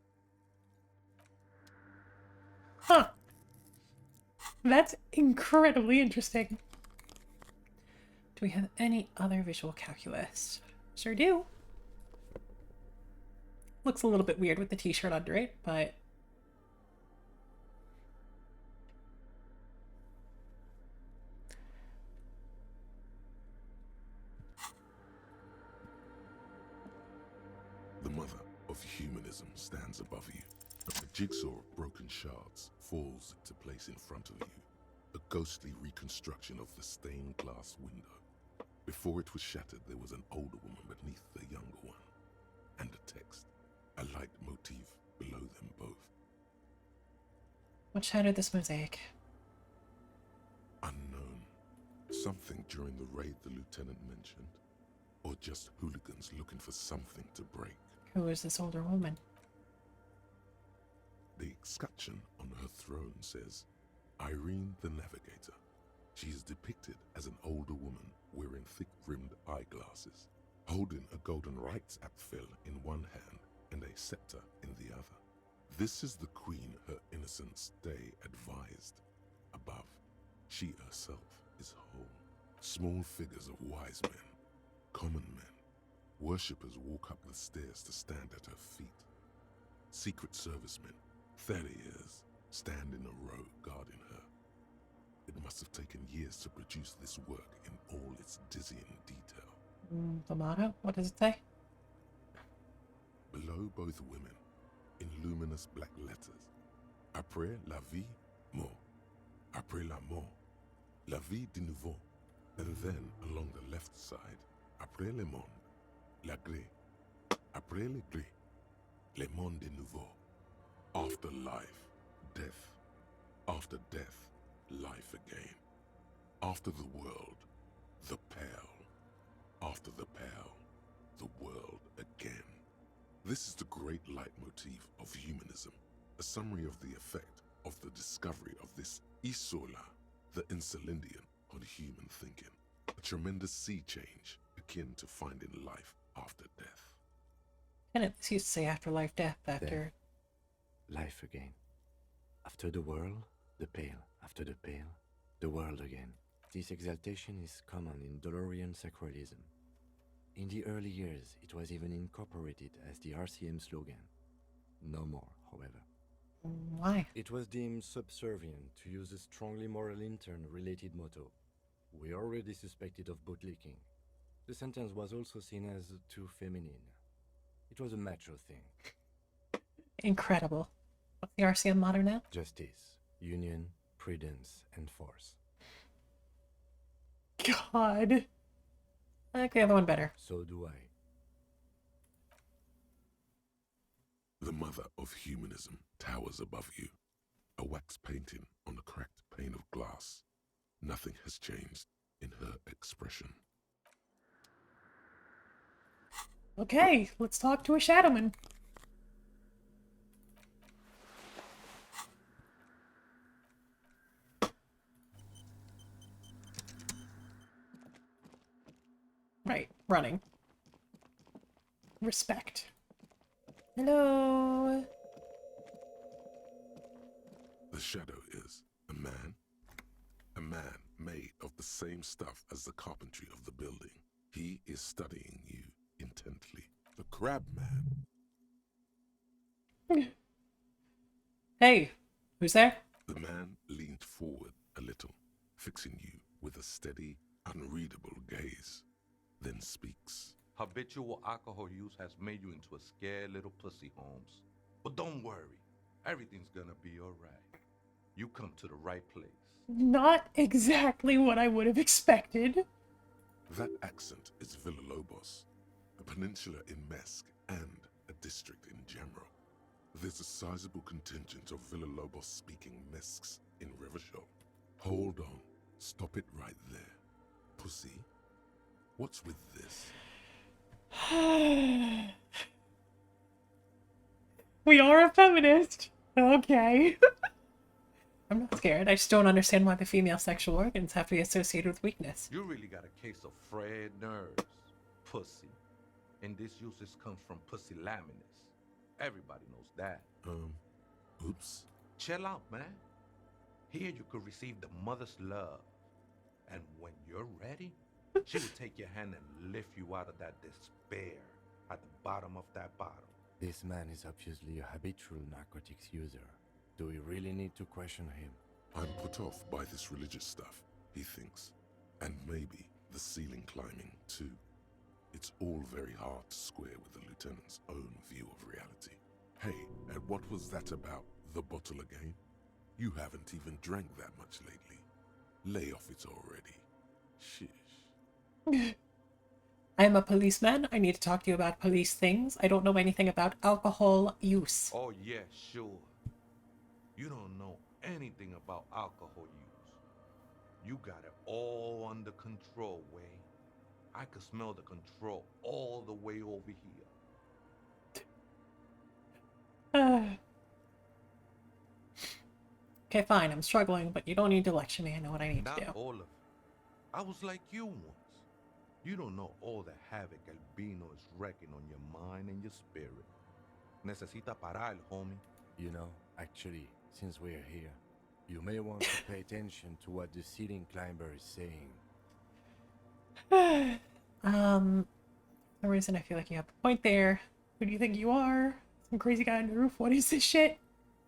Huh. That's incredibly interesting. Do we have any other visual calculus? Sure do. Looks a little bit weird with the t-shirt under it, but... The mother of humanism stands above you. A jigsaw of broken shards falls into place in front of you. A ghostly reconstruction of the stained glass window. Before it was shattered, there was an older woman beneath the younger one. And a text. A light motif below them both. What shattered this mosaic? Unknown. Something during the raid the lieutenant mentioned. Or just hooligans looking for something to break. Who is this older woman? The escutcheon on her throne says, Irene the Navigator. She is depicted as an older woman wearing thick-rimmed eyeglasses, holding a golden rights apfel in one hand and a scepter in the other. This is the queen her innocence day advised. Above, she herself is whole. Small figures of wise men, common men, worshippers walk up the stairs to stand at her feet. Secret servicemen, Therias, stand in a row guarding her. It must have taken years to produce this work in all its dizzying detail. The motto? What does it say? Below both women, in luminous black letters, Après la vie, mort. Après la mort, la vie de nouveau. And then along the left side, Après le monde, la gré. Après le gré, Le monde nouveau. After life, death. After death, life again. After the world, the pale. After the pale, the world again. This is the great leitmotif of humanism, a summary of the effect of the discovery of this isola, the Insulindian, on human thinking. A tremendous sea change akin to finding life after death. Tenants used to say afterlife, death, after... Life again. After the world, the pale. After the pale, the world again. This exaltation is common in Dolorian sacralism. In the early years, it was even incorporated as the RCM slogan. No more, however. Why? It was deemed subservient to use a strongly moral intern-related motto. We already suspected of bootlicking. The sentence was also seen as too feminine. It was a macho thing. Incredible. What's the RCM motto now? Justice, union, prudence, and force. God. I like the other one better. So do I. The mother of humanism towers above you, a wax painting on a cracked pane of glass. Nothing has changed in her expression. Okay, let's talk to a shadowman. Right, running. Respect. Hello. The shadow is a man made of the same stuff as the carpentry of the building. He is studying you intently. The crab man. Hey, who's there? The man leaned forward a little, fixing you with a steady, unreadable gaze, then speaks. Habitual alcohol use has made you into a scared little pussy, Holmes. But don't worry, everything's gonna be alright. You come to the right place. Not exactly what I would have expected. That accent is Villalobos, a peninsula in Mesk and a district in Jamro. There's a sizable contingent of Villalobos-speaking Mesks in Rivershaw. Hold on, stop it right there. Pussy, what's with this? We are a feminist. Okay. I'm not scared. I just don't understand why the female sexual organs have to be associated with weakness. You really got a case of frayed nerves, pussy. And this usage comes from pusillanimous. Everybody knows that. Oops. Chill out, man. Here you could receive the mother's love. And when you're ready, she will take your hand and lift you out of that despair at the bottom of that bottle. This man is obviously a habitual narcotics user. Do we really need to question him? I'm put off by this religious stuff, he thinks. And maybe the ceiling climbing, too. It's all very hard to square with the lieutenant's own view of reality. Hey, and what was that about the bottle again? You haven't even drank that much lately. Lay off it already. Shish. I'm a policeman. I need to talk to you about police things. I don't know anything about alcohol use. Oh, yeah, sure. You don't know anything about alcohol use. You got it all under control, Way. I could smell the control all the way over here. Okay, fine. I'm struggling, but you don't need to lecture me. I know what I need to do. Not all of it. I was like you once. You don't know all the havoc Albino is wrecking on your mind and your spirit. Necesita parar, homie. You know, actually, since we're here, you may want to pay attention to what the ceiling climber is saying. For some reason I feel like you have a point there. Who do you think you are? Some crazy guy on the roof? What is this shit?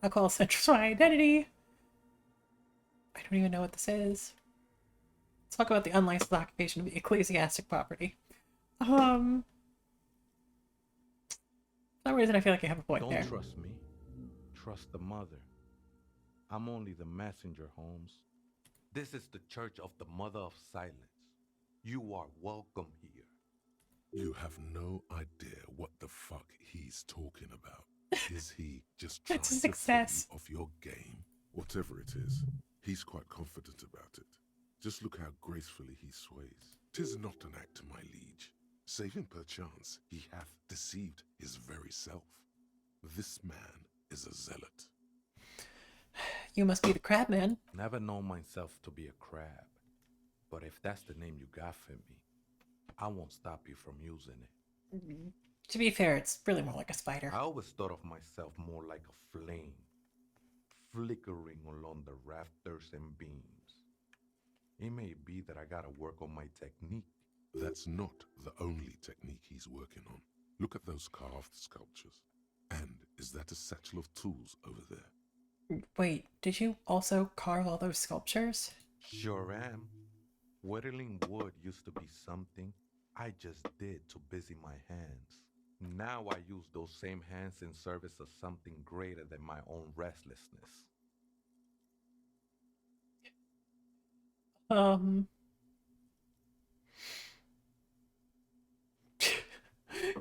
I'll call Central my identity. I don't even know what this is. Let's talk about the unlicensed occupation of the ecclesiastic property. For some reason I feel like you have a point there. Don't trust me. Trust the mother. I'm only the messenger, Holmes. This is the Church of the Mother of Silence. You are welcome here. You have no idea what the fuck he's talking about. Is he just trying It's a to success. throw you off your game? Whatever it is, he's quite confident about it. Just look how gracefully he sways. 'Tis not an act, my liege. Saving perchance he hath deceived his very self. This man is a zealot. You must be the crab man. Never known myself to be a crab. But if that's the name you got for me, I won't stop you from using it. To be fair, it's really more like a spider. I always thought of myself more like a flame, flickering along the rafters and beams. It may be that I gotta work on my technique. That's not the only technique he's working on. Look at those carved sculptures. And is that a satchel of tools over there? Wait, did you also carve all those sculptures? Sure am. Whittling wood used to be something I just did to busy my hands. Now I use those same hands in service of something greater than my own restlessness.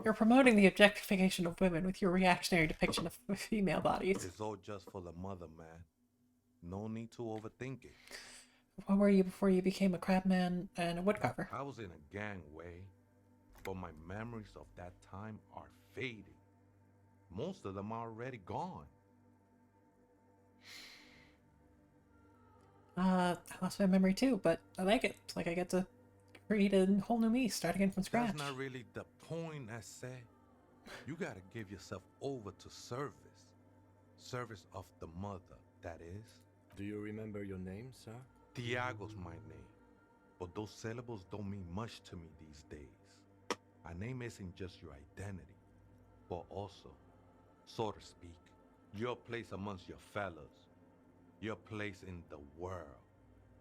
You're promoting the objectification of women with your reactionary depiction of female bodies. It's all just for the mother, man. No need to overthink it. What were you before you became a crabman and a woodcarver? I was in a gangway, but my memories of that time are fading. Most of them are already gone. I lost my memory too, but I like it. It's like I get to create a whole new me, start again from scratch. That's not really the point, I say. You gotta give yourself over to service. Service of the mother, that is. Do you remember your name, sir? Tiago's my name, but those syllables don't mean much to me these days. A name isn't just your identity, but also, so to speak, your place amongst your fellows, your place in the world.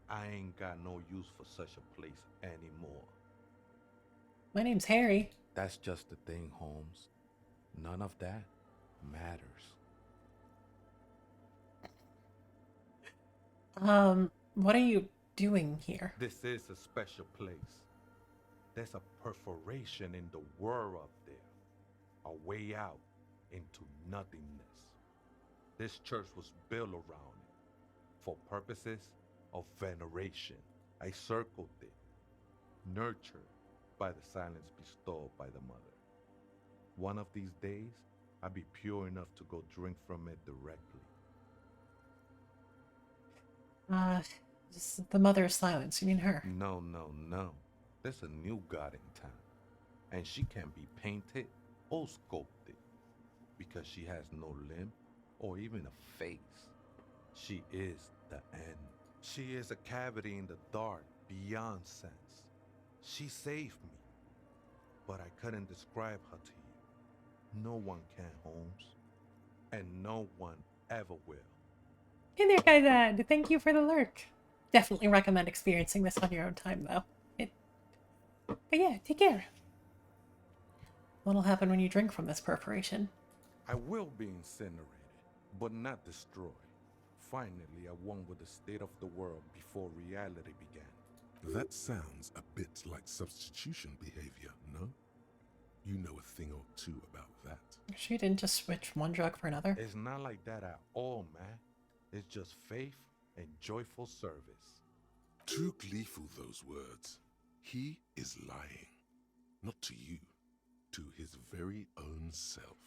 I ain't got no use for such a place anymore. My name's Harry. That's just the thing, Holmes. None of that matters. What are you doing here? This is a special place. There's a perforation in the world up there. A way out into nothingness. This church was built around it for purposes of veneration. I circled it, nurtured by the silence bestowed by the mother. One of these days, I'll be pure enough to go drink from it directly. The mother of silence, you mean her? No. There's a new god in town, and she can't be painted or sculpted because she has no limb or even a face. She is the end. She is a cavity in the dark beyond sense. She saved me, but I couldn't describe her to you. No one can, Holmes, and no one ever will. Hey there, guys, Ed. Thank you for the lurk. Definitely recommend experiencing this on your own time, though. But yeah, take care. What'll happen when you drink from this perforation? I will be incinerated, but not destroyed. Finally, I won with the state of the world before reality began. That sounds a bit like substitution behavior, no? You know a thing or two about that. She didn't just switch one drug for another? It's not like that at all, man. It's just faith and joyful service. Too gleeful, those words. He is lying. Not to you, to his very own self.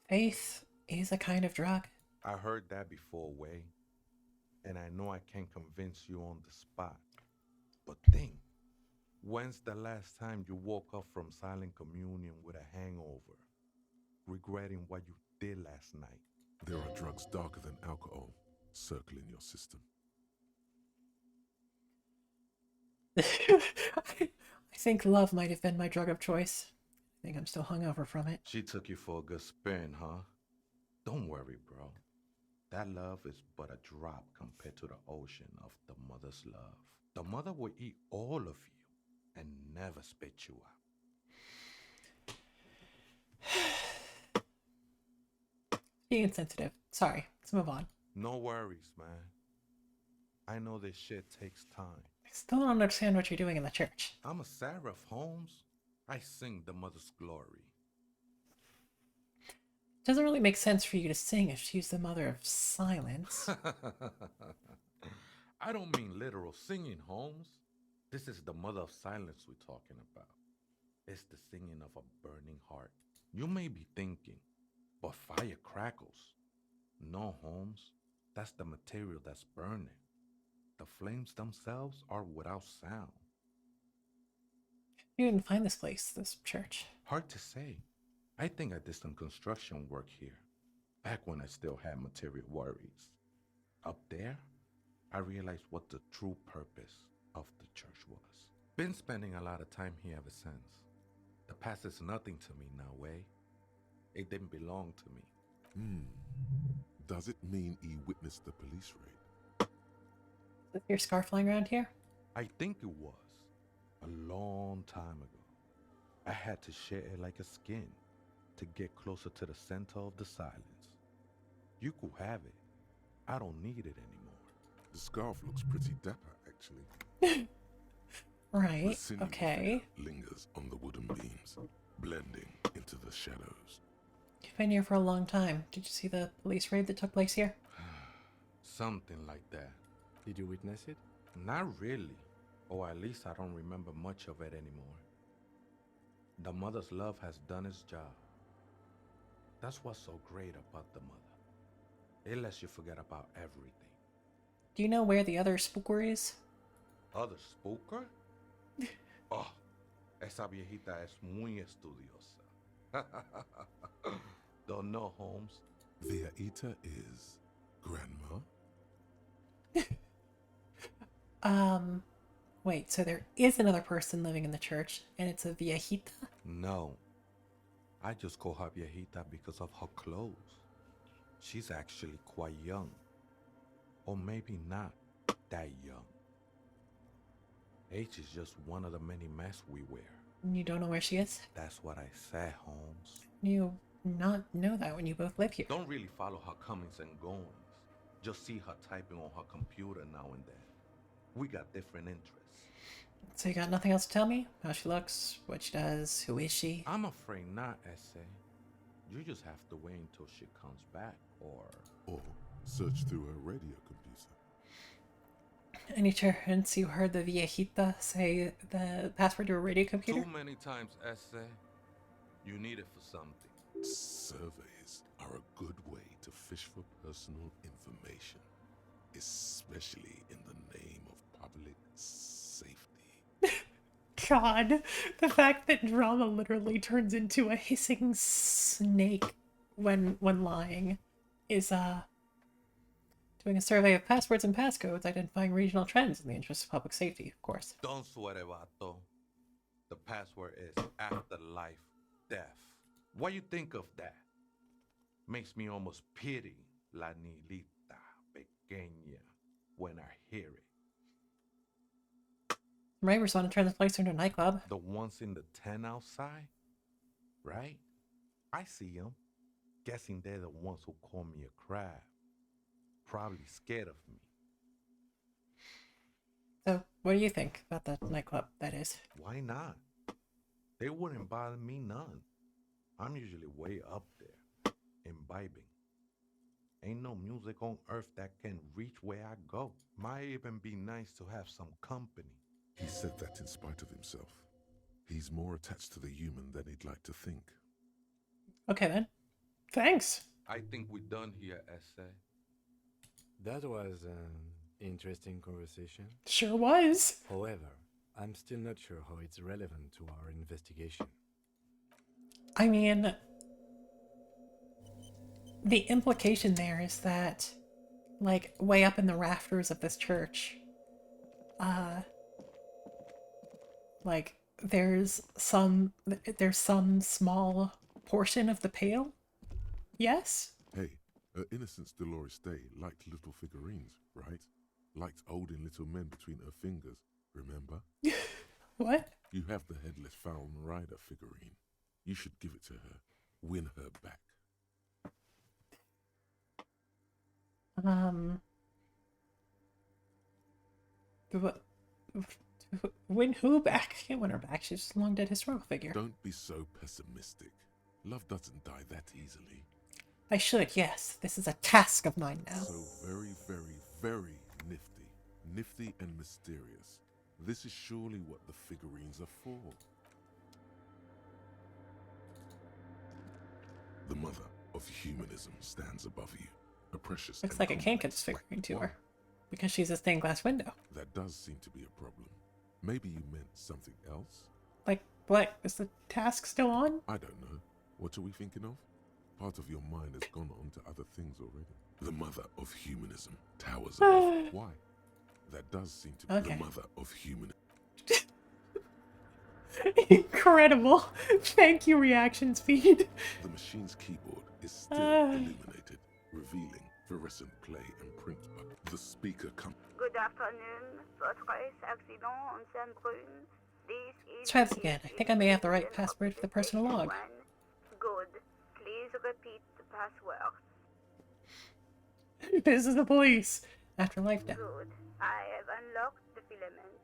Faith is a kind of drug. I heard that before, Way. And I know I can't convince you on the spot. But think, when's the last time you woke up from silent communion with a hangover, regretting what you did last night? There are drugs darker than alcohol circling your system. I think love might have been my drug of choice. I think I'm still hungover from it. She took you for a good spin, huh? Don't worry, bro. That love is but a drop compared to the ocean of the mother's love. The mother will eat all of you and never spit you out. Being insensitive. Sorry. Let's move on. No worries, man. I know this shit takes time. I still don't understand what you're doing in the church. I'm a seraph, Holmes. I sing the mother's glory. Doesn't really make sense for you to sing if she's the mother of silence. I don't mean literal singing, Holmes. This is the mother of silence we're talking about. It's the singing of a burning heart. You may be thinking, but fire crackles. No, Holmes. That's the material that's burning. The flames themselves are without sound. You didn't find this place, this church. Hard to say. I think I did some construction work here, back when I still had material worries. Up there, I realized what the true purpose of the church was. Been spending a lot of time here ever since. The past is nothing to me now, eh? It didn't belong to me. Does it mean he witnessed the police raid? Is your scarf flying around here? I think it was. A long time ago. I had to share it like a skin to get closer to the center of the silence. You could have it. I don't need it anymore. The scarf looks pretty dapper, actually. Right, The sinewy okay. figure lingers on the wooden beams, blending into the shadows. You've been here for a long time. Did you see the police raid that took place here? Something like that. Did you witness it? Not really. Or at least I don't remember much of it anymore. The mother's love has done its job. That's what's so great about the mother. It lets you forget about everything. Do you know where the other spooker is? ¿Other spooker? Oh, esa viejita es muy estudiosa. Don't know, Holmes. Viejita is grandma? Wait, so there is another person living in the church, and it's a viejita? No. I just call her viejita because of her clothes. She's actually quite young. Or maybe not that young. Age is just one of the many masks we wear. You don't know where she is? That's what I said, Holmes. You not know that when you both live here. Don't really follow her comings and goings. Just see her typing on her computer now and then. We got different interests. So you got nothing else to tell me? How she looks, what she does, who is she? I'm afraid not, Essay. You just have to wait until she comes back, or search through her radio computer. Any chance you heard the viejita say the password to a radio computer? Too many times, Essay. You need it for something. Surveys are a good way to fish for personal information, especially in the name of public safety. God, the fact that drama literally turns into a hissing snake when lying is doing a survey of passwords and passcodes, identifying regional trends in the interest of public safety, of course. Don't sweat it, vato. The password is afterlife death. What you think of that? Makes me almost pity La Nilita Pequeña when I hear it. Right, we're trying to turn this place into a nightclub. The ones in the tent outside, right? I see them. Guessing they're the ones who call me a crab. Probably scared of me. So, what do you think about the nightclub, that is? Why not? They wouldn't bother me none. I'm usually way up there, imbibing. Ain't no music on earth that can reach where I go. Might even be nice to have some company. He said that in spite of himself. He's more attached to the human than he'd like to think. Okay then. Thanks. I think we're done here, Essay. That was an interesting conversation. Sure was. However, I'm still not sure how it's relevant to our investigation. I mean, the implication there is that, like, way up in the rafters of this church, like, there's some small portion of the pail. Yes? Hey, her Innocence Dolores Day liked little figurines, right? Liked holding little men between her fingers, remember? What? You have the Headless Fallen Rider figurine. You should give it to her. Win her back. Win who back? Can't win her back. She's a long dead historical figure. Don't be so pessimistic. Love doesn't die that easily. I should, yes. This is a task of mine now. So very, very, very nifty. Nifty and mysterious. This is surely what the figurines are for. The mother of humanism stands above you. A precious. Looks like a Kankan's figurine to her. Because she's a stained glass window. That does seem to be a problem. Maybe you meant something else? Like, what? Is the task still on? I don't know. What are we thinking of? Part of your mind has gone on to other things already. The mother of humanism towers above. Why? That does seem to be the mother of humanism. Incredible. Thank you, reaction speed. The machine's keyboard is still illuminated, revealing fluorescent play and print button. The speaker comes. Good afternoon. Votre accident en Saint-Brune. This is. Let's try this again. I think I may have the right password for the personal log. Good. Please repeat the password. This is the police. After life death. Good. I have unlocked the filament.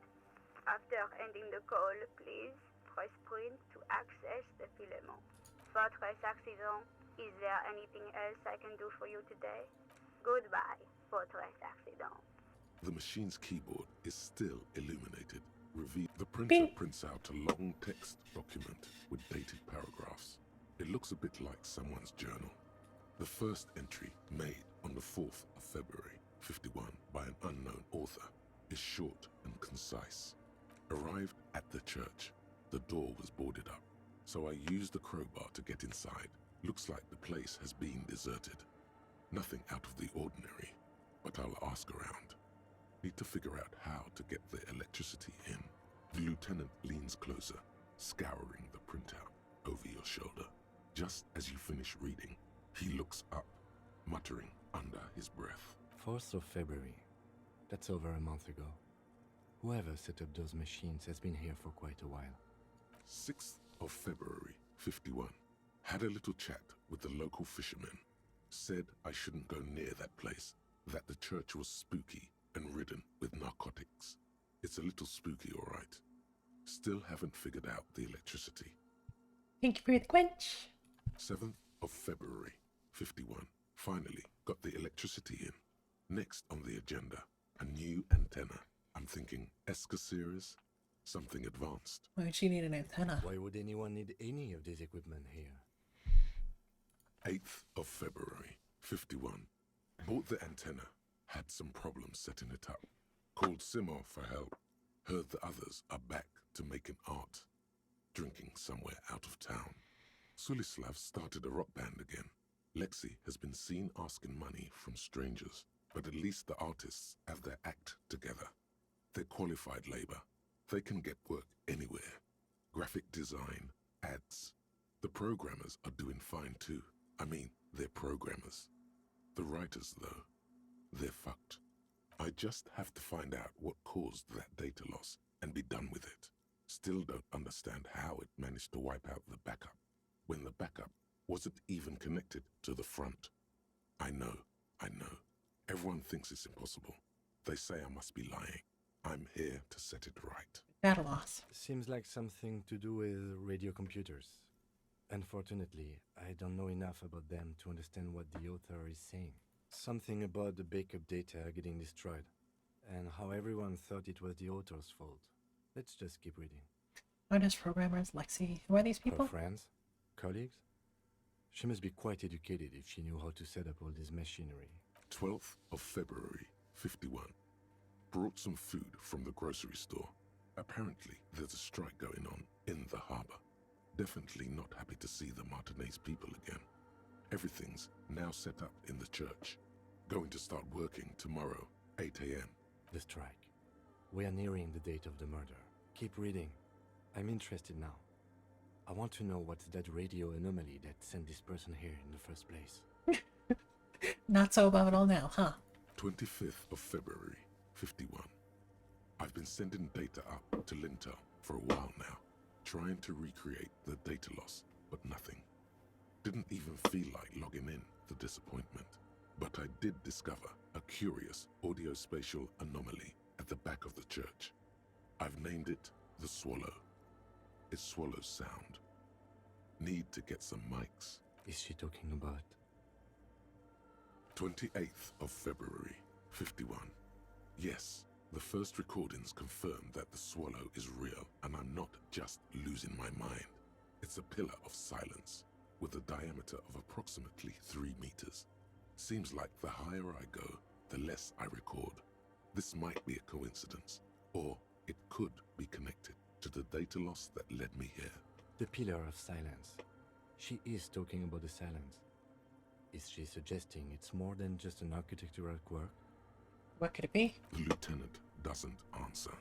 After ending the call, please press print to access the filament. Votre accident. Is there anything else I can do for you today? Goodbye, votre accident. The machine's keyboard is still illuminated. The printer prints out a long text document with dated paragraphs. It looks a bit like someone's journal. The first entry, made on the 4th of February, 51, by an unknown author, is short and concise. Arrived at the church, the door was boarded up, so I used the crowbar to get inside. Looks like the place has been deserted. Nothing out of the ordinary, but I'll ask around. Need to figure out how to get the electricity in. The lieutenant leans closer, scouring the printout over your shoulder. Just as you finish reading, he looks up, muttering under his breath. 4th of February. That's over a month ago. Whoever set up those machines has been here for quite a while. 6th of February, 51. Had a little chat with the local fishermen. Said I shouldn't go near that place, that the church was spooky and ridden with narcotics. It's a little spooky, all right. Still haven't figured out the electricity. Thank you for the quench. 7th of February, 51. Finally got the electricity in. Next on the agenda, a new antenna. I'm thinking Eska series, something advanced. Why would she need an antenna? Why would anyone need any of this equipment here? 8th of February, 51. Bought the antenna. Had some problems setting it up. Called Simon for help. Heard the others are back to making art. Drinking somewhere out of town. Sulislav started a rock band again. Lexi has been seen asking money from strangers, but at least the artists have their act together. They're qualified labor. They can get work anywhere. Graphic design, ads. The programmers are doing fine too. I mean, they're programmers. The writers, though, they're fucked. I just have to find out what caused that data loss and be done with it. Still don't understand how it managed to wipe out the backup, when the backup wasn't even connected to the front. I know. Everyone thinks it's impossible. They say I must be lying. I'm here to set it right. Data loss. Seems like something to do with radio computers. Unfortunately, I don't know enough about them to understand what the author is saying. Something about the backup data getting destroyed, and how everyone thought it was the author's fault. Let's just keep reading. Artists, programmers, Lexi. Who are these people? Her friends? Colleagues? She must be quite educated if she knew how to set up all this machinery. 12th of February, 51. Brought some food from the grocery store. Apparently, there's a strike going on in the harbor. Definitely not happy to see the Martinez people again. Everything's now set up in the church. Going to start working tomorrow, 8 a.m. The strike. We are nearing the date of the murder. Keep reading. I'm interested now. I want to know what's that radio anomaly that sent this person here in the first place. Not so above it all now, huh? 25th of February, 51. I've been sending data up to Lintel for a while now, trying to recreate the data loss, but nothing. Didn't even feel like logging in, the disappointment. But I did discover a curious audio-spatial anomaly at the back of the church. I've named it the Swallow. It swallows sound. Need to get some mics. Is she talking about 28th of February, 51. Yes, the first recordings confirm that the swallow is real, and I'm not just losing my mind. It's a pillar of silence, with a diameter of approximately 3 meters. Seems like the higher I go, the less I record. This might be a coincidence, or it could be connected to the data loss that led me here. The pillar of silence. She is talking about the silence. Is she suggesting it's more than just an architectural quirk? What could it be? The lieutenant doesn't answer.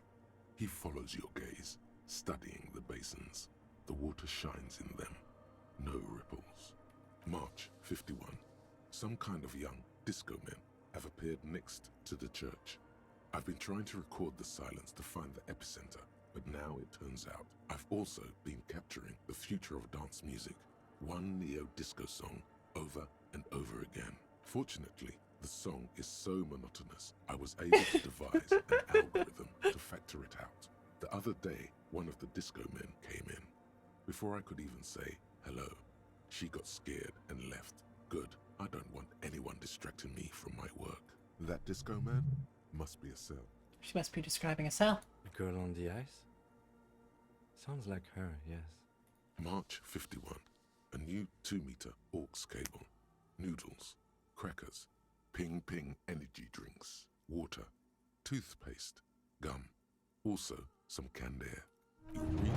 He follows your gaze, studying the basins. The water shines in them. No ripples. March 51. Some kind of young disco men have appeared next to the church. I've been trying to record the silence to find the epicenter, but now it turns out I've also been capturing the future of dance music, one neo-disco song over and over again. Fortunately, the song is so monotonous, I was able to devise an algorithm to factor it out. The other day, one of the disco men came in. Before I could even say hello, she got scared and left. Good, I don't want anyone distracting me from my work. That disco man must be a cell. She must be describing a cell. The girl on the ice? Sounds like her, yes. March 51. A new 2-meter aux cable. Noodles, crackers, ping-ping energy drinks, water, toothpaste, gum. Also, some canned air. Your reading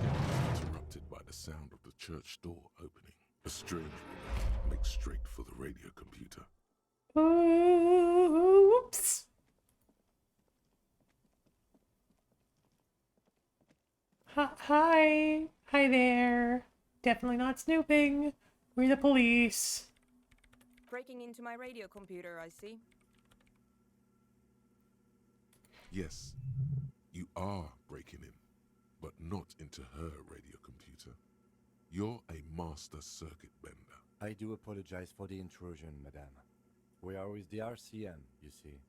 is interrupted by the sound of the church door opening. A strange woman makes straight for the radio computer. Oops. Hi. Hi there. Definitely not snooping. We're the police. Breaking into my radio computer, I see. Yes, you are breaking in, but not into her radio computer. You're a master circuit bender. I do apologize for the intrusion, madame. We are with the RCM, you see.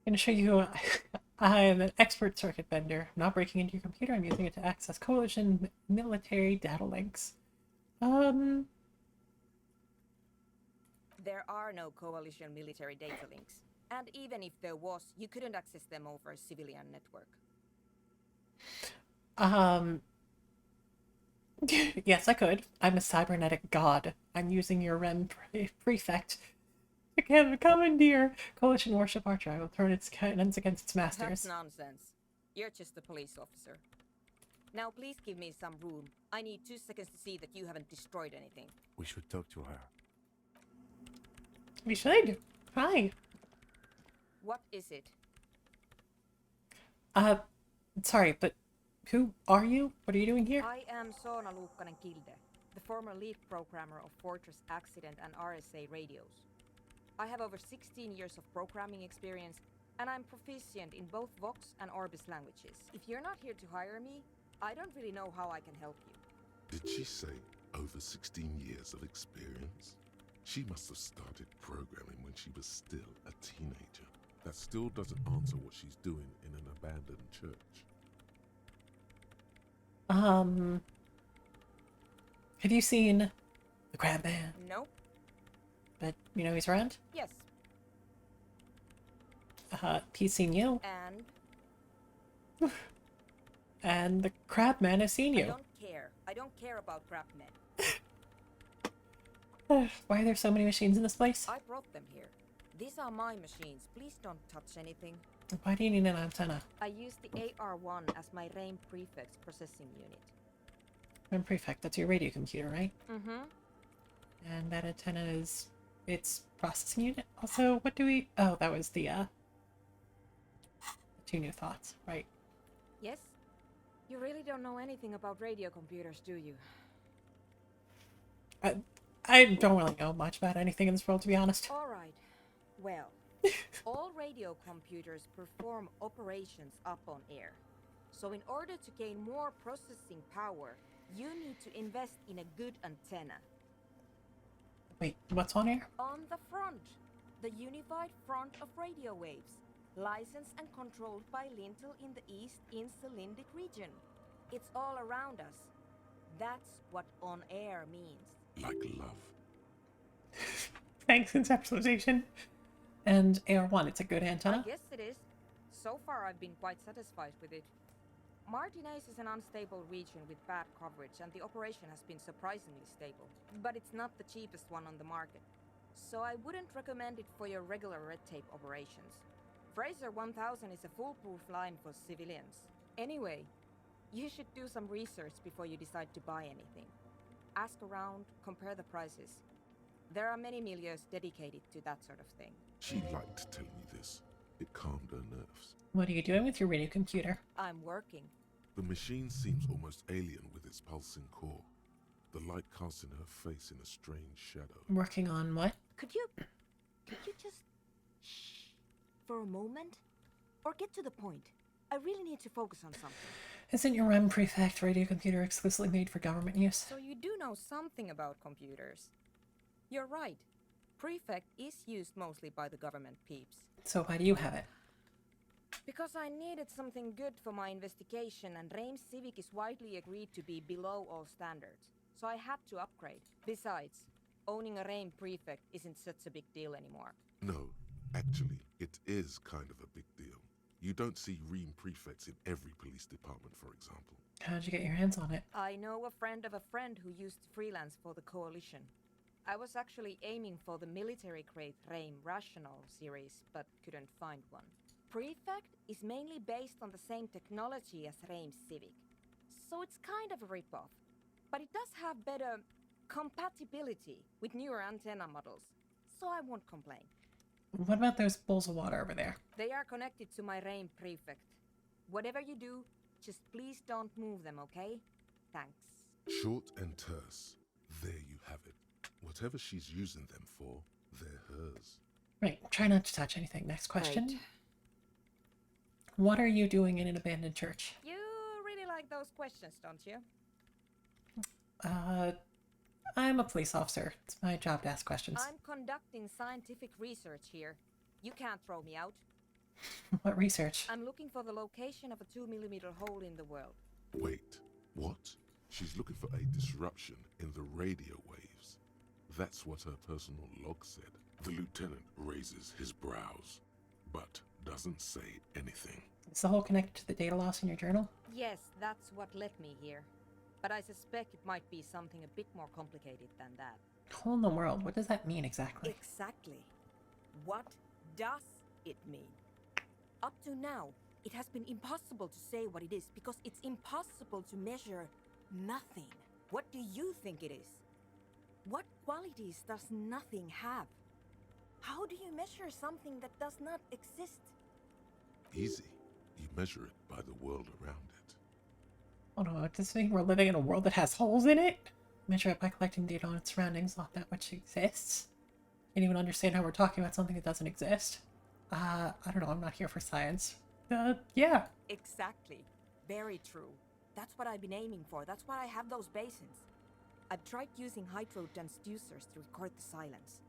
I'm gonna show you. I am an expert circuit bender. I'm not breaking into your computer. I'm using it to access coalition military data links. There are no coalition military data links. And even if there was, you couldn't access them over a civilian network. Yes, I could. I'm a cybernetic god. I'm using your REM prefect to commandeer coalition warship Archer. I will turn its cannons against its masters. That's nonsense. You're just a police officer. Now please give me some room. I need 2 seconds to see that you haven't destroyed anything. We should talk to her. We should. Hi. What is it? Sorry, but who are you? What are you doing here? I am Soona Luukkanen-Kilde, the former lead programmer of Fortress Accident and RSA radios. I have over 16 years of programming experience, and I'm proficient in both Vox and Orbis languages. If you're not here to hire me, I don't really know how I can help you. Did she say over 16 years of experience? She must have started programming when she was still a teenager. That still doesn't answer what she's doing in an abandoned church. Have you seen the Crab Man? Nope. But you know he's around? Yes. He's seen you. And? And the Crab Man has seen you. I don't care. I don't care about crab men. Why are there so many machines in this place? I brought them here. These are my machines. Please don't touch anything. Why do you need an antenna? I use the AR-1 as my RAIN prefect's processing unit. REM prefect, that's your radio computer, right? Mm-hmm. And that antenna is its processing unit. Also, what do we... Oh, that was the 2 new thoughts, right? Yes? You really don't know anything about radio computers, do you? I don't really know much about anything in this world, to be honest. All right. Well, all radio computers perform operations up on air. So in order to gain more processing power, you need to invest in a good antenna. Wait, what's on air? On the front. The unified front of radio waves. Licensed and controlled by Lintel in the East Insulindic region. It's all around us. That's what on air means. Like love. Thanks, conceptualization. And AR1, it's a good antenna? I guess it is. So far, I've been quite satisfied with it. Martinez is an unstable region with bad coverage, and the operation has been surprisingly stable. But it's not the cheapest one on the market. So I wouldn't recommend it for your regular red tape operations. Fraser 1000 is a foolproof line for civilians. Anyway, you should do some research before you decide to buy anything. Ask around, compare the prices. There are many milieus dedicated to that sort of thing. She liked telling me this. It calmed her nerves. What are you doing with your radio computer? I'm working. The machine seems almost alien with its pulsing core. The light casts in her face in a strange shadow. Working on what? Could you just shh for a moment? Or get to the point. I really need to focus on something. Isn't your REM Prefect radio computer exclusively made for government use? So you do know something about computers. You're right. Prefect is used mostly by the government peeps. So why do you have it? Because I needed something good for my investigation, and Reims Civic is widely agreed to be below all standards. So I had to upgrade. Besides, owning a Reims Prefect isn't such a big deal anymore. No, actually, it is kind of a big deal. You don't see Ream prefects in every police department, for example. How'd you get your hands on it? I know a friend of a friend who used to freelance for the Coalition. I was actually aiming for the military-grade Reims Rational series, but couldn't find one. Prefect is mainly based on the same technology as Reims Civic, so it's kind of a rip-off. But it does have better compatibility with newer antenna models, so I won't complain. What about those bowls of water over there? They are connected to my Reims Prefect. Whatever you do, just please don't move them, okay? Thanks. Short and terse. There you have it. Whatever she's using them for, they're hers. Right, try not to touch anything. Next question. Right. What are you doing in an abandoned church? You really like those questions, don't you? I'm a police officer. It's my job to ask questions. I'm conducting scientific research here. You can't throw me out. What research? I'm looking for the location of a 2mm hole in the world. Wait, what? She's looking for a disruption in the radio waves. That's what her personal log said. The lieutenant raises his brows, but doesn't say anything. Is the hole connected to the data loss in your journal? Yes, that's what led me here. But I suspect it might be something a bit more complicated than that. Hole in the world, what does that mean exactly? Exactly. What does it mean? Up to now, it has been impossible to say what it is because it's impossible to measure nothing. What do you think it is? What qualities does nothing have? How do you measure something that does not exist? Easy. You measure it by the world around it. Oh no, does this mean we're living in a world that has holes in it? Measure it by collecting data on its surroundings, not that which exists. Can't even understand how we're talking about something that doesn't exist. I don't know, I'm not here for science. Yeah. Exactly. Very true. That's what I've been aiming for. That's why I have those basins. I've tried using hydro transducers to record the silence.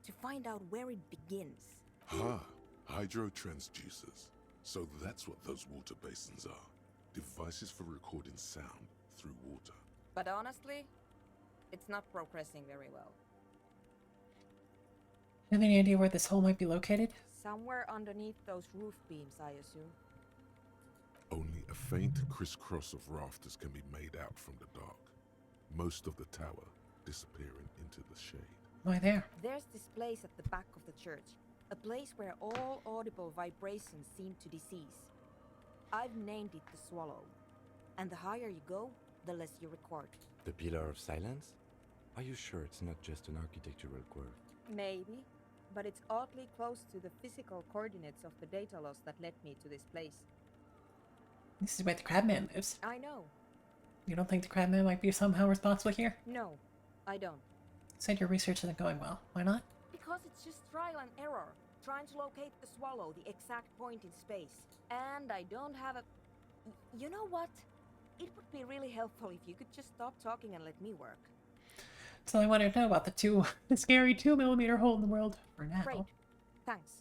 To find out where it begins. Hydro transducers. So that's what those water basins are. Devices for recording sound through water. But honestly, it's not progressing very well. You have any idea where this hole might be located? Somewhere underneath those roof beams, I assume. Only a faint crisscross of rafters can be made out from the dark. Most of the tower disappearing into the shade. Why there? There's this place at the back of the church. A place where all audible vibrations seem to decease. I've named it the Swallow. And the higher you go, the less you record. The Pillar of Silence? Are you sure it's not just an architectural quirk? Maybe, but it's oddly close to the physical coordinates of the data loss that led me to this place. This is where the Crabman lives. I know. You don't think the Crabman might be somehow responsible here? No, I don't. You said your research isn't going well. Why not? Because it's just trial and error. Trying to locate the Swallow, the exact point in space. And I don't have a... You know what? It would be really helpful if you could just stop talking and let me work. So I wanted to know about the scary 2mm hole in the world for now. Great. Thanks.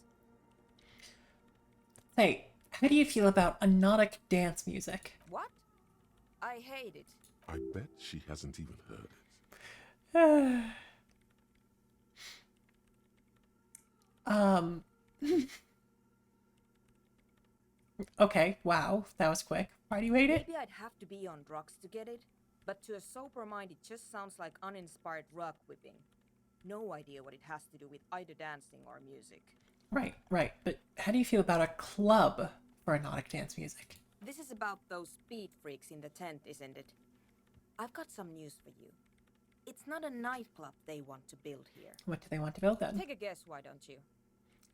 Hey, how do you feel about hypnotic dance music? What? I hate it. I bet she hasn't even heard it. Um, okay, wow, that was quick. Why do you hate it? Maybe I'd have to be on drugs to get it, but to a sober mind it just sounds like uninspired rug whipping. No idea what it has to do with either dancing or music. Right, but how do you feel about a club for erotic dance music? This is about those speed freaks in the tent, isn't it? I've got some news for you. It's not a nightclub they want to build here. What do they want to build then? Take a guess, why don't you?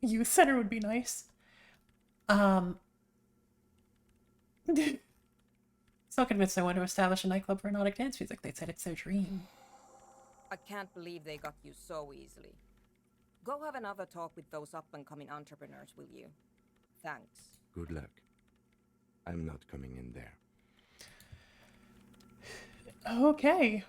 Youth center would be nice. Still convinced they want to establish a nightclub for erotic dance music. They said it's their dream. I can't believe they got you so easily. Go have another talk with those up-and-coming entrepreneurs, will you? Thanks. Good luck. I'm not coming in there. Okay.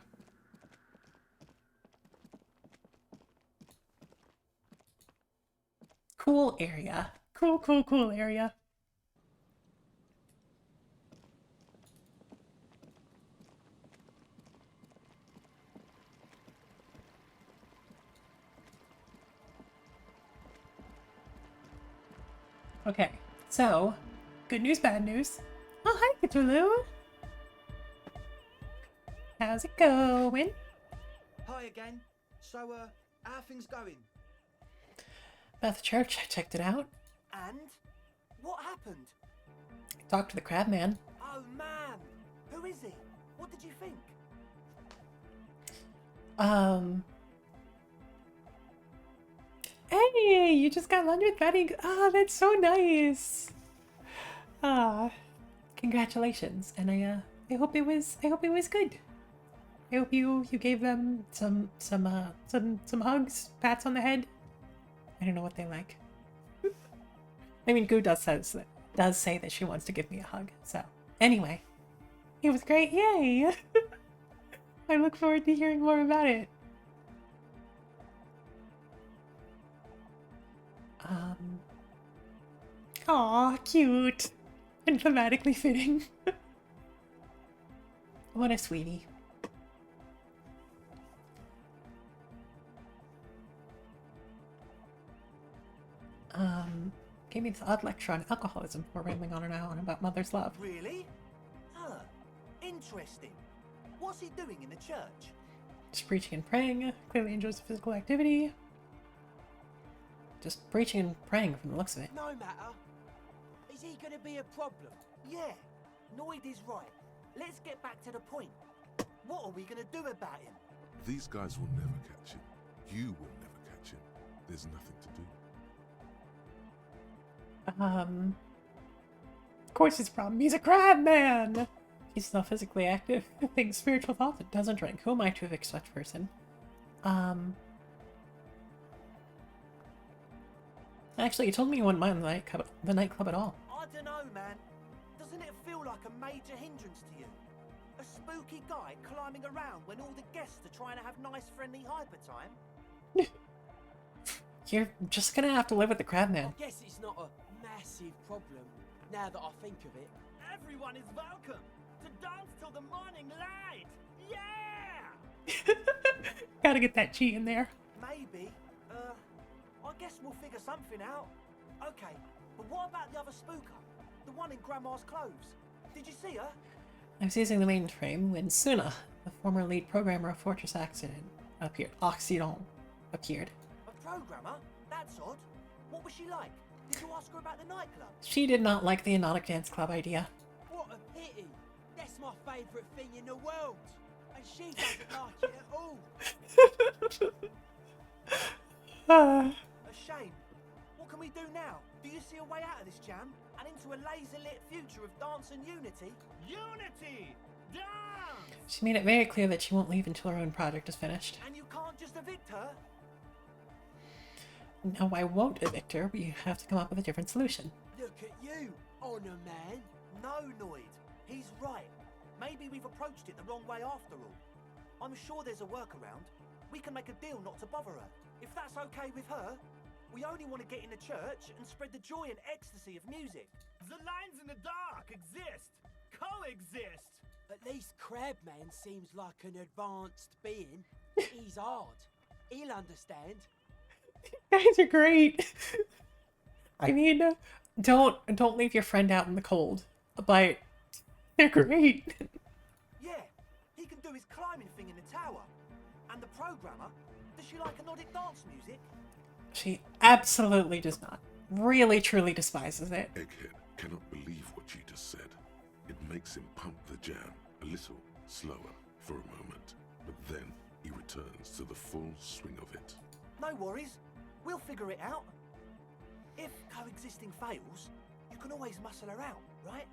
Cool area. Cool area. Okay, so, good news, bad news. Oh, hi, Cthulhu. How's it going? Hi again. So, how are things going? About the church, I checked it out. And? What happened? Talked to the crab man. Oh, man. Who is he? What did you think? Hey, you just got lunch with Betty. Oh, that's so nice. Congratulations. And I hope it was good. I hope you gave them some hugs, pats on the head. I don't know what they like. I mean, Goo does say that she wants to give me a hug. So, anyway, it was great. Yay! I look forward to hearing more about it. Aw, cute. And thematically fitting. What a sweetie. Gave me this odd lecture on alcoholism before rambling on and on about mother's love. Really? Huh. Interesting. What's he doing in the church? Just preaching and praying. Clearly enjoys the physical activity. Just preaching and praying from the looks of it. No matter. Is he gonna be a problem? Yeah. Noid is right. Let's get back to the point. What are we gonna do about him? These guys will never catch him. You will never catch him. There's nothing to do. Of course his problem. He's a crab man! He's not physically active. Thinks spiritual thoughts and doesn't drink. Who am I to evict such person? Actually, you told me you wouldn't mind the nightclub at all. I don't know, man. Doesn't it feel like a major hindrance to you? A spooky guy climbing around when all the guests are trying to have nice, friendly hyper time? You're just gonna have to live with the crab man. I guess it's not a massive problem, now that I think of it. Everyone is welcome to dance till the morning light! Yeah! Gotta get that G in there. Maybe. I guess we'll figure something out. Okay, but what about the other spooker? The one in Grandma's clothes? Did you see her? I was using the mainframe when Suna, the former lead programmer of Fortress Accident, appeared. A programmer? That's odd. What was she like? Did you ask her about the nightclub? She did not like the Erotic Dance Club idea. What a pity. That's my favourite thing in the world. And she doesn't like it at all. A shame. What can we do now? Do you see a way out of this jam? And into a laser-lit future of dance and unity? Unity! Dance! She made it very clear that she won't leave until her own project is finished. And you can't just evict her? No, I won't evict her. We have to come up with a different solution. Look at you, Honor Man. No, Noid. He's right. Maybe we've approached it the wrong way after all. I'm sure there's a workaround. We can make a deal not to bother her. If that's okay with her, we only want to get in the church and spread the joy and ecstasy of music. The lines in the dark exist. Coexist. At least Crabman seems like an advanced being. He's hard. He'll understand. Guys are great. I mean, don't leave your friend out in the cold, but they're great. Yeah, he can do his climbing thing in the tower. And the programmer, does she like Nordic dance music? She absolutely does not. Really, truly despises it. Egghead cannot believe what you just said. It makes him pump the jam a little slower for a moment, but then he returns to the full swing of it. No worries. We'll figure it out. If coexisting fails, you can always muscle her out, right?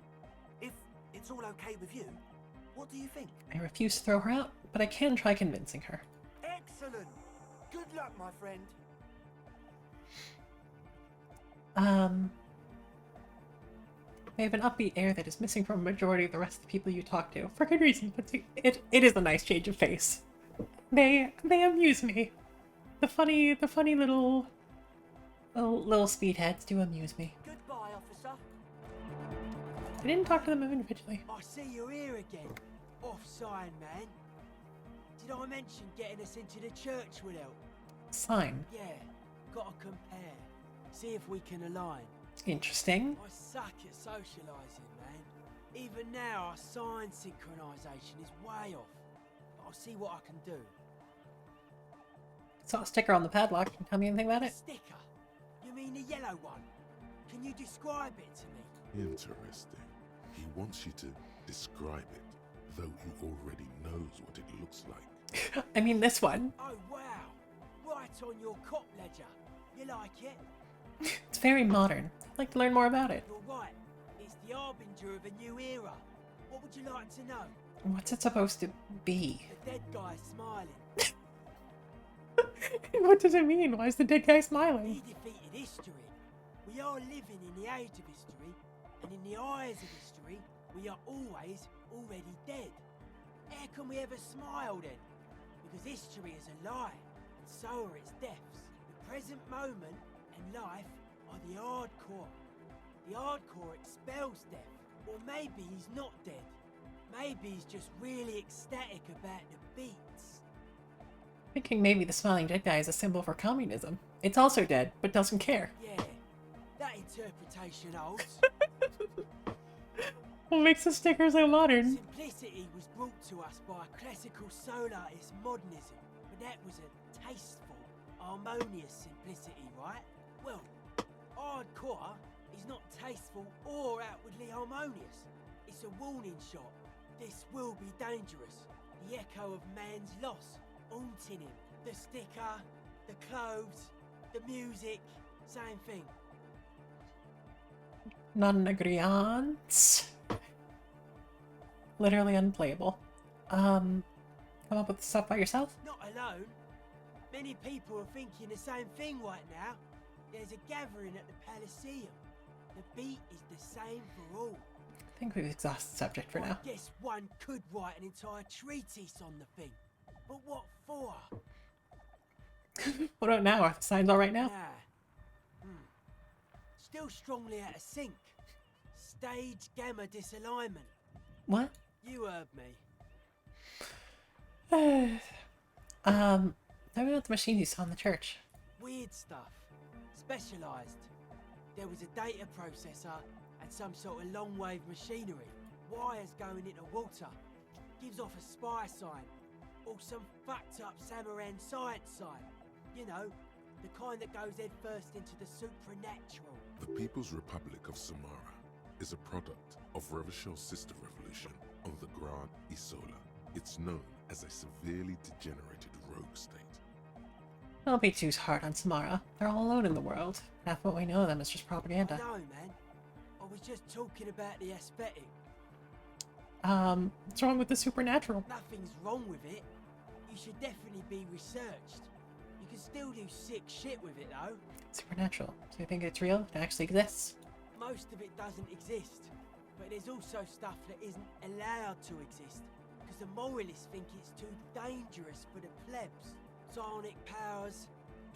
If it's all okay with you, what do you think? I refuse to throw her out, but I can try convincing her. Excellent. Good luck, my friend. They have an upbeat air that is missing from a majority of the rest of the people you talk to. For good reason, but it is a nice change of face. They amuse me. The funny little speedheads do amuse me. Goodbye, officer. I didn't talk to them individually. I see you're here again. Off-sign, man. Did I mention getting us into the church would help? Sign. Yeah, gotta compare. See if we can align. Interesting. I suck at socialising, man. Even now, our sign synchronisation is way off. But I'll see what I can do. Saw a sticker on the padlock. Can you tell me anything about it? Sticker? You mean the yellow one? Can you describe it to me? Interesting. He wants you to describe it, though he already knows what it looks like. I mean this one. Oh, wow. Right on your cop ledger. You like it? It's very modern. I'd like to learn more about it. You're right. It's the harbinger of a new era. What would you like to know? What's it supposed to be? The dead guy smiling. What does it mean? Why is the dead guy smiling? He defeated history. We are living in the age of history, and in the eyes of history, we are always already dead. How can we ever smile then? Because history is a lie, and so are its deaths. The present moment and life are the hardcore. The hardcore expels death. Or maybe he's not dead. Maybe he's just really ecstatic about the beats. Thinking maybe the smiling dead guy is a symbol for communism. It's also dead, but doesn't care. Yeah, that interpretation holds. What makes the sticker so modern? Simplicity was brought to us by classical soul artist modernism, but that was a tasteful, harmonious simplicity, right? Well, hardcore is not tasteful or outwardly harmonious. It's a warning shot. This will be dangerous. The echo of man's loss, haunting him. The sticker, the clothes, the music, same thing. Non-agreeance. Literally unplayable. Come up with stuff by yourself? Not alone. Many people are thinking the same thing right now. There's a gathering at the Palaceum. The beat is the same for all. I think we've exhausted the subject for now. I guess one could write an entire treatise on the thing. But what for? What about now? Are the signs all right now? Nah. Still strongly out of sync. Stage gamma disalignment. What? You heard me. Tell me about the machine you saw in the church. Weird stuff. Specialised. There was a data processor and some sort of long-wave machinery. Wires going into water. Gives off a spy sign. Or some fucked up Samaran science sign. You know, the kind that goes head first into the supernatural. The People's Republic of Samara is a product of Revachel's sister revolution on the Grand Isola. It's known as a severely degenerated rogue state. Don't be too hard on Samara. They're all alone in the world. Half what we know of them is just propaganda. No, man. I was just talking about the aesthetic. What's wrong with the supernatural? Nothing's wrong with it. You should definitely be researched. You can still do sick shit with it, though. Supernatural. Do you think it's real? It actually exists? Most of it doesn't exist. But there's also stuff that isn't allowed to exist. Because the moralists think it's too dangerous for the plebs. Psionic powers,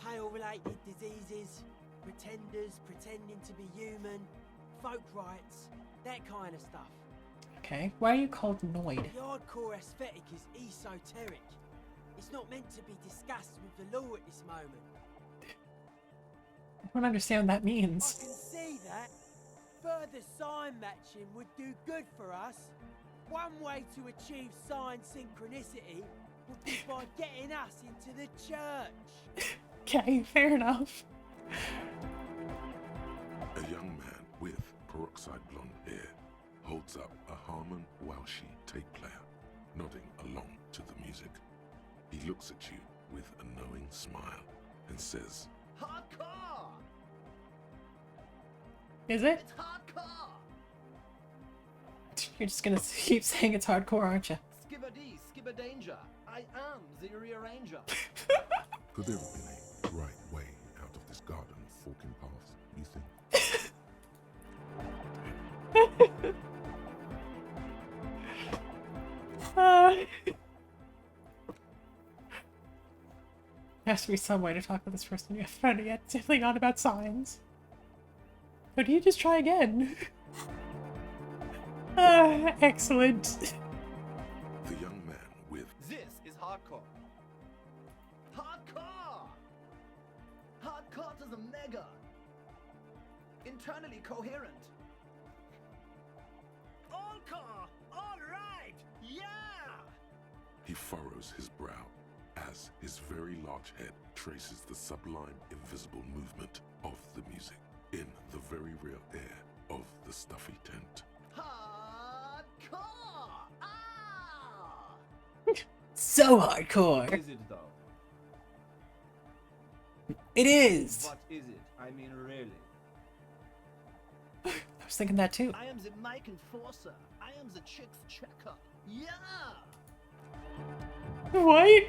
pale-related diseases, pretenders pretending to be human, folk rights, that kind of stuff. Okay, why are you called Noid? The hardcore aesthetic is esoteric. It's not meant to be discussed with the law at this moment. I don't understand what that I means. can see that. Further sign matching would do good for us. One way to achieve sign synchronicity would be by getting us into the church. Okay, fair enough. A young man with peroxide blonde hair holds up a Harman Welshi tape player, nodding along to the music. He looks at you with a knowing smile and says, Hardcore! Is it? It's hardcore! You're just gonna keep saying it's hardcore, aren't you? Skibberdy, skibberdanger. I am the rearranger. could there have been a right way out of this garden of forking paths, you think? There has to be some way to talk to this person you have found yet. It's definitely not about signs. Or do you just try again? Excellent. The young man with This is hardcore. Hardcore! Hardcore to the mega. Internally coherent. All car! All right! Yeah! He furrows his brow as his very large head traces the sublime invisible movement of the music in the very real air of the stuffy tent. Hardcore! Ah! So hardcore. Is it though? It is. What is it? I mean, really. I was thinking that too. I am the mic enforcer. I am the chicks checker. Yeah! What?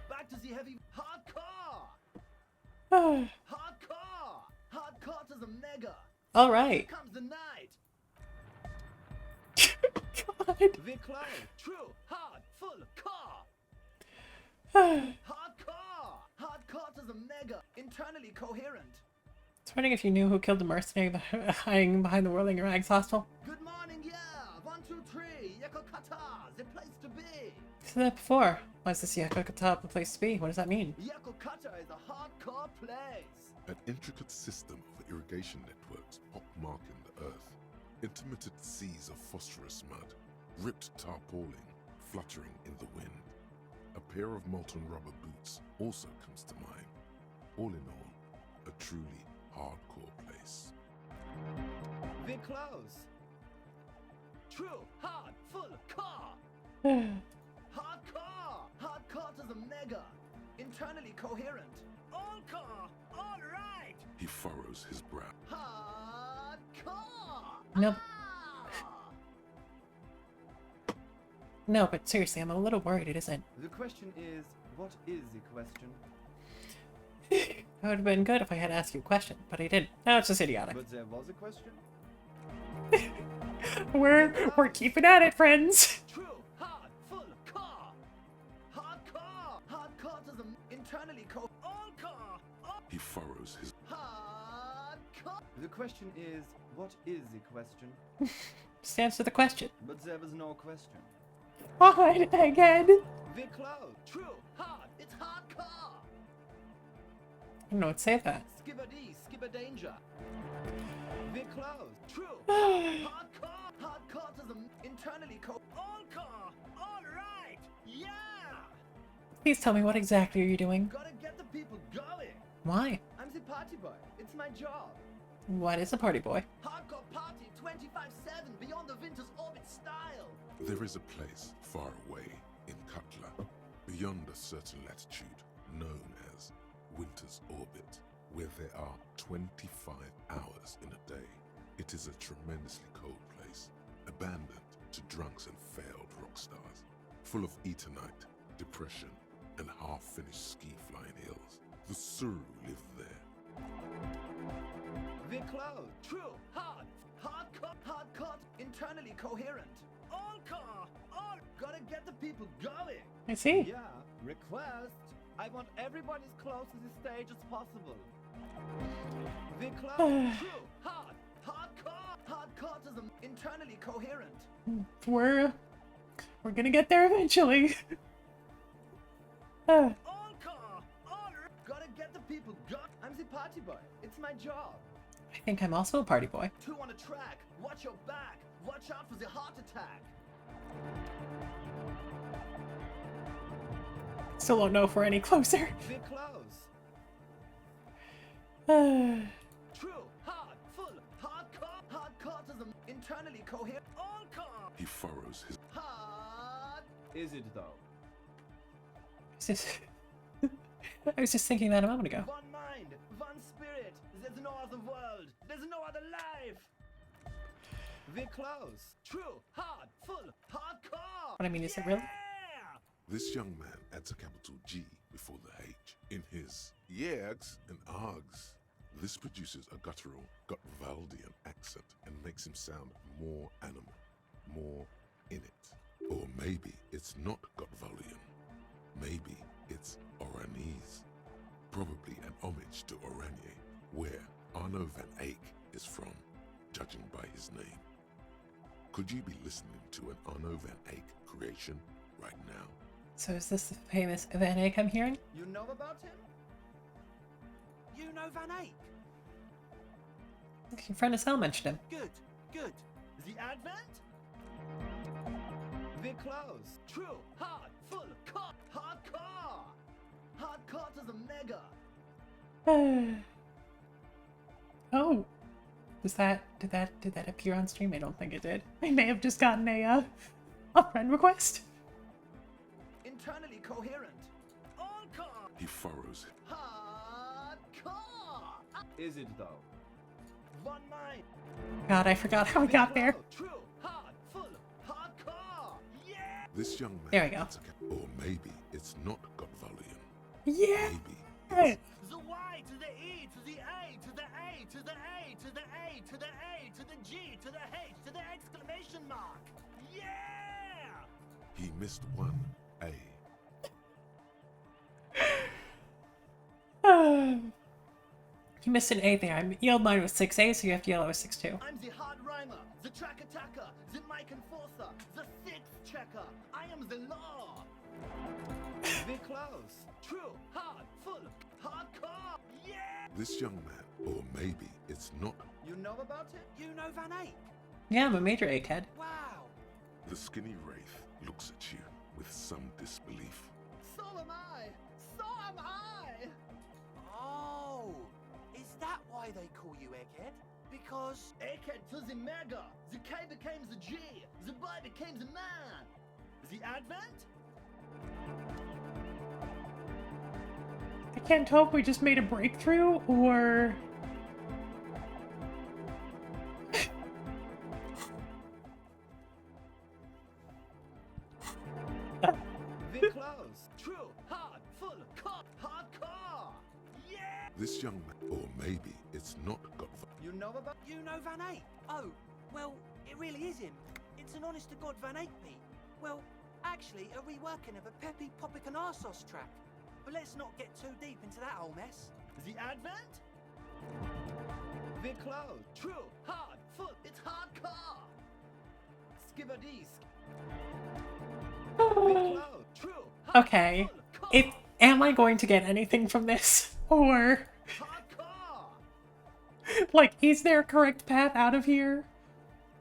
Back to the heavy hardcore! Hardcore! Hardcore to the mega! All right. Here comes the night! God. The cloud, true, hard, full, car! Hardcore! Hardcore to the mega! Internally coherent! I was wondering if you knew who killed the mercenary hiding behind the whirling rags hostel. Good morning, yeah! 1, 2, 3, Yakokata, the place to be! I said that before. Why is this Yakokata the place to be? What does that mean? Yakokata is a hardcore place! An intricate system of irrigation networks pockmarking the earth. Intermittent seas of phosphorus mud, ripped tarpaulin fluttering in the wind. A pair of molten rubber boots also comes to mind. All in all, a truly hardcore place. The close! True, hard, full, car! Hardcore! Hardcore to the mega! Internally coherent! All car! All right! He furrows his brow. Hardcore! Nope. No, but seriously, I'm a little worried it isn't. The question is, what is the question? That would have been good if I had asked you a question, but I didn't. Now it's just idiotic. But there was a question? We're keeping at it, friends. True, hard, full, car! Hardcore! Hardcore to the internally all car! All He furrows his hardcore! The question is, what is the question? Just answer the question. But there was no question. Fine, again. The cloud, true, hard, it's hardcore! I don't know what to say to that. Skibberdy, skibberdanger. The cloud, true, hardcore, hardcore to the internally all car, all right, yeah! Please tell me, what exactly are you doing? Gotta get the people going. Why? I'm the party boy. It's my job. What is a party boy? Hardcore party 25/7 beyond the winter's orbit style. There is a place far away in Cutler, beyond a certain latitude, known as Winter's Orbit, where there are 25 hours in a day. It is a tremendously cold place, abandoned to drunks and failed rock stars, full of etonite, depression, and half-finished ski-flying hills. The Suru live there. The cloud, true, hardcore, internally coherent. All car, all gotta get the people going. I see. Yeah, request. I want everybody as close to the stage as possible. The cloud, true, hardcore to the internally coherent. We're gonna get there eventually. All car, all gotta get the people going. I'm party boy. It's my job. I think I'm also a party boy. 2 on a track. Watch your back. Watch out for the heart attack. Still don't know if we're any closer. We're close. True. Hard. Full. Hardcore. Hardcore to the internally coherent. All core. He furrows his... Hard. Is it though? I was just thinking that a moment ago. One mind. One spirit. There's no other world. There's no other life. We're close. True. Hard. Full. Hardcore. But I mean, is it real? This young man adds a capital G before the H in his yegs and args. This produces a guttural, Gutvaldian accent and makes him sound more animal, more in it. Or maybe it's not Gutvaldian. Maybe it's Oranese. Probably an homage to Oranje, where Arno van Eyck is from, judging by his name. Could you be listening to an Arno van Eyck creation right now? So is this the famous Van Eyck I'm hearing? You know about him? You know Van Eyck? Your friend Estelle mentioned him. Good, good. The Advent? We're close. True, hard, full, core, hardcore. Hardcore to the mega. Oh. Did that appear on stream? I don't think it did. I may have just gotten a friend request. Internally coherent. All core. He furrows it. Hardcore. Is it though? One mind. God, I forgot how we got there. True, hard, full, hardcore. Yeah. This young man. There we go. Or maybe it's not Gutvaldian. Yeah. Maybe it's... The Y to the E to the A to the A to the A to the A to the A to the G to the H to the exclamation mark. Yeah. He missed one A. You missed an A there. I yelled mine was 6A, so you have to yell it was 6-2. I'm the hard rhymer, the track attacker, the mic enforcer, the sixth checker. I am the law. We're close. True, hard, full, hardcore. Yeah. This young man, or maybe it's not. You know about it? You know Van Eyck? Yeah, I'm a major egghead. Wow. The skinny wraith looks at you with some disbelief. So am I. So am I. Oh, is that why they call you Egghead? Because Egghead to the mega, the K became the G, the boy became the man. The Advent? I can't tell if we just made a breakthrough or... We're close. True, hard, full, hardcore. Yeah. This young man, or maybe it's not You know about? You know Van Eyck? Oh, well, it really is him. It's an honest-to-God Van Eyck beat. Well, actually, a reworking of a Peppy Popic and Arsos track. But let's not get too deep into that whole mess. The Advent? We're close. True, hard, full, it's hardcore. Skibberdeesk. We're close. True, hard, Okay. full, If am I going to get anything from this? Or like, is there a correct path out of here?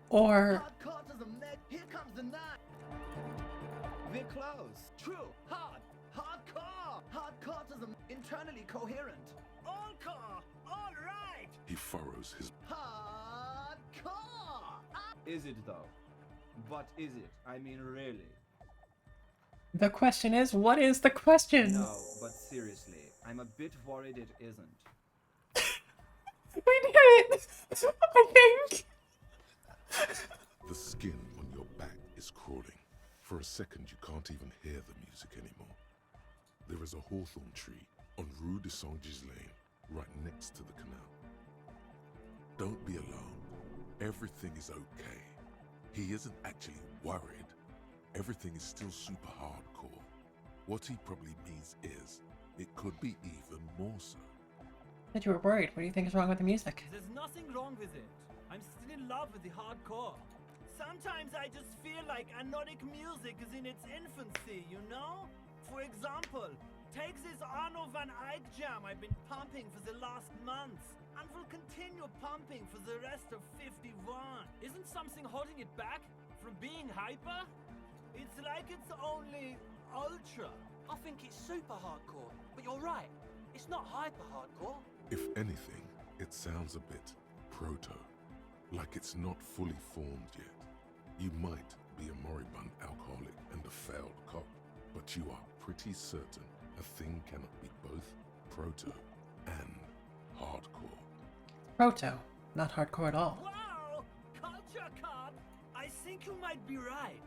Or hardcore to the med. Here comes the night. We're close. True, hard, hardcore. Hardcore to the internally coherent. All core, all right. He furrows his... Hardcore. Is it though? But is it? I mean, really? the question is, what is the question? No, but seriously, I'm a bit worried it isn't. We did it! I think. The skin on your back is crawling. For a second, you can't even hear the music anymore. There is a hawthorn tree on Rue de Saint-Gislain, right next to the canal. Don't be alarmed. Everything is okay. He isn't actually worried. Everything is still super hardcore. What he probably means is, it could be even more so. That you were worried. What do you think is wrong with the music? There's nothing wrong with it. I'm still in love with the hardcore. Sometimes I just feel like anodic music is in its infancy, you know? For example, Take this Arno van Eyck jam I've been pumping for the last month, and will continue pumping for the rest of 51. Isn't something holding it back from being hyper? It's like it's only ultra. I think it's super hardcore, but you're right. It's not hyper hardcore. If anything, it sounds a bit proto, like it's not fully formed yet. You might be a moribund alcoholic and a failed cop, but you are pretty certain a thing cannot be both proto and hardcore. Proto, not hardcore at all. Wow! Culture cop! I think you might be right.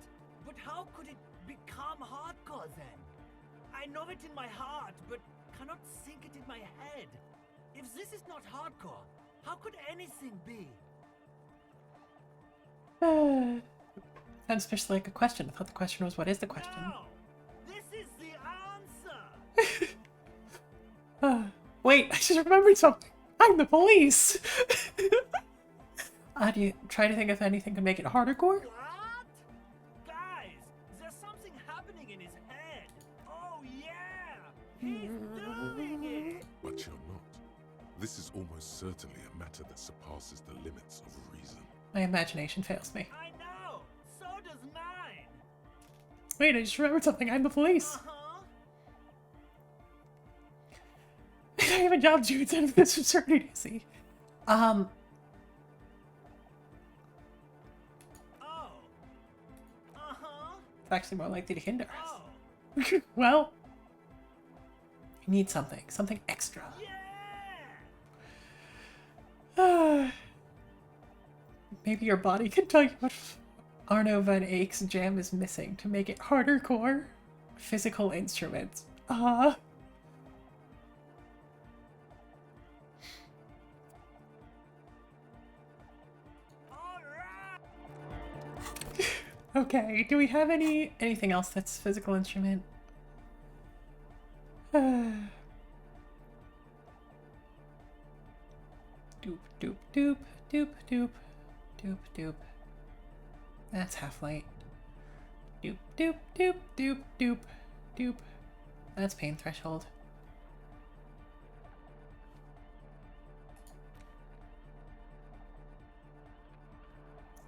But how could it become hardcore then? I know it in my heart, but cannot think it in my head. If this is not hardcore, how could anything be? Sounds just like a question. I thought the question was, what is the question? No! This is the answer! Wait, I just remembered something. I'm the police! Do you try to think if anything could make it hardcore? What? Guys, there's something happening in his head. Oh yeah! He's doing it! But you're not. This is almost certainly a matter that surpasses the limits of reason. My imagination fails me. I know! So does mine! Wait, I just remembered something. I'm the police. I have a job to do instead of this absurdity. See. It's actually more likely to hinder us. Well, you need something. Something extra. Maybe your body can tell you what Arno van Eyck's jam is missing to make it harder core. Physical instruments. Okay, do we have anything else that's physical instrument? Doop, doop, doop, doop, doop, doop, doop. That's half light. Doop, doop, doop, doop, doop, doop. That's pain threshold.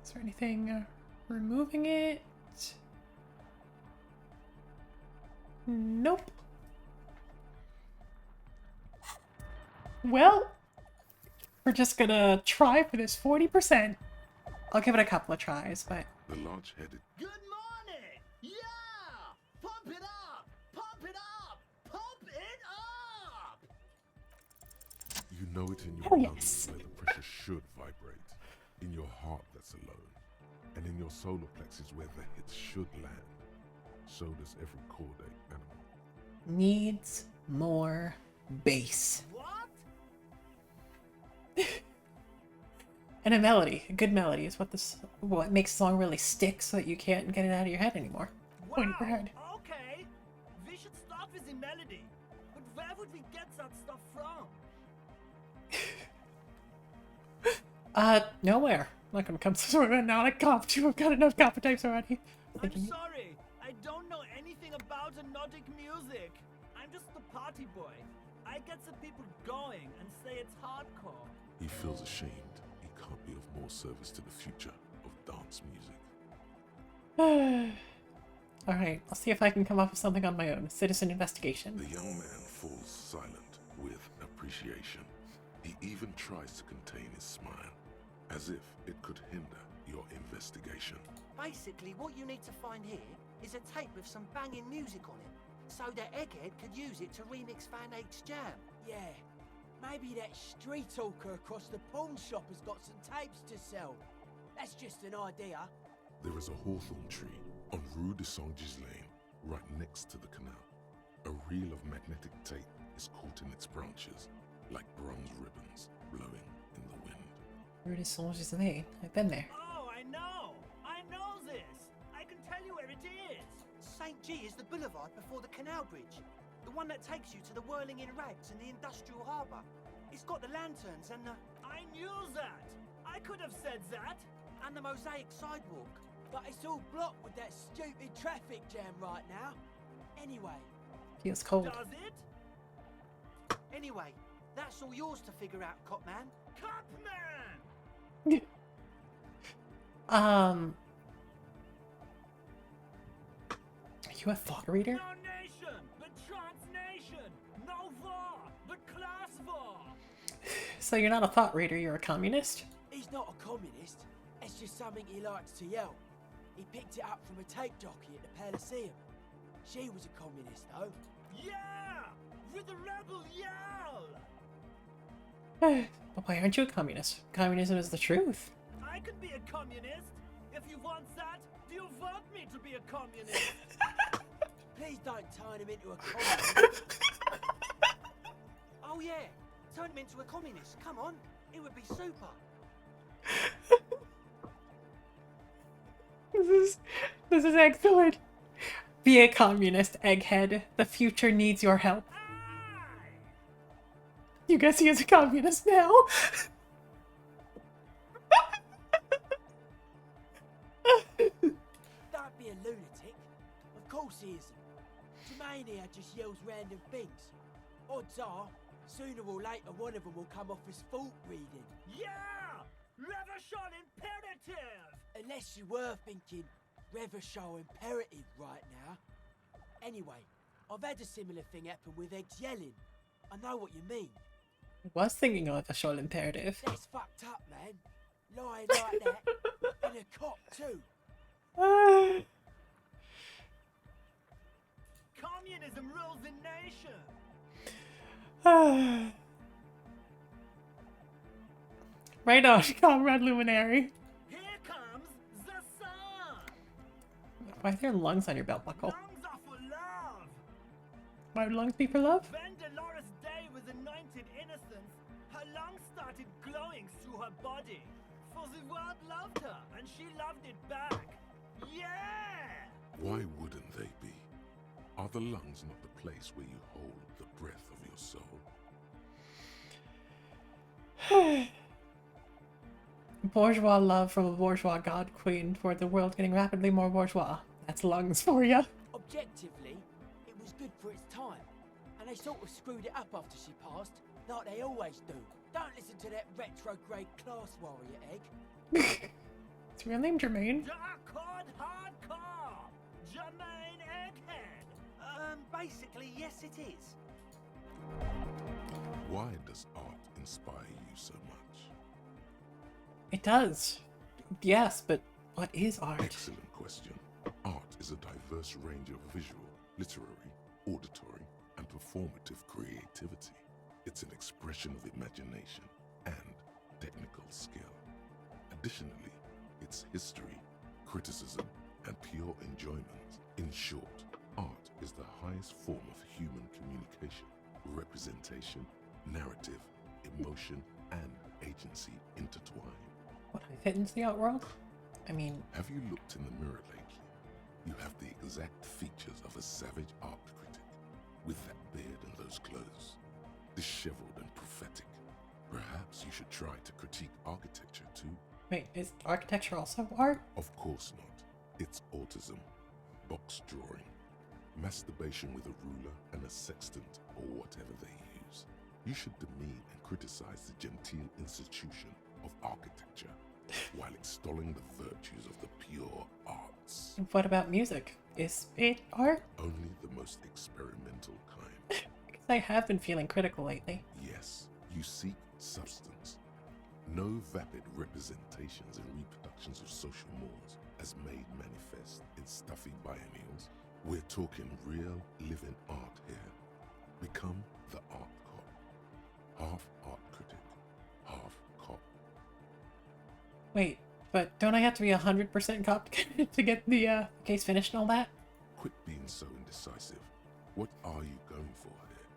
Is there anything removing it? Nope. Well, we're just gonna try for this 40%. I'll give it a couple of tries, but... The large-headed... Good morning! Yeah! Pump it up! Pump it up! Pump it up! You know it in your lungs yes. where the pressure should vibrate. In your heart that's alone. And in your solar plexus where the hits should land. So does every caudate animal. Needs more bass. What? And a melody. A good melody is what makes a song really stick so that you can't get it out of your head anymore. Wow, Point your head. Okay. We should start with the melody. But where would we get that stuff from? Nowhere. I'm not gonna come to sort of not a cop too. I've got enough copper types already. I'm sorry. I don't know anything about Nordic music. I'm just a party boy. I get the people going and say it's hardcore. He feels ashamed. He can't be of more service to the future of dance music. Alright, I'll see if I can come up with something on my own. Citizen investigation. The young man falls silent with appreciation. He even tries to contain his smile, as if it could hinder your investigation. Basically, what you need to find here is a tape with some banging music on it, so that Egghead could use it to remix Van Eyck's jam. Yeah. Maybe that street hawker across the pawn shop has got some tapes to sell. That's just an idea. There is a hawthorn tree on Rue de Saint-Ghislain, right next to the canal. A reel of magnetic tape is caught in its branches, like bronze ribbons blowing in the wind. Rue de Saint-Ghislain. I've been there. Oh, I know! I know this! I can tell you where it is! St. G is the boulevard before the canal bridge. The one that takes you to the whirling in rags and the industrial harbour. It's got the lanterns and the... I knew that! I could have said that! And the mosaic sidewalk. But it's all blocked with that stupid traffic jam right now. Anyway, Feels cold. Does it? Anyway, that's all yours to figure out, Copman. Copman! Are you a thought reader? No nation, but transnation. No war, but class war. So you're not a thought reader, you're a communist? He's not a communist. It's just something he likes to yell. He picked it up from a tape jockey at the Elysium. She was a communist, though. Yeah! With the rebel yell! But why aren't you a communist? Communism is the truth. I could be a communist. If you want that, do you want me to be a communist? Please don't turn him into a communist. Oh yeah, turn him into a communist. Come on, it would be super. This is excellent. Be a communist, egghead. The future needs your help. You guess he is a communist now? Don't be a lunatic. Of course he isn't. Jermaine here just yells random things. Odds are, sooner or later one of them will come off as fault reading. Yeah! Revolution imperative! Unless you were thinking Revolution imperative right now. Anyway, I've had a similar thing happen with eggs yelling. I know what you mean. I was thinking of a short imperative. That's fucked up, man. Lying like that. And a cop too. Communism rules the nation! Right on, Comrade Luminary. Here comes the sun! Why are there lungs on your belt buckle? Lungs are for love! Why would lungs be for love? When Dolores Day was anointed innocence, her lungs started glowing through her body. For the world loved her, and she loved it back. Yeah! Why wouldn't they be? Are the lungs not the place where you hold the breath of your soul? Bourgeois love from a bourgeois god queen toward the world getting rapidly more bourgeois. That's lungs for ya. Objectively, it was good for its time. And they sort of screwed it up after she passed, like they always do. Don't listen to that retrograde class warrior, Egg. Is your real name Jermaine? Dark hardcore! Jermaine Egghead! Basically, yes it is. Why does art inspire you so much? It does. Yes, but what is art? Excellent question. Art is a diverse range of visual, literary, auditory, and performative creativity. It's an expression of imagination and technical skill. Additionally, it's history, criticism, and pure enjoyment. In short, art is the highest form of human communication, representation, narrative, emotion, and agency intertwined. Would I fit into the art world? I mean... Have you looked in the mirror lately? You have the exact features of a savage art critic, with that beard and those clothes, disheveled and prophetic. Perhaps you should try to critique architecture too. Wait, is architecture also art? Of course not. It's autism, box drawing, masturbation with a ruler and a sextant or whatever they use. You should demean and criticize the genteel institution of architecture while extolling the virtues of the pure arts. And what about music? Is it art? Only the most experimental kind. Because I have been feeling critical lately. Yes, you seek substance. No vapid representations and reproductions of social mores as made manifest in stuffy biennials. We're talking real, living art here. Become the art cop. Half art critic, half cop. Wait, but don't I have to be 100% cop to get the case finished and all that? Quit being so indecisive. What are you going for here?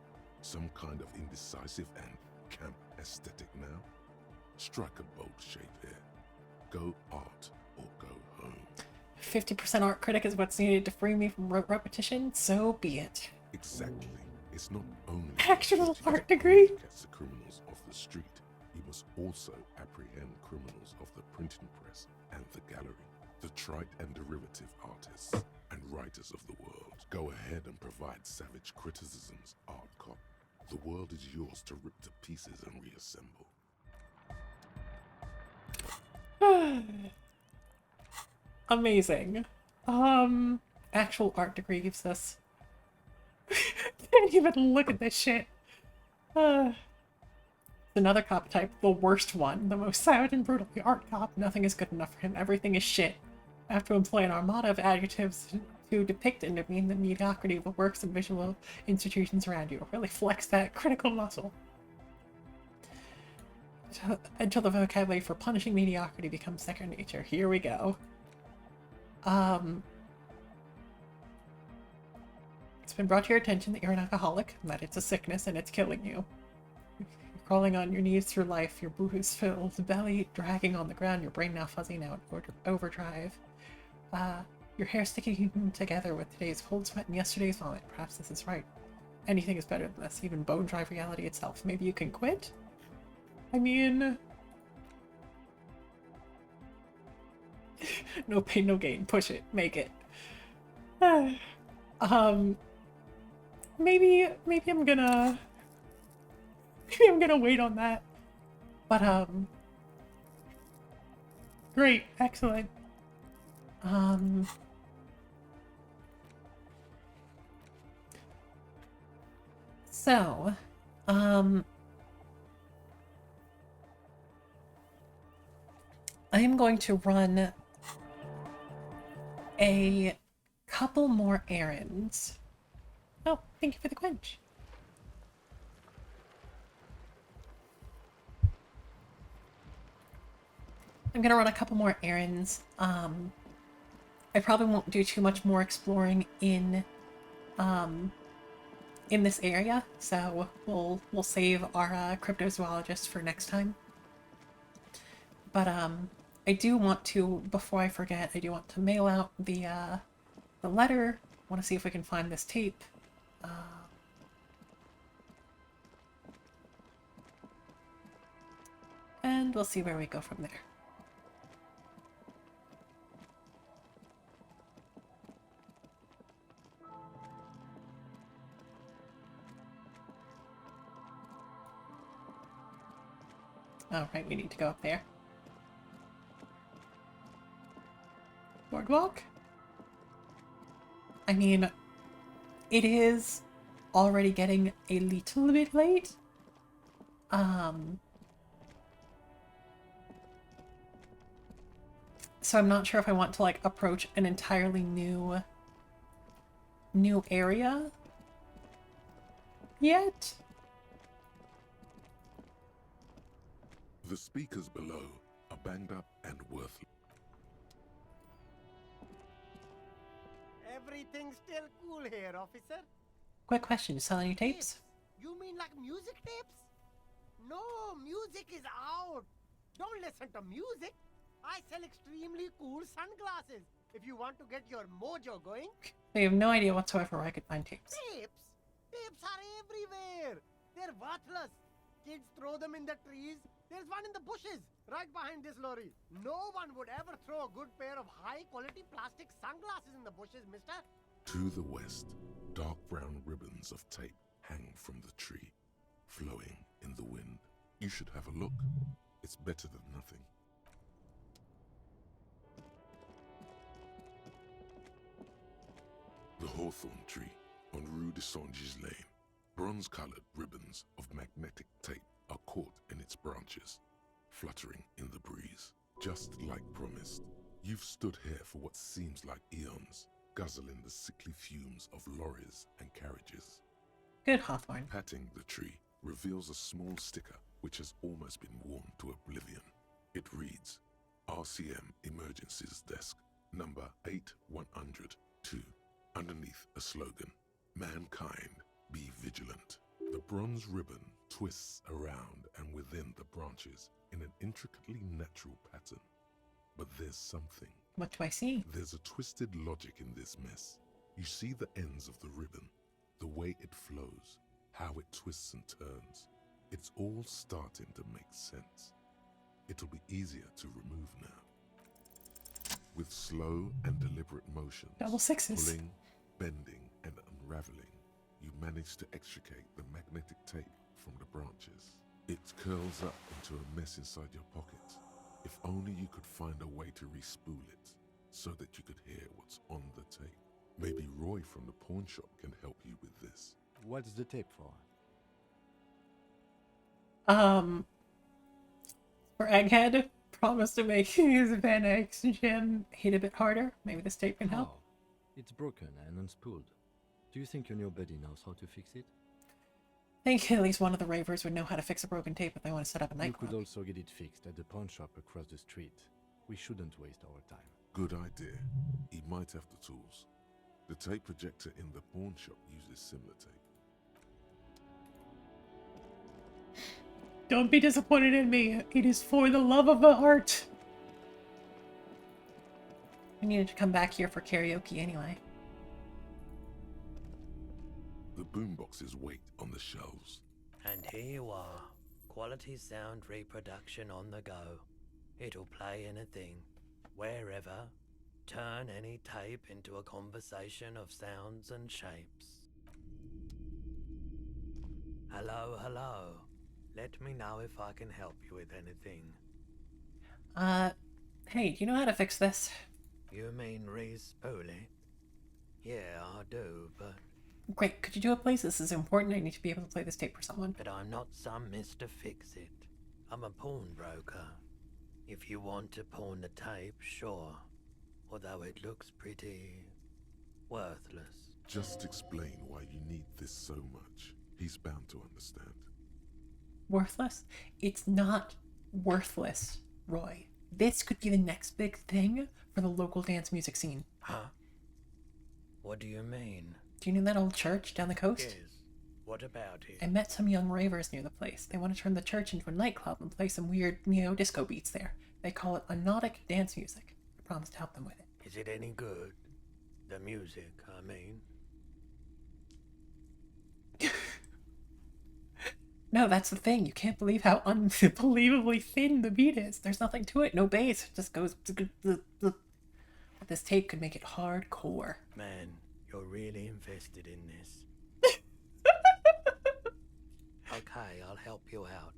Some kind of indecisive and camp aesthetic now? Strike a bold shape here. Go art or go home. 50% art critic is what's needed to free me from rote repetition, so be it. Exactly. It's not only Actual art degree. catch the criminals off the street, you must also apprehend criminals of the printing press and the gallery, the trite and derivative artists, and writers of the world. Go ahead and provide savage criticisms, art cop. The world is yours to rip to pieces and reassemble. Amazing. Actual art degree gives us. Can't even look at this shit. Another cop type, the worst one, the most savage and brutal, the art cop. Nothing is good enough for him. Everything is shit. I have to employ an armada of adjectives to depict and demean the mediocrity of the works and visual institutions around you. Really flex that critical muscle. Until the vocabulary for punishing mediocrity becomes second nature. Here we go. It's been brought to your attention that you're an alcoholic, and that it's a sickness and it's killing you. You're crawling on your knees through life, your boot is filled, belly dragging on the ground, your brain now fuzzy, now in overdrive. Your hair sticking together with today's cold sweat and yesterday's vomit. Perhaps this is right. Anything is better than this, even bone-dry reality itself. Maybe you can quit? I mean... no pain, no gain. Push it. Make it. Maybe I'm gonna... Maybe I'm gonna wait on that. But, great. Excellent. So, I am going to run a couple more errands. Oh, thank you for the quench. I'm gonna run a couple more errands. I probably won't do too much more exploring in this area, so we'll save our cryptozoologist for next time. But I do want to, before I forget, I do want to mail out the letter. I want to see if we can find this tape. And we'll see where we go from there. Oh, right, we need to go up there. Boardwalk? I mean, it is already getting a little bit late. So I'm not sure if I want to, like, approach an entirely new area yet. The speakers below are banged up and worthless. Everything's still cool here, officer. Quick question, you sell any tapes? You mean like music tapes? No, music is out. Don't listen to music. I sell extremely cool sunglasses. If you want to get your mojo going. I have no idea whatsoever where I could find tapes. Tapes? Tapes are everywhere. They're worthless. Kids throw them in the trees. There's one in the bushes, right behind this lorry. No one would ever throw a good pair of high-quality plastic sunglasses in the bushes, mister. To the west, dark brown ribbons of tape hang from the tree, flowing in the wind. You should have a look. It's better than nothing. The hawthorn tree on Rue de Saint-Gislain. Bronze-colored ribbons of magnetic tape are caught in its branches, fluttering in the breeze. Just like promised, you've stood here for what seems like eons, guzzling the sickly fumes of lorries and carriages. Good, Hawthorne. Patting the tree reveals a small sticker which has almost been worn to oblivion. It reads, RCM Emergencies Desk, number 8102. Underneath a slogan, Mankind, be vigilant. The bronze ribbon twists around and within the branches in an intricately natural pattern. But there's something. What do I see? There's a twisted logic in this mess. You see the ends of the ribbon, the way it flows, how it twists and turns. It's all starting to make sense. It'll be easier to remove now. With slow and deliberate motions, Double sixes. pulling, bending, and unraveling, you manage to extricate the magnetic tape from the branches. It curls up into a mess inside your pocket. If only you could find a way to re-spool it, so that you could hear what's on the tape. Maybe Roy from the pawn shop can help you with this. What's the tape for? For Egghead, promise to make his Van Eyck's gym hit a bit harder. Maybe this tape can help. How? It's broken and unspooled. Do you think your new buddy knows how to fix it? I think at least one of the ravers would know how to fix a broken tape if they want to set up a You nightclub. could also get it fixed at the pawn shop across the street. We shouldn't waste our time. Good idea. He might have the tools. The tape projector in the pawn shop uses similar tape. Don't be disappointed in me. It is for the love of the art. We needed to come back here for karaoke anyway. The boomboxes wait on the shelves. And here you are. Quality sound reproduction on the go. It'll play anything, wherever. Turn any tape into a conversation of sounds and shapes. Hello, hello. Let me know if I can help you with anything. Hey, do you know how to fix this? You mean re-spool it? Yeah, I do, but... Great, could you do it please? This is important. I need to be able to play this tape for someone. But I'm not some Mr. Fix-It. I'm a pawnbroker. If you want to pawn the tape, sure. Although it looks pretty... worthless. Just explain why you need this so much. He's bound to understand. Worthless? It's not worthless, Roy. This could be the next big thing for the local dance music scene. Huh? What do you mean? Do you know that old church down the coast? Yes. What about it? I met some young ravers near the place. They want to turn the church into a nightclub and play some weird neo-disco beats there. They call it hypnotic dance music. I promise to help them with it. Is it any good? The music, I mean. No, that's the thing. You can't believe how unbelievably thin the beat is. There's nothing to it. No bass. It just goes... But this tape could make it hardcore. Man, you're really invested in this. Okay, I'll help you out.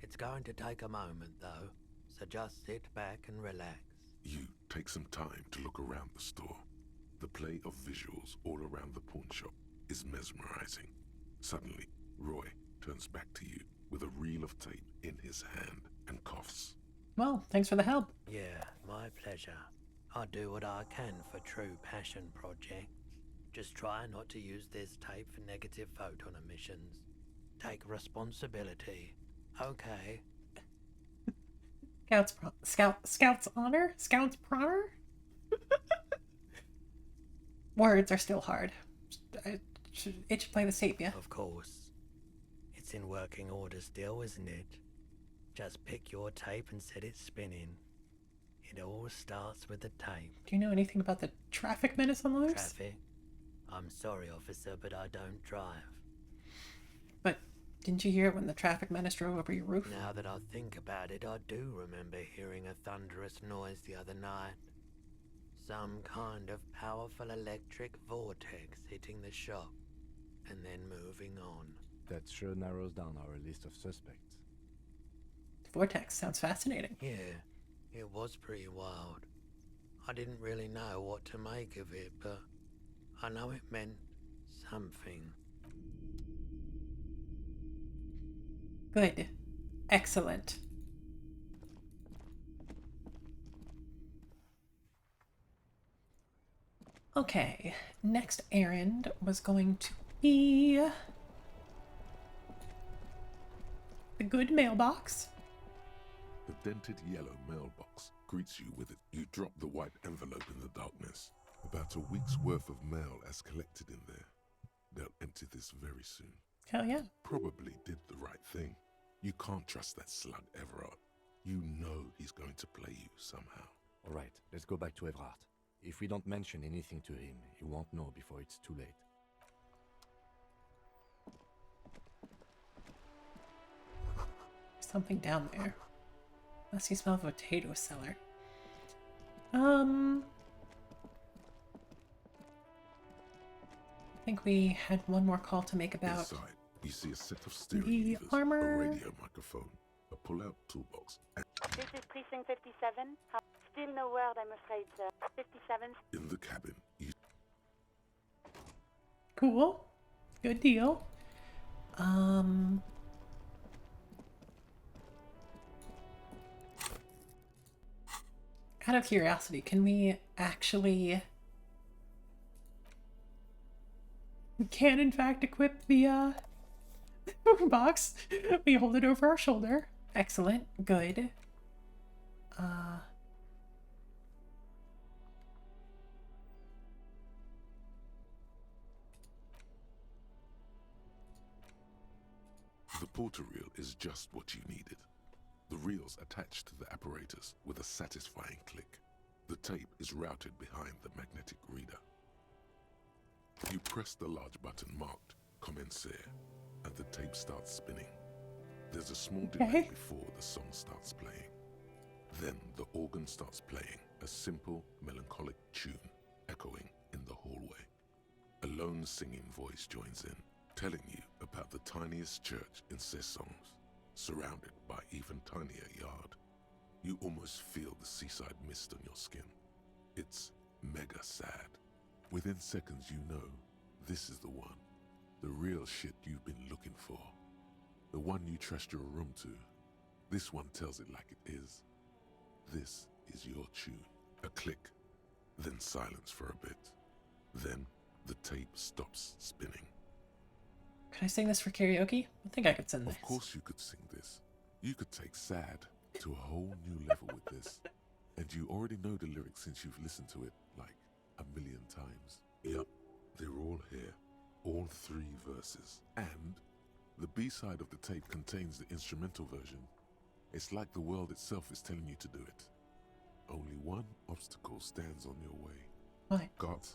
It's going to take a moment, though, so just sit back and relax. You take some time to look around the store. The play of visuals all around the pawn shop is mesmerizing. Suddenly, Roy turns back to you with a reel of tape in his hand and coughs. Well, thanks for the help. Yeah, my pleasure. I do what I can for true passion projects. Just try not to use this tape for negative photon emissions. Take responsibility. Okay. Scout's honor? Scout's honor? Words are still hard. It should play the tape, yeah? Of course. It's in working order still, isn't it? Just pick your tape and set it spinning. It all starts with the tape. Do you know anything about the traffic menace on the loose? Traffic? I'm sorry, officer, but I don't drive. But didn't you hear it when the traffic menace drove over your roof? Now that I think about it, I do remember hearing a thunderous noise the other night. Some kind of powerful electric vortex hitting the shop, and then moving on. That sure narrows down our list of suspects. Vortex sounds fascinating. Yeah, it was pretty wild. I didn't really know what to make of it, but I know it meant something. Good. Excellent. Okay, next errand was going to be the good mailbox. The dented yellow mailbox greets you with it. You drop the white envelope in the darkness. About a week's worth of mail as collected in there. They'll empty this very soon. Hell yeah. Probably did the right thing. You can't trust that slug Everard. You know he's going to play you somehow. All right, let's go back to Everard. If we don't mention anything to him, he won't know before it's too late. Something down there. Must you smell a potato cellar? I think we had one more call to make about Inside, you see a set of steering the levers, armor. a radio microphone, a pull-out toolbox, and This is Precinct 57. Still no word, I'm afraid, sir. 57. in the cabin, you Cool. Good deal. Out of curiosity, can we actually... We can, in fact, equip the, box. We hold it over our shoulder. Excellent. Good. The porter reel is just what you needed. The reel's attached to the apparatus with a satisfying click. The tape is routed behind the magnetic reader. You press the large button marked Commencer, and the tape starts spinning. There's a small delay before the song starts playing. Then the organ starts playing a simple, melancholic tune echoing in the hallway. A lone singing voice joins in, telling you about the tiniest church in Cessons, surrounded by even tinier yard. You almost feel the seaside mist on your skin. It's mega sad. Within seconds you know this is the one, the real shit you've been looking for. The one you trust your room to. This one tells it like it is. This is your tune. A click, then silence for a bit. Then the tape stops spinning. Can I sing this for karaoke? I think I could sing this. Of course you could sing this. You could take sad to a whole new level with this. And you already know the lyrics since you've listened to it like a million times. Yup, they're all here. All 3 verses. And the B-side of the tape contains the instrumental version. It's like the world itself is telling you to do it. Only one obstacle stands on your way. What? Gart.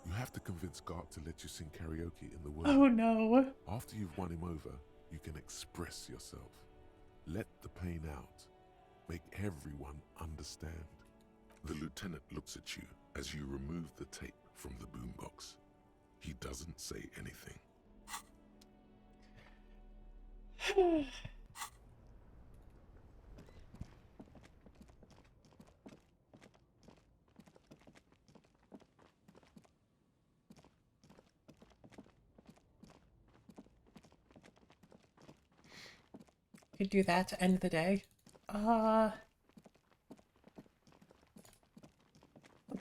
You have to convince Gart to let you sing karaoke in the world. Oh no. After you've won him over, you can express yourself. Let the pain out. Make everyone understand. The lieutenant looks at you as you remove the tape from the boombox. He doesn't say anything. Could do that to end the day.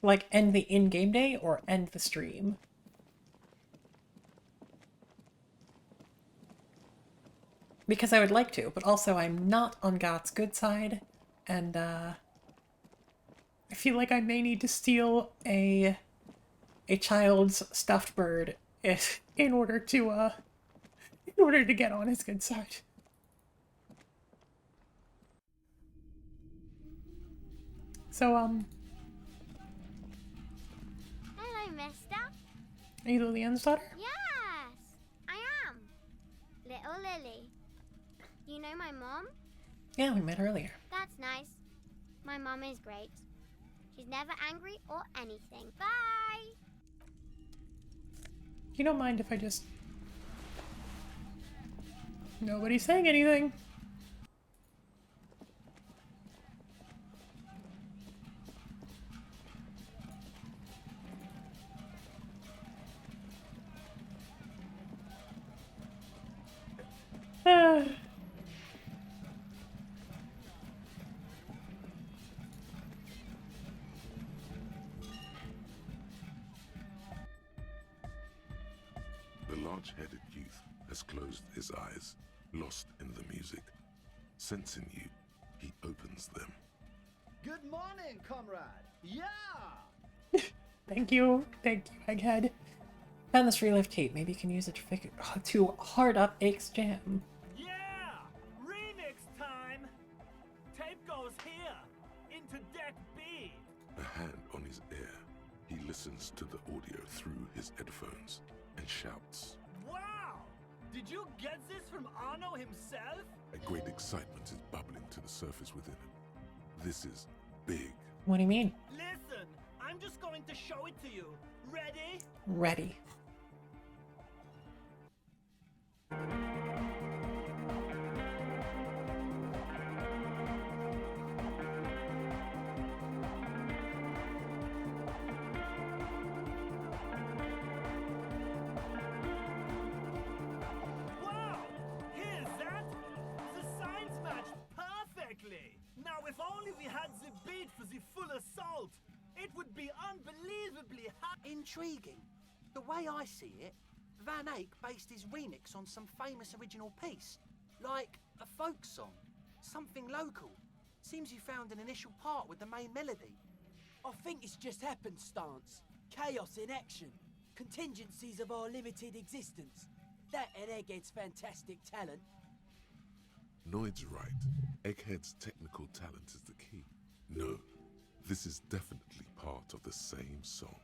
Like end the in-game day or end the stream? Because I would like to, but also I'm not on Got's good side, and I feel like I may need to steal a child's stuffed bird in order to get on his good side. So, Hello, mister. Are you Lillian's daughter? Yes, I am. Little Lily. You know my mom? Yeah, we met earlier. That's nice. My mom is great. She's never angry or anything. Bye! You don't mind if I just... Nobody's saying anything. The large-headed youth has closed his eyes, lost in the music. Sensing you, he opens them. Good morning, comrade. Yeah! Thank you, Egghead. Found this relive tape. Maybe you can use it to hard up Ake's jam. Yeah! Remix time! Tape goes here, into deck B. A hand on his ear, he listens to the audio through his headphones and shouts. Wow! Did you get this from Arno himself? A great excitement is bubbling to the surface within him. This is big. What do you mean? Listen, I'm just going to show it to you. Ready? Ready. Wow! Here's that! The signs matched perfectly! Now if only we had the beat for the full assault, it would be unbelievably Intriguing. The way I see it, Van Eyck based his remix on some famous original piece, like a folk song, something local. Seems you found an initial part with the main melody. I think it's just happenstance. Chaos in action. Contingencies of our limited existence. That and Egghead's fantastic talent. Noid's right. Egghead's technical talent is the key. No, this is definitely part of the same song.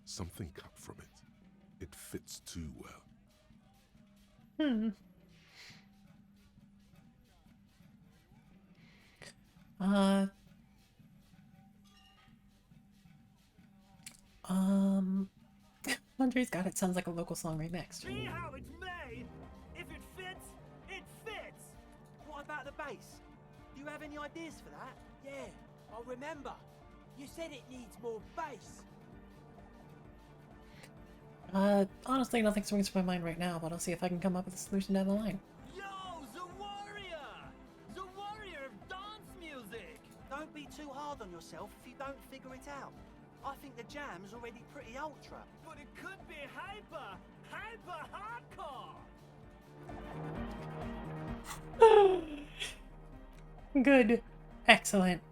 Something cut from it. It fits too well. Andre's got it. Sounds like a local song remixed. See how it's made? If it fits, it fits! What about the bass? Do you have any ideas for that? Yeah, I remember. You said it needs more bass. Honestly, nothing swings to my mind right now, but I'll see if I can come up with a solution down the line. Yo, the warrior! The warrior of dance music! Don't be too hard on yourself if you don't figure it out. I think the jam's already pretty ultra. But it could be hyper hardcore! Good. Excellent.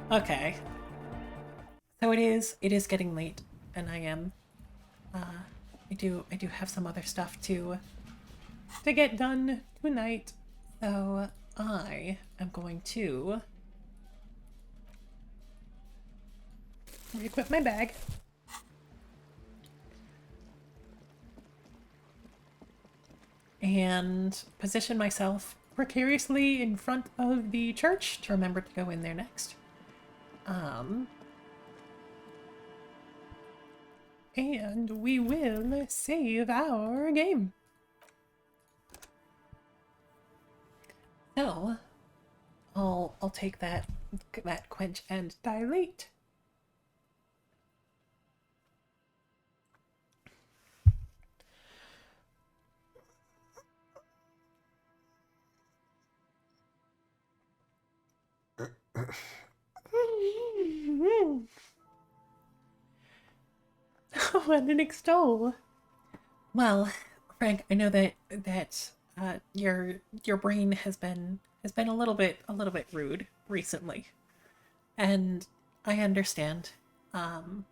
Okay. So it is getting late, and I am, I do have some other stuff to get done tonight. So I am going to re-equip my bag. And position myself precariously in front of the church to remember to go in there next. And we will save our game. So, I'll take that quench and dilate. Oh, and an extol. Well, Frank, I know that your brain has been a little bit rude recently, and I understand. But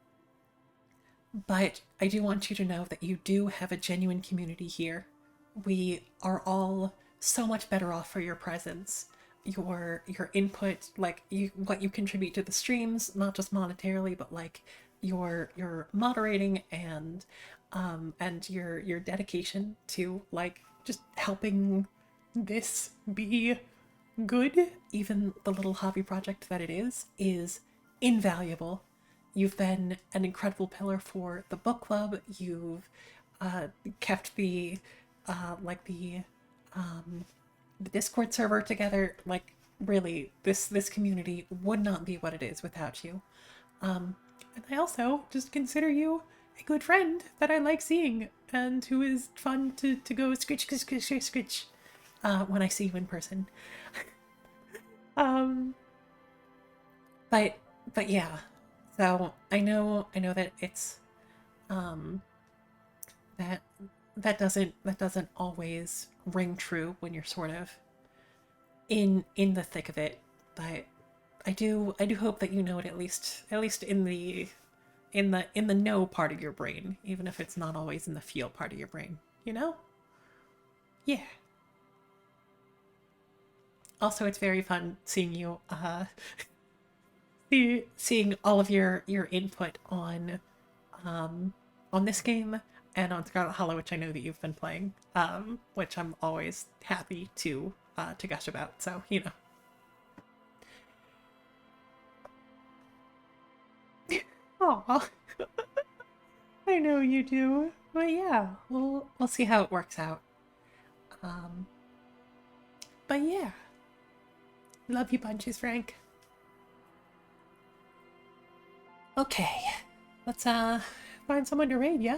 I do want you to know that you do have a genuine community here. We are all so much better off for your presence. Your input, like what you contribute to the streams, not just monetarily, but like your moderating and your dedication to like just helping this be good, even the little hobby project that it is invaluable. You've been an incredible pillar for the book club. You've kept the Discord server together. Like, really, this community would not be what it is without you. And I also just consider you a good friend that I like seeing and who is fun to go scritch when I see you in person. But yeah. So I know that it's that doesn't always ring true when you're sort of in the thick of it, but I do hope that you know it at least in the know part of your brain, even if it's not always in the feel part of your brain, you know? Yeah. Also, it's very fun seeing you seeing all of your input on this game and on Scarlet Hollow, which I know that you've been playing, which I'm always happy to to gush about, so, you know. Aw. I know you do. But yeah, we'll see how it works out. But yeah. Love you bunches, Frank. Okay. Let's find someone to raid, yeah?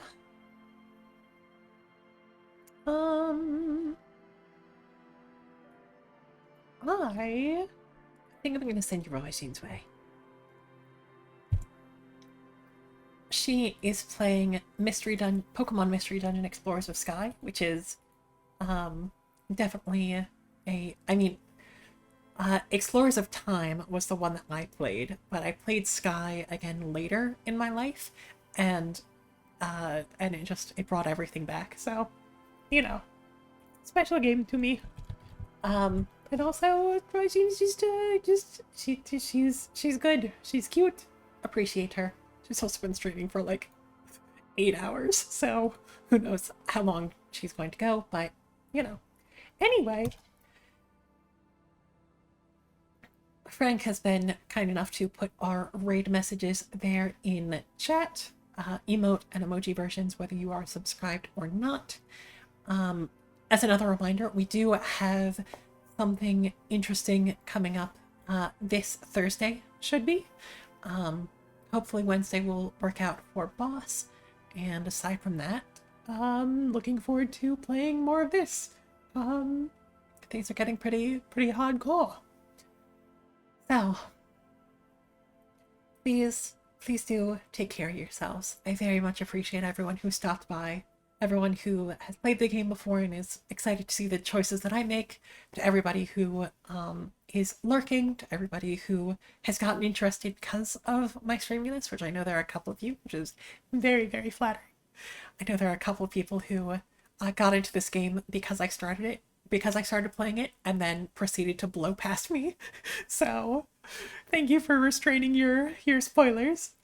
I think I'm gonna send you Roisin's way. She is playing Pokemon Mystery Dungeon Explorers of Sky, which is definitely Explorers of Time was the one that I played, but I played Sky again later in my life, and it brought everything back. So, you know, special game to me. And also, she's she's good. She's cute. Appreciate her. She's also been streaming for like 8 hours, so who knows how long she's going to go, but you know. Anyway, Frank has been kind enough to put our raid messages there in chat, emote and emoji versions, whether you are subscribed or not. As another reminder, we do have something interesting coming up this Thursday, should be. Hopefully Wednesday will work out for Boss, and aside from that, looking forward to playing more of this. Things are getting pretty hardcore. So, please do take care of yourselves. I very much appreciate everyone who stopped by, everyone who has played the game before and is excited to see the choices that I make, to everybody who is lurking, to everybody who has gotten interested because of my streaming this, which I know there are a couple of you, which is very flattering. I know there are a couple of people who got into this game because I started playing it and then proceeded to blow past me. So thank you for restraining your spoilers.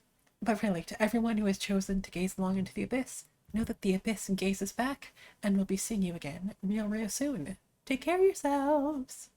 But really, to everyone who has chosen to gaze long into the abyss, know that the abyss gazes back, and we'll be seeing you again real soon. Take care of yourselves.